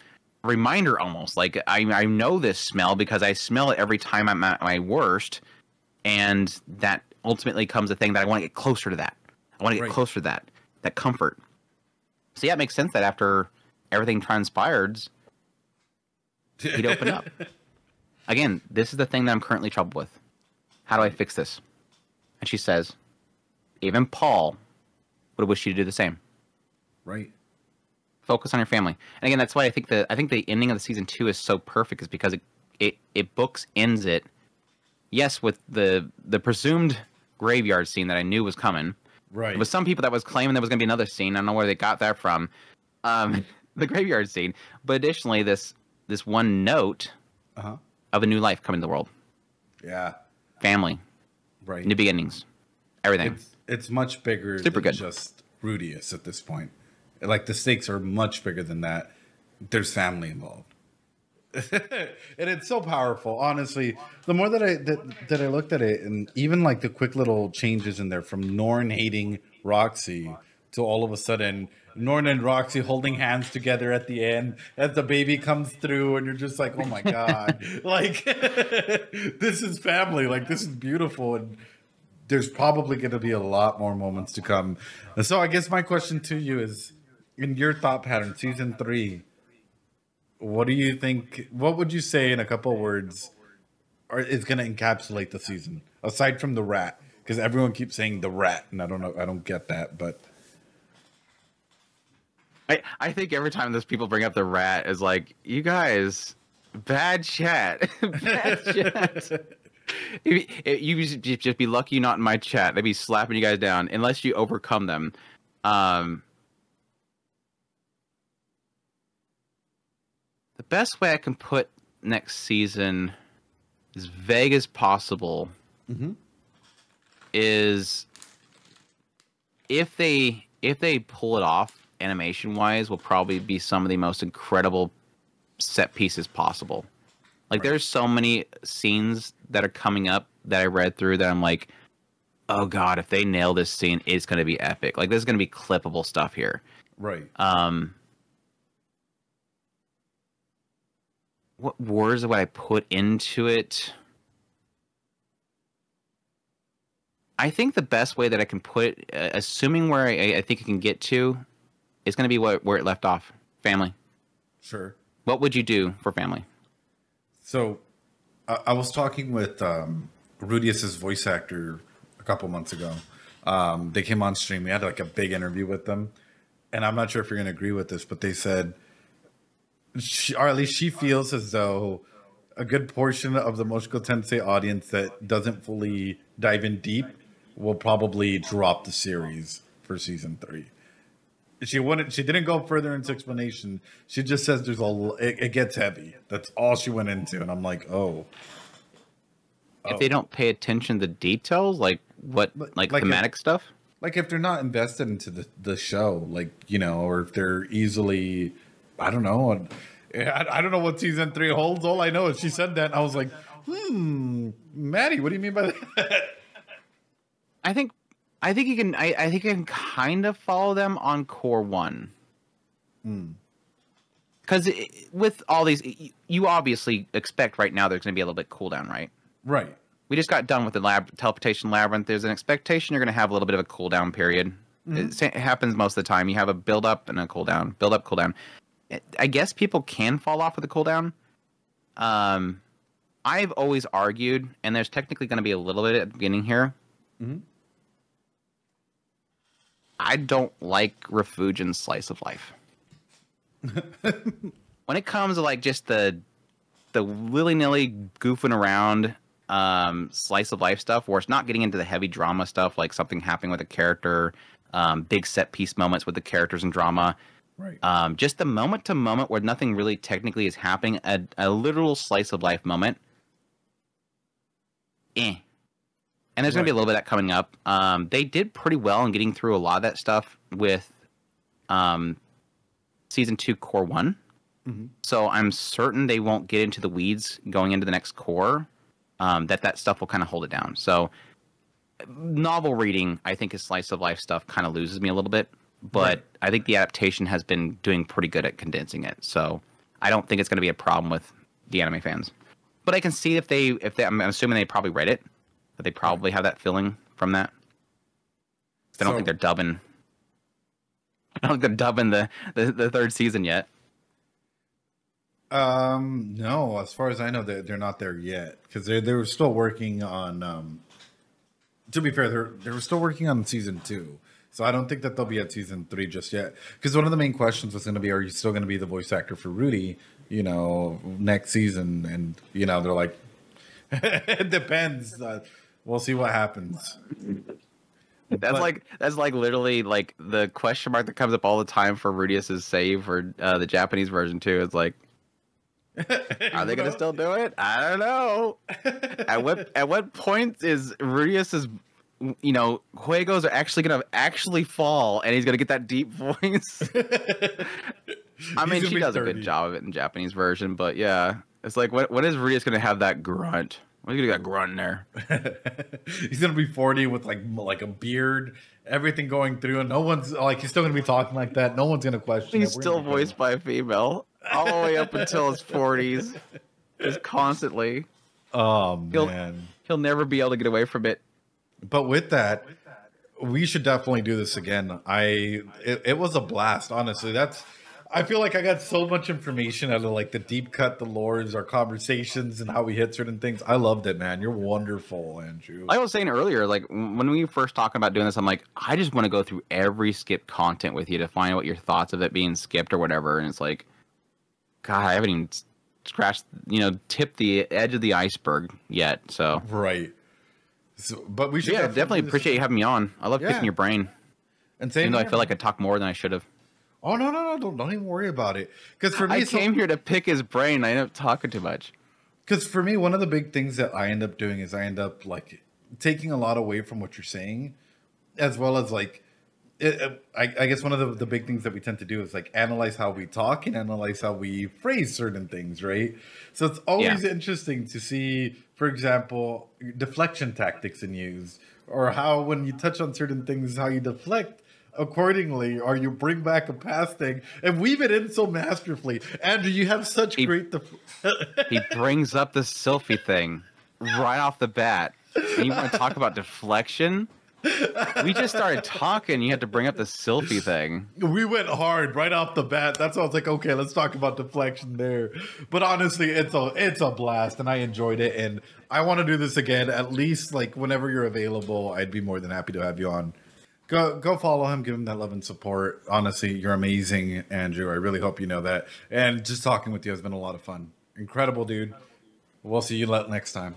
reminder almost. Like I know this smell because I smell it every time I'm at my worst, and that ultimately comes a thing that I want to get closer to that. I want to get closer to that comfort. So yeah, it makes sense that after everything transpired, he'd open up. Again, this is the thing that I'm currently troubled with. How do I fix this? And she says, even Paul would wish you to do the same. Right. Focus on your family. And again, that's why I think the ending of the season 2 is so perfect, is because it ends it. Yes, with the presumed graveyard scene that I knew was coming. Right. With some people that was claiming there was going to be another scene. I don't know where they got that from. The graveyard scene. But additionally, this one note of a new life coming to the world. Yeah. Family. Right. New beginnings. Everything. It's much bigger than just Rudeus at this point. Like, the stakes are much bigger than that. There's family involved. And it's so powerful, honestly. The more that I looked at it, and even like the quick little changes in there, from Norn hating Roxy to all of a sudden Norn and Roxy holding hands together at the end as the baby comes through, and you're just like, oh my god, like this is family, like this is beautiful. And there's probably going to be a lot more moments to come. And so I guess my question to you is, in your thought pattern, season 3, what do you think? What would you say in a couple of words is going to encapsulate the season, aside from the rat? because everyone keeps saying the rat, and I don't know, I don't get that, but I think every time those people bring up the rat is like, you guys, bad chat, bad chat. You just be lucky you're not in my chat. They'd be slapping you guys down unless you overcome them. The best way I can put next season, as vague as possible, is if they pull it off animation wise, will probably be some of the most incredible set pieces possible. Like there's so many scenes that are coming up that I read through that I'm like, oh god, if they nail this scene, it's going to be epic. Like there's going to be clippable stuff here. right. What words would I put into it? I think the best way that I can put it, assuming where I think it can get to, is going to be where it left off. Family. Sure. What would you do for family? So, I was talking with Rudeus's voice actor a couple months ago. They came on stream. We had like a big interview with them, and I'm not sure if you're going to agree with this, but they said, or at least she feels as though a good portion of the Mushoku Tensei audience that doesn't fully dive in deep will probably drop the series for season 3. She didn't go further into explanation. She just says it gets heavy. That's all she went into, and I'm like, oh. If they don't pay attention to details, like what, like thematic stuff, like if they're not invested into the show, like, you know, or if they're easily, I don't know. I don't know what season 3 holds. All I know is she said that, and I was like, Maddie, what do you mean by that? I think you can. I think you can kind of follow them on core 1. Because with all these, you obviously expect right now there's going to be a little bit cooldown, right? Right. We just got done with the teleportation labyrinth. There's an expectation you're going to have a little bit of a cooldown period. It happens most of the time. You have a build up and a cooldown. Build up, cooldown. I guess people can fall off with a cooldown. I've always argued, and there's technically going to be a little bit at the beginning here. I don't like Refugian's slice of life. When it comes to like just the willy-nilly goofing around slice of life stuff, where it's not getting into the heavy drama stuff, like something happening with a character, big set piece moments with the characters and drama. Right. Just the moment to moment where nothing really technically is happening, a literal slice of life moment. And there's going to be a little bit of that coming up. They did pretty well in getting through a lot of that stuff with season 2 core 1. So I'm certain they won't get into the weeds going into the next core. That stuff will kind of hold it down. So novel reading, I think, is slice of life stuff kind of loses me a little bit. But I think the adaptation has been doing pretty good at condensing it. So I don't think it's going to be a problem with the anime fans. But I can see if they I'm assuming they probably read it, that they probably have that feeling from that. I don't think they're dubbing. I don't think they're dubbing the 3rd season yet. No, as far as I know, they're not there yet, because they were still working on. To be fair, they were still working on season 2. So I don't think that they'll be at season 3 just yet. Because one of the main questions was going to be, are you still going to be the voice actor for Rudy, you know, next season? And, you know, they're like, it depends. We'll see what happens. That's like literally like the question mark that comes up all the time for Rudeus's save for the Japanese version too. It's like, are they going to still do it? I don't know. At what point is Rudeus's, you know, Juegos are actually going to fall, and he's going to get that deep voice? I mean, she does 30. A good job of it in the Japanese version, but yeah, it's like, when is Rudeus going to have that grunt? When are you going to get that grunt in there? He's going to be 40 with like a beard, everything going through, and no one's like, he's still going to be talking like that. No one's going to question. He's still voiced by a female all the way up until his 40s, just constantly. Oh man, he'll never be able to get away from it. But with that, we should definitely do this again. It was a blast, honestly. I feel like I got so much information out of like the deep cut, the lores, our conversations, and how we hit certain things. I loved it, man. You're wonderful, Andrew. Like I was saying earlier, like when we first talking about doing this, I'm like, I just want to go through every skipped content with you to find out what your thoughts of it being skipped or whatever. And it's like, God, I haven't even scratched, tipped the edge of the iceberg yet. So right. So, but we should definitely appreciate you having me on. I love picking your brain. And same even though I feel like I talk more than I should have. Oh no! Don't even worry about it. Because for me, I came here to pick his brain. I end up talking too much. Because for me, one of the big things that I end up doing is I end up like taking a lot away from what you're saying, as well as like, I guess one of the big things that we tend to do is like analyze how we talk and analyze how we phrase certain things, right? So it's always interesting to see, for example, deflection tactics in use, or how when you touch on certain things, how you deflect accordingly, or you bring back a past thing and weave it in so masterfully. Andrew, you have such great... He brings up the Sylphie thing right off the bat. And you want to talk about deflection? We just started talking. You had to bring up the Sylphie thing. We went hard right off the bat. That's why I was like, okay, let's talk about deflection there. But honestly, it's a blast, and I enjoyed it. And I want to do this again. At least like whenever you're available, I'd be more than happy to have you on. Go follow him, give him that love and support. Honestly, you're amazing, Andrew. I really hope you know that. And just talking with you has been a lot of fun. Incredible, dude. We'll see you next time.